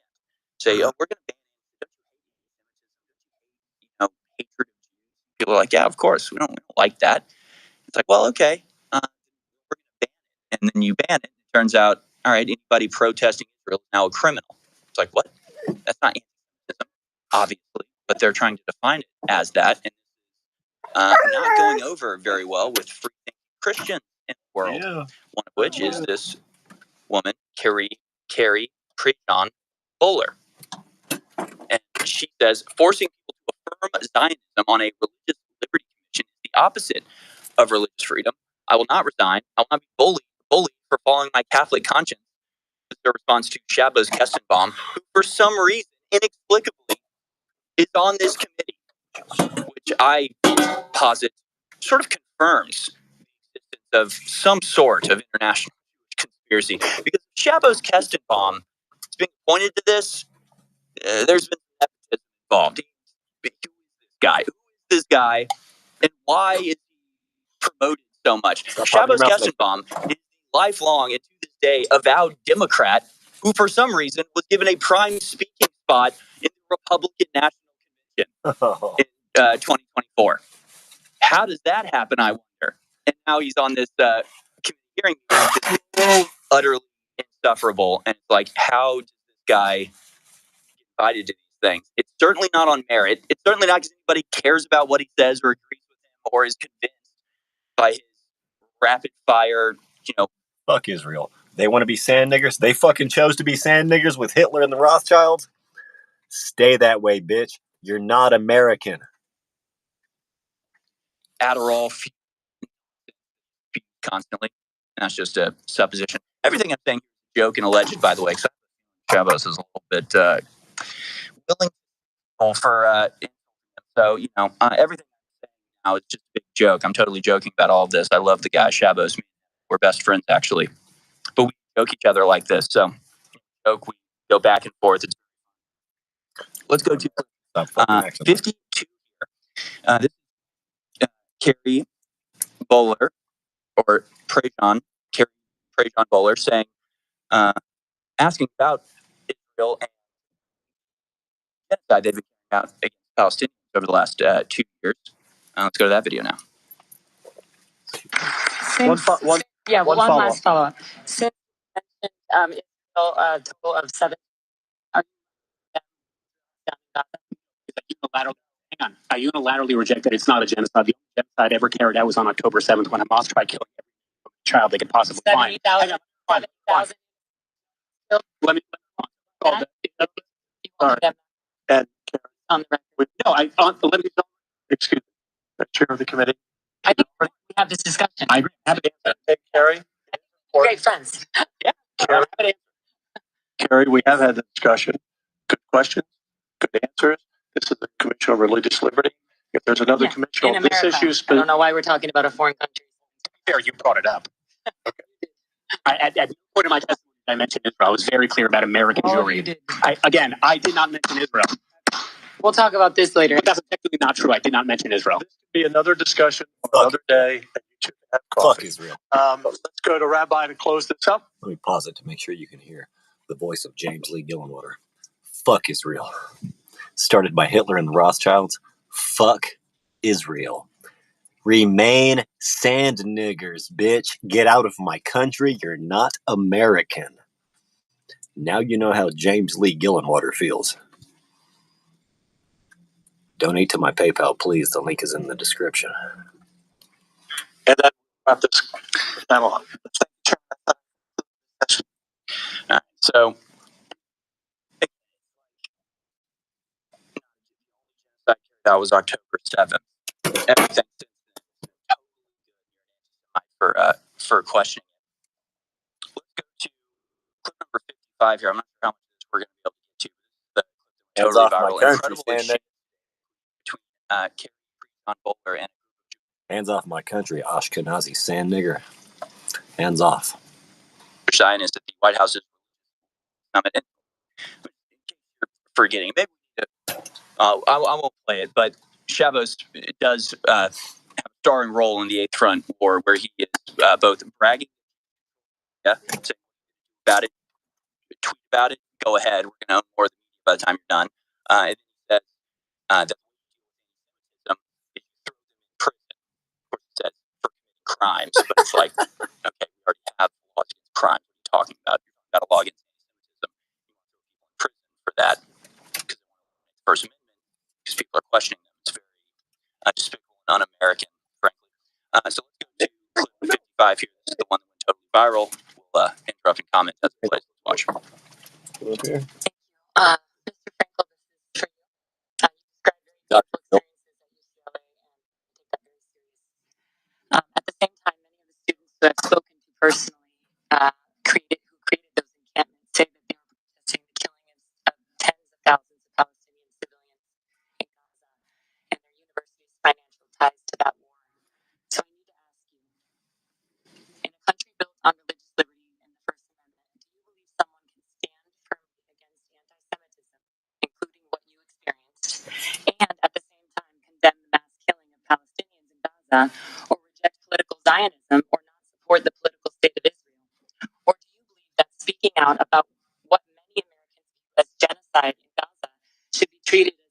Say, oh, we're going to ban hatred of Jews. People are like, yeah, of course, we don't like that. It's like, well, okay, we're going to ban it, and then you ban it. It turns out, all right, anybody protesting Israel is now a criminal. It's like, what? That's not anti-Semitism, obviously, but they're trying to define it as that, and not going over very well with free-thinking Christians in the world. Yeah. One of which is this woman, Carrie Prejean Bowler. And she says, forcing people to affirm Zionism on a religious liberty commission is the opposite of religious freedom. I will not resign. I will not be bullied for following my Catholic conscience. This is a response to Shabbos Kestenbaum, who for some reason, inexplicably, is on this committee, which I posit sort of confirms the existence of some sort of international conspiracy. Because if Shabbos Kestenbaum is being appointed to this, there's been nepotism involved. Who is this guy? And why is he promoted so much? Shabbos Kestenbaum is a lifelong and to this day avowed Democrat who, for some reason, was given a prime speaking spot in the Republican National Convention in 2024. How does that happen, I wonder? And now he's on this committee hearing meeting, utterly insufferable. And it's like, how does this guy get invited to these things? It's certainly not on merit. It's certainly not because anybody cares about what he says or agrees with him or is convinced by his rapid fire, Fuck Israel. They want to be sand niggers. They fucking chose to be sand niggers with Hitler and the Rothschilds. Stay that way, bitch. You're not American. Adderall constantly. And that's just a supposition. Everything I'm saying is a joke and alleged, by the way. Because Shabbos is a little bit willing for so everything I'm saying now is just a big joke. I'm totally joking about all of this. I love the guy Shabbos. We're best friends, actually, but we joke each other like this. So we go back and forth. Let's go to 52 here. This is Carrie Bowler or Prejean Bowler saying, asking about Israel and genocide they've been carrying out against Palestinians over the last 2 years. Let's go to that video now. One last follow-up. Since you mentioned Israel, a total of 7. I unilaterally reject that it's not a genocide. The only genocide ever carried out was on October 7th when Hamas tried killing every child they could possibly find. 70,000. Let me and on the record. no, let me excuse me, Chair of the committee. I think we have this discussion. I agree. Have an answer. Hey, Carrie. Great friends. Yeah, Carrie, we have had the discussion. Good questions, good answers. This is the Commission on Religious Liberty. If there's another commission on this issue, I don't know why we're talking about a foreign country. Fair, you brought it up. Okay. At the point of my testimony, I mentioned Israel. I was very clear about American Jewry. You did. I did not mention Israel. We'll talk about this later. But that's technically not true. I did not mention Israel. This could be another discussion another day. And you should have coffee. Fuck Israel. Let's go to Rabbi to close this up. Let me pause it to make sure you can hear the voice of James Lee Gillenwater. Fuck Israel. Started by Hitler and the Rothschilds. Fuck Israel. Remain sand niggers, bitch. Get out of my country. You're not American. Now you know how James Lee Gillenwater feels. Donate to my PayPal, please. The link is in the description. And then about this channel. All right, so that was October 7th. Everything for questioning. Let's go to clip number 55 here. I'm not sure how much of this we're going to be able to get to. The Hands totally off my viral, country, incredible exchange between Kerry John Bowler and hands off my country, Ashkenazi sand nigger. Hands off. Zionist at the White House's summit. And forgetting, maybe I won't play it, but Chavez does have a starring role in the Eighth Front War, where he is both bragging, saying about it, tweet about it, go ahead, we're going to own more of the media by the time you're done. And he says that if you throw them in prison, of course he says for committing crimes, but it's like, okay, we already have laws against crimes. What are you talking about? You've got a law against anti-Semitism. You want to throw people in prison for that because they want to eliminate the First Amendment, because people are questioning them. It's very despicable and un-American, frankly. So let's go to clip 55 here. This is the one that went totally viral. We'll interrupt and comment as it plays. Let's watch. Up here. Mr. Frankel, this is for you. You described very painful experiences at UCLA and take that very serious. At the same time, many of the students who I've spoken to personally, who created those encampments, say that they were protesting the killing of tens of thousands of Palestinian civilians in Gaza and their university's financial ties to that war. So I need to ask you, in a country built on religious liberty and the First Amendment, do you believe someone can stand firmly against anti-Semitism, including what you experienced, and at the same time condemn the mass killing of Palestinians in Gaza, or reject political Zionism, or not support the political state of Israel? Or do you believe that speaking out about what many Americans view as genocide in Gaza should be treated as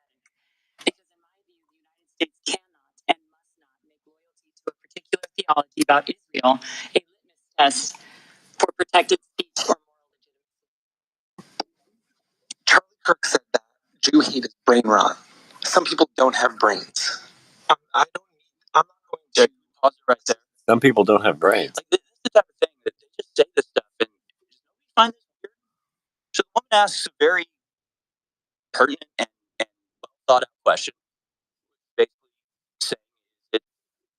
anti-Semitic? Because in my view, the United States cannot and must not make loyalty to a particular theology about Israel a litmus test for protected speech or moral legitimacy. Charlie Kirk said that Jew hate is brain rot. Some people don't have brains. I'm not going to pause it right there. Some people don't have brains. Like, this is the type of thing that they just say this stuff and nobody find this weird. So the woman asks a very pertinent and well thought out question. Basically saying, is it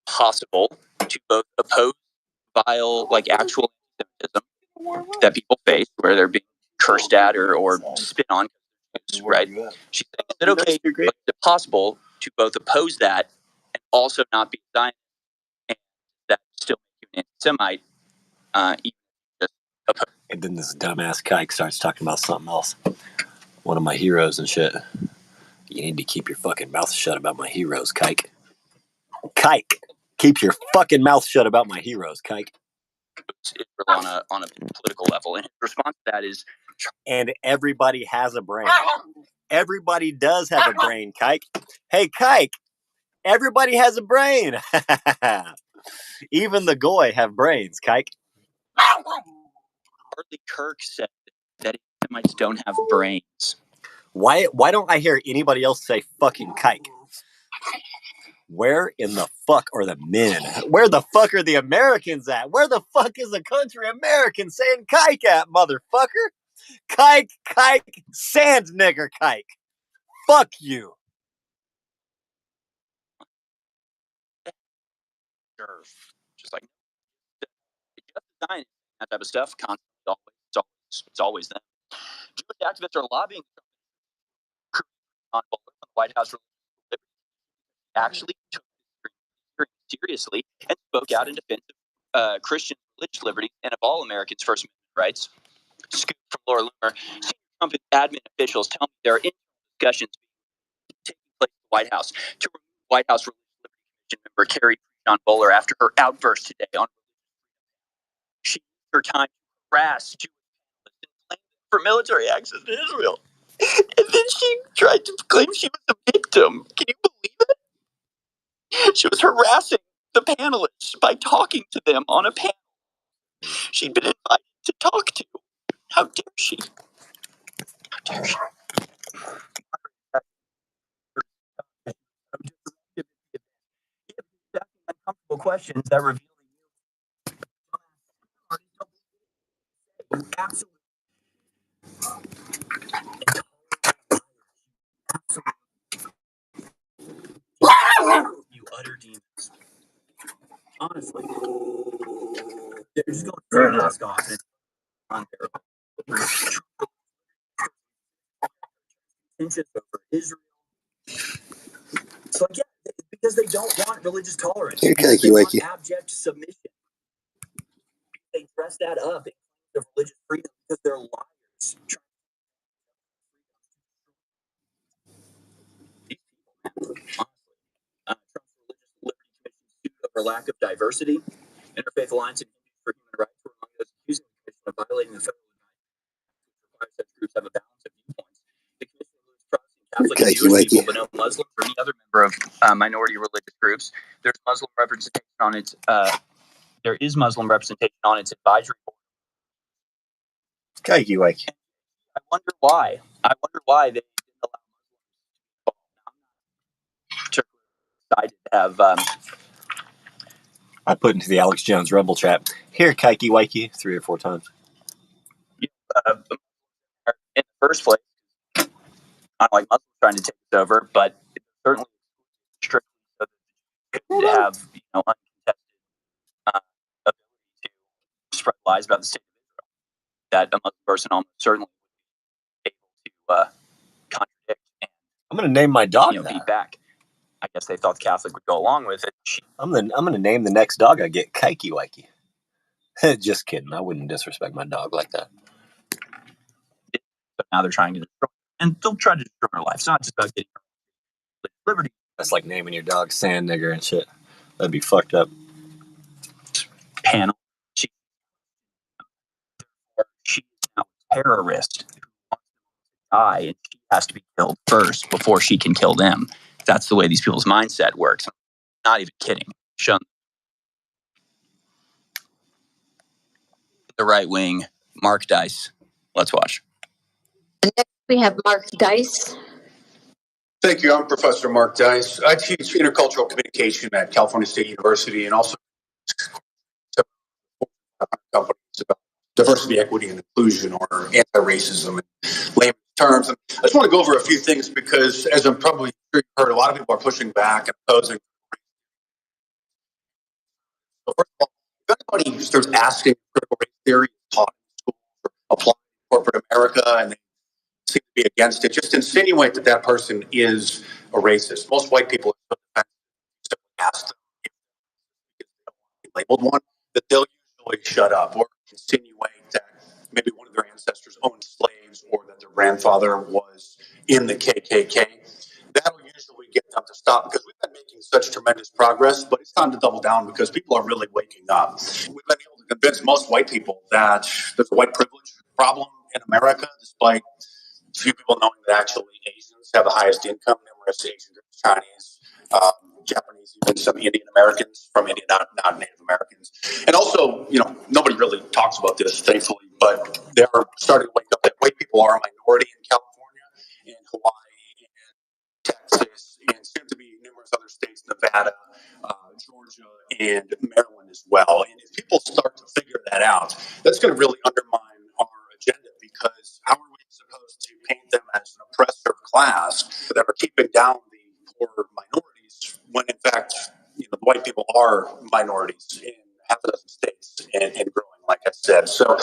possible to both oppose vile, like actual anti-Semitism that people face, where they're being cursed at or spit on, right? She's saying, is it okay, but is it possible to both oppose that and also not be a Zionist, and that still make you an anti-Semite, even just oppose? And then this dumbass kike starts talking about something else. One of my heroes and shit. You need to keep your fucking mouth shut about my heroes, kike. Kike! Keep your fucking mouth shut about my heroes, kike. On a political level. And his response to that is, and everybody has a brain. Everybody does have a brain, kike. Hey, kike! Everybody has a brain! Even the goy have brains, kike. Charlie Kirk said that Semites don't have brains. Why don't I hear anybody else say fucking kike? Where in the fuck are the men? Where the fuck are the Americans at? Where the fuck is the country American saying kike at, motherfucker? Kike, kike, sand nigger kike. Fuck you. Sure. Just like that type of stuff, constantly, it's always them. Jewish activists are lobbying on the White House actually took this seriously and spoke out in defense of Christian religious liberty and of all Americans' First Amendment rights. Scoop from Laura Loomer. Senior Trump admin officials tell me there are discussions taking place in the White House to remove White House Religious Liberty Commission member Kerry John Bowler after her outburst today on she used her time to harass Jewish panelists and claim for military access to Israel. And then she tried to claim she was a victim. Can you believe it? She was harassing the panelists by talking to them on a panel she'd been invited to talk to. How dare she? How dare she? Uncomfortable questions that reveal you absolutely you utter demons. Honestly, they're just going to turn the mask off and on their tensions over Israel. So again, because they don't want religious tolerance, because they want abject submission. They dress that up in of religious freedom because they're liars. Trump's Religious Liberty Commission sued over lack of diversity. Interfaith Alliance and Hindu for Human Rights were among those accusing the commission of violating the federal guidelines, which requires such groups have a balance of viewpoints. The commission includes Protestant, Catholic, and Jewish people, but no Muslims or any other member of minority religious groups. There's Muslim representation on its. There is Muslim representation on its advisory board. Kikey wakey. I wonder why. I wonder why they didn't allow Muslims to decide to have. I put into the Alex Jones Rebel trap. Here, Kikey wakey, 3 or 4 times. In the first place, unlike Muslims trying to take it over, but it's certainly strictly so that they have uncontested ability to spread lies about the state of Israel that a Muslim person almost certainly would be able to contradict and I'm going to name my dog that. beat back. I guess they thought the Catholic would go along with it. I'm going to name the next dog I get Kikey wakey. Just kidding. I wouldn't disrespect my dog like that. But now they're trying to destroy her. And they'll try to destroy her life. It's not just about getting her liberty. That's like naming your dog Sand Nigger and shit. That'd be fucked up. Panel. She's now a terrorist who wants to die, and she has to be killed first before she can kill them. That's the way these people's mindset works. I'm not even kidding. Show the right wing, Mark Dice. Let's watch. Next, we have Mark Dice. Thank you. I'm Professor Mark Dice. I teach intercultural communication at California State University and also companies about diversity, equity, and inclusion, or anti-racism in layman's terms. And I just want to go over a few things because, as I'm probably sure you've heard, a lot of people are pushing back and opposing. So first of all, if anybody starts asking critical race theory taught in school or applied in corporate America and they seem to be against it, just insinuate that that person is a racist. Most white people ask them if they don't want to be labeled one, that they'll usually shut up or insinuate that maybe one of their ancestors owned slaves or that their grandfather was in the KKK. That'll usually get them to stop because we've been making such tremendous progress, but it's time to double down because people are really waking up. We've been able to convince most white people that there's a white privilege problem in America, despite few people knowing that actually Asians have the highest income, numerous Asian groups, Chinese, Japanese, even some Indian Americans from India, not Native Americans. And also, nobody really talks about this, thankfully, but they're starting to wake up that white people are a minority in California, in Hawaii, in Texas, and soon to be numerous other states, Nevada, Georgia, and Maryland as well. And if people start to figure that out, that's going to really undermine our agenda because how are we supposed to paint them as an oppressive class that are keeping down the poor minorities when in fact the white people are minorities in half a dozen states and growing, like I said. So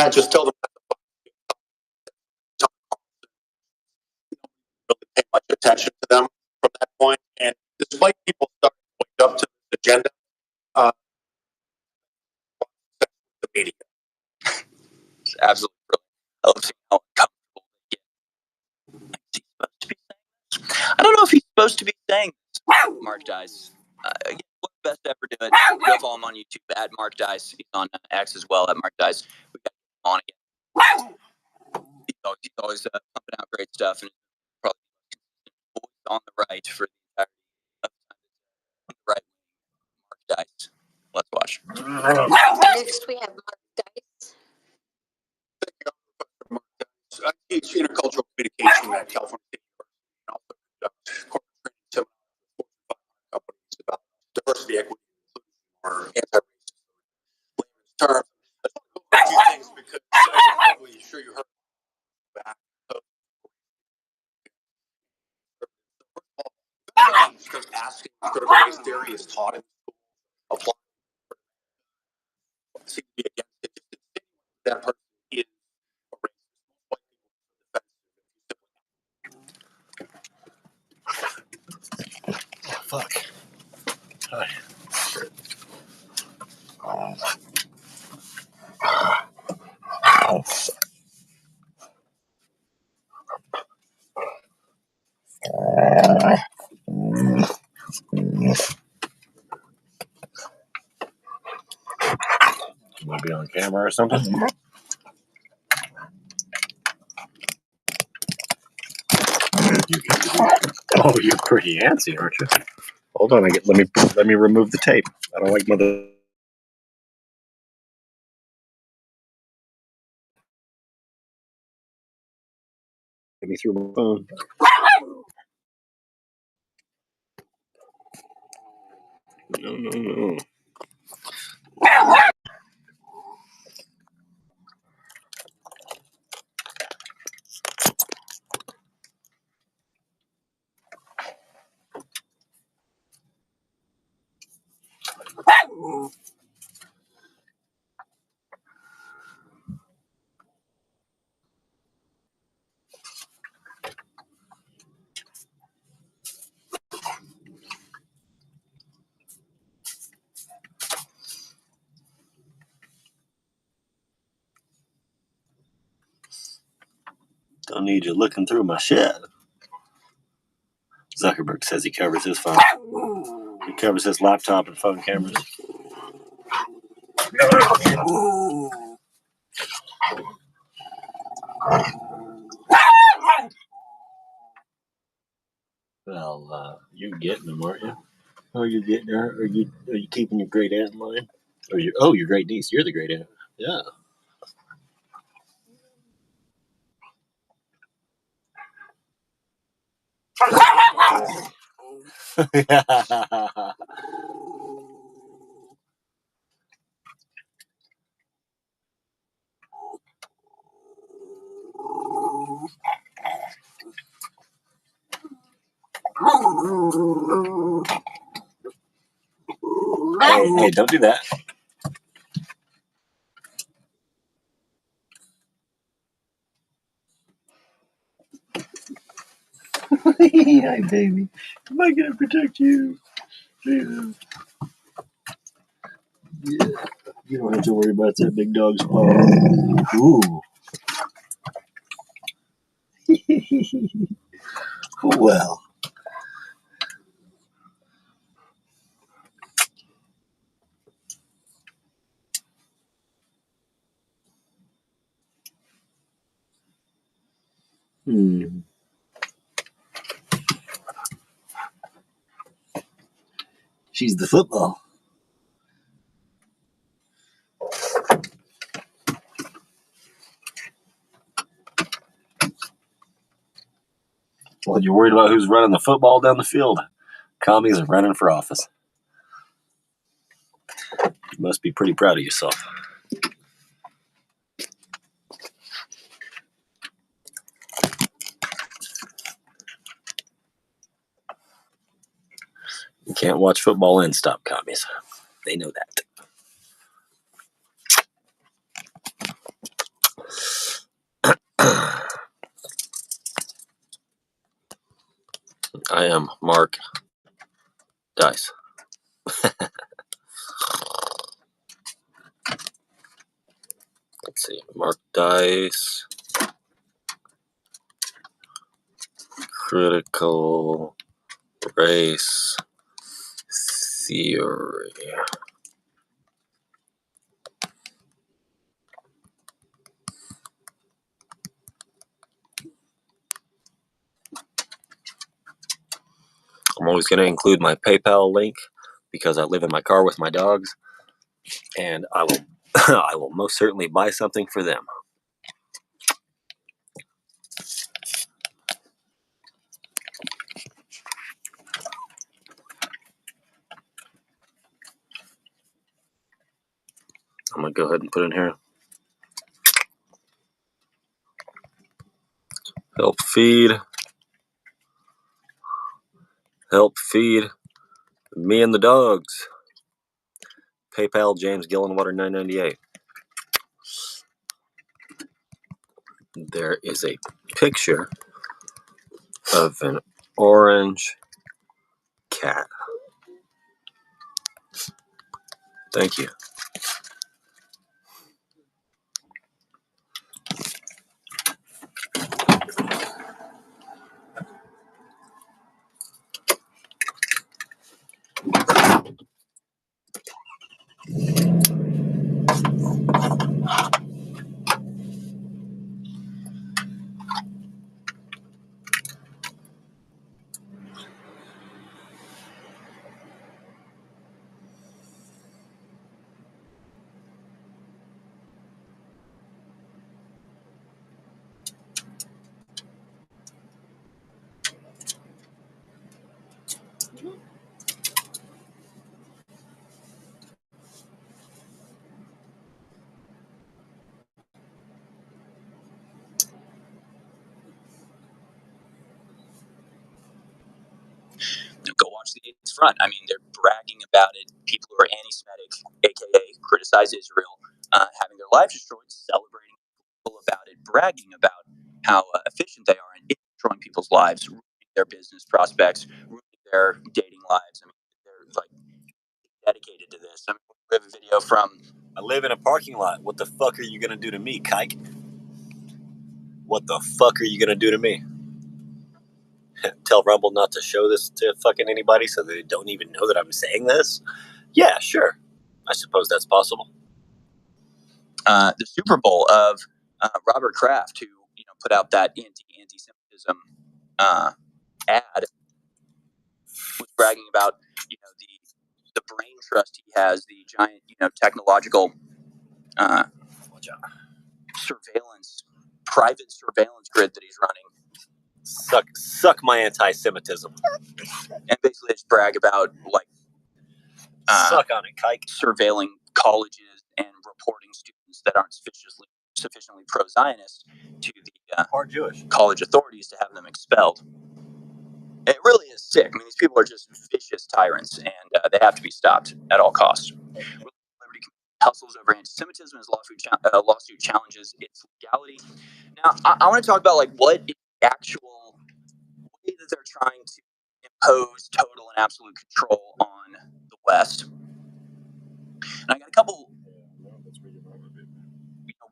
Yeah, just tell them don't really pay much attention to them from that point. And despite people starting to wake up to the agenda, the media. It's absolutely brilliant. I love seeing how uncomfortable they get. Is he supposed to be saying this? I don't know if he's supposed to be saying this. Mark Dice. Again, what's the best ever do it? Go follow him on YouTube at Mark Dice. He's on X as well at Mark Dice. We got him on again. He's always pumping out great stuff, and probably on the right for the entirety of the right. Mark Dice. Let's watch. Next, we have Mark Dice. I teach intercultural communication at California State University and also conduct corporate training seminars with Fortune 500 companies about diversity, equity, inclusion, or anti-racism in layman's terms. I just want to go over a few things because I'm probably sure you heard back. So, first of all, everybody starts asking critical race theory is taught in schools, applying seems to be against it. Just insinuate that person is a racist. White people Fuck. Hi. Might be on camera or something. Oh, you're pretty antsy, aren't you? Hold on, let me remove the tape. I don't like mother. Get me through my phone. No. Don't need you looking through my shit. Zuckerberg says he covers his phone. He covers his laptop and phone cameras. Well, you're getting them, aren't you? Oh, you're getting her. Are you keeping your great aunt in line? Or your great niece. You're the great aunt. Yeah. Hey, don't do that. Hi, baby. Am I gonna protect you? Yeah. You don't have to worry about that big dog's paw. Ooh. Well. She's the football. Well, you're worried about who's running the football down the field. Commies are running for office. You must be pretty proud of yourself. You can't watch football and stop commies. They know that. I am Mark Dice. Let's see. Mark Dice. Critical race theory. I'm always going to include my PayPal link because I live in my car with my dogs, and I will I will most certainly buy something for them. I'm going to go ahead and put in here. Help feed me and the dogs. PayPal James Gillenwater 998. There is a picture of an orange cat. Thank you. Go watch the Eighth Front. I mean, they're bragging about it. People who are anti-Semitic, aka criticize Israel, having their lives destroyed, celebrating people about it, bragging about how efficient they are in destroying people's lives, ruining their business prospects, ruining their dating lives. I mean, they're like dedicated to this. I mean, we have a video from. I live in a parking lot. What the fuck are you gonna do to me, kike? What the fuck are you gonna do to me? Tell Rumble not to show this to fucking anybody so they don't even know that I'm saying this? Yeah, sure. I suppose that's possible. The Super Bowl of Robert Kraft, who put out that anti-Semitism ad, was bragging about the brain trust he has, the giant technological surveillance, private surveillance grid that he's running. Suck my anti-Semitism. And basically just brag about suck on it, kike. Surveilling colleges and reporting students that aren't sufficiently pro-Zionist to the or Jewish college authorities to have them expelled. It really is sick. I mean, these people are just vicious tyrants, and they have to be stopped at all costs. Liberty hustles over anti-Semitism as lawsuit challenges its legality. Now, I want to talk about what is the actual way that they're trying to impose total and absolute control on the West. And I got a couple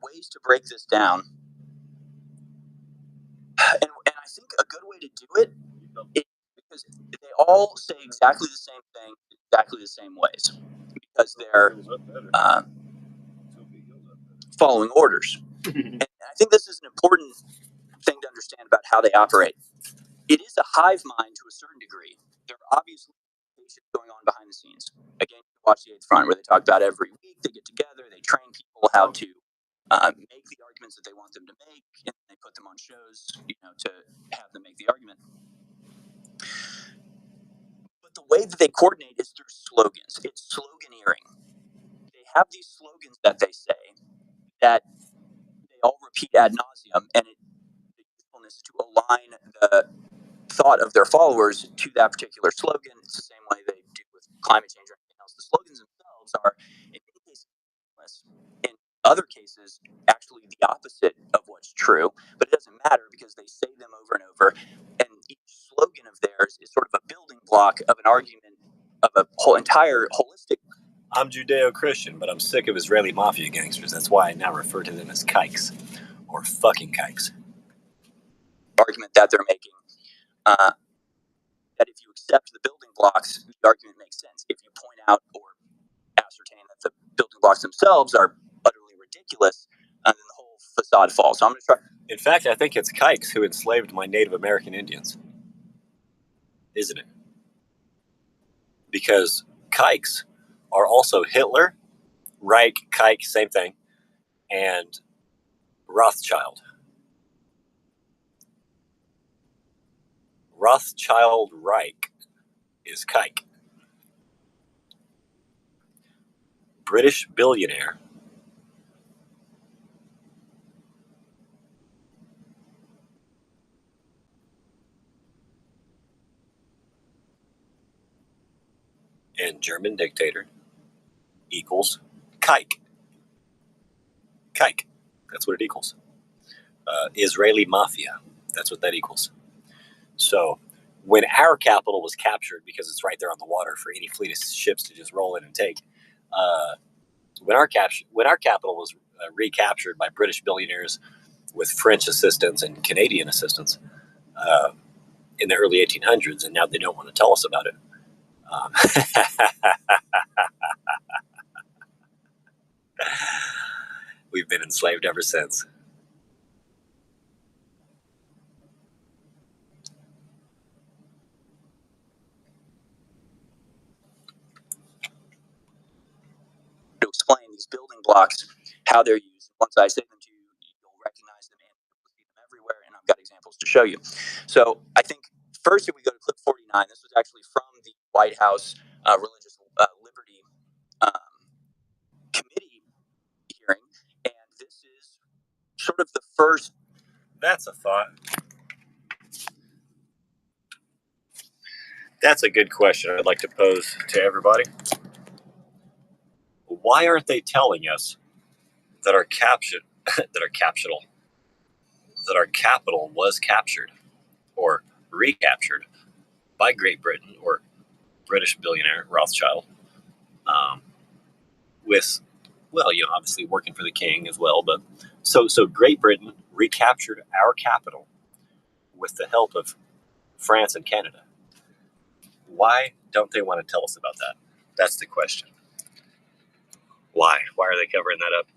ways to break this down. And I think a good way to do it is because they all say exactly the same thing, exactly the same ways, because they're following orders. And I think this is an important thing to understand about how they operate. It is a hive mind to a certain degree. There are obviously things going on behind the scenes. Again, you can watch the Eighth Front, where they talk about every week they get together, they train people how to make the arguments that they want them to make, and they put them on shows, to have them make the argument. But the way that they coordinate is through slogans. It's sloganeering. They have these slogans that they say that they all repeat ad nauseum, and the usefulness is to align the thought of their followers to that particular slogan. It's the same way they do with climate change or anything else. The slogans themselves are, in many cases, meaningless. In other cases, actually the opposite of what's true, but it doesn't matter because they say them over and over, and each slogan of theirs Billionaires is sort of a building block of an argument of a whole entire holistic. I'm Judeo-Christian, but I'm sick of Israeli mafia gangsters. That's why I now refer to them as kikes, or fucking kikes. Argument that they're making, that if you accept the building blocks, the argument makes sense. If you point out or ascertain that the building blocks themselves are utterly ridiculous, then the whole facade falls. So I'm going to try. In fact, I think it's kikes who enslaved my Native American Indians. Isn't it? Because kikes are also Hitler, Reich, Kike, same thing, and Rothschild. Rothschild Reich is kike. British billionaire. And German dictator equals kike. Kike. That's what it equals. Israeli mafia. That's what that equals. So when our capital was captured, because it's right there on the water for any fleet of ships to just roll in and take, when our capital was recaptured by British billionaires with French assistance and Canadian assistance in the early 1800s, and now they don't want to tell us about it. We've been enslaved ever since. To explain these building blocks, how they're used. Once I say them to you, you'll recognize them and you'll see them everywhere. And I've got examples to show you. So I think first, if we go to clip 49, this was actually from the White House Religious Liberty Committee hearing, and this is sort of the first. That's a thought. That's a good question I'd like to pose to everybody. Why aren't they telling us that our capital was captured or recaptured by Great Britain or British billionaire Rothschild, with, well, obviously working for the king as well, but so Great Britain recaptured our capital with the help of France and Canada. Why don't they want to tell us about that? That's the question. Why? Why are they covering that up?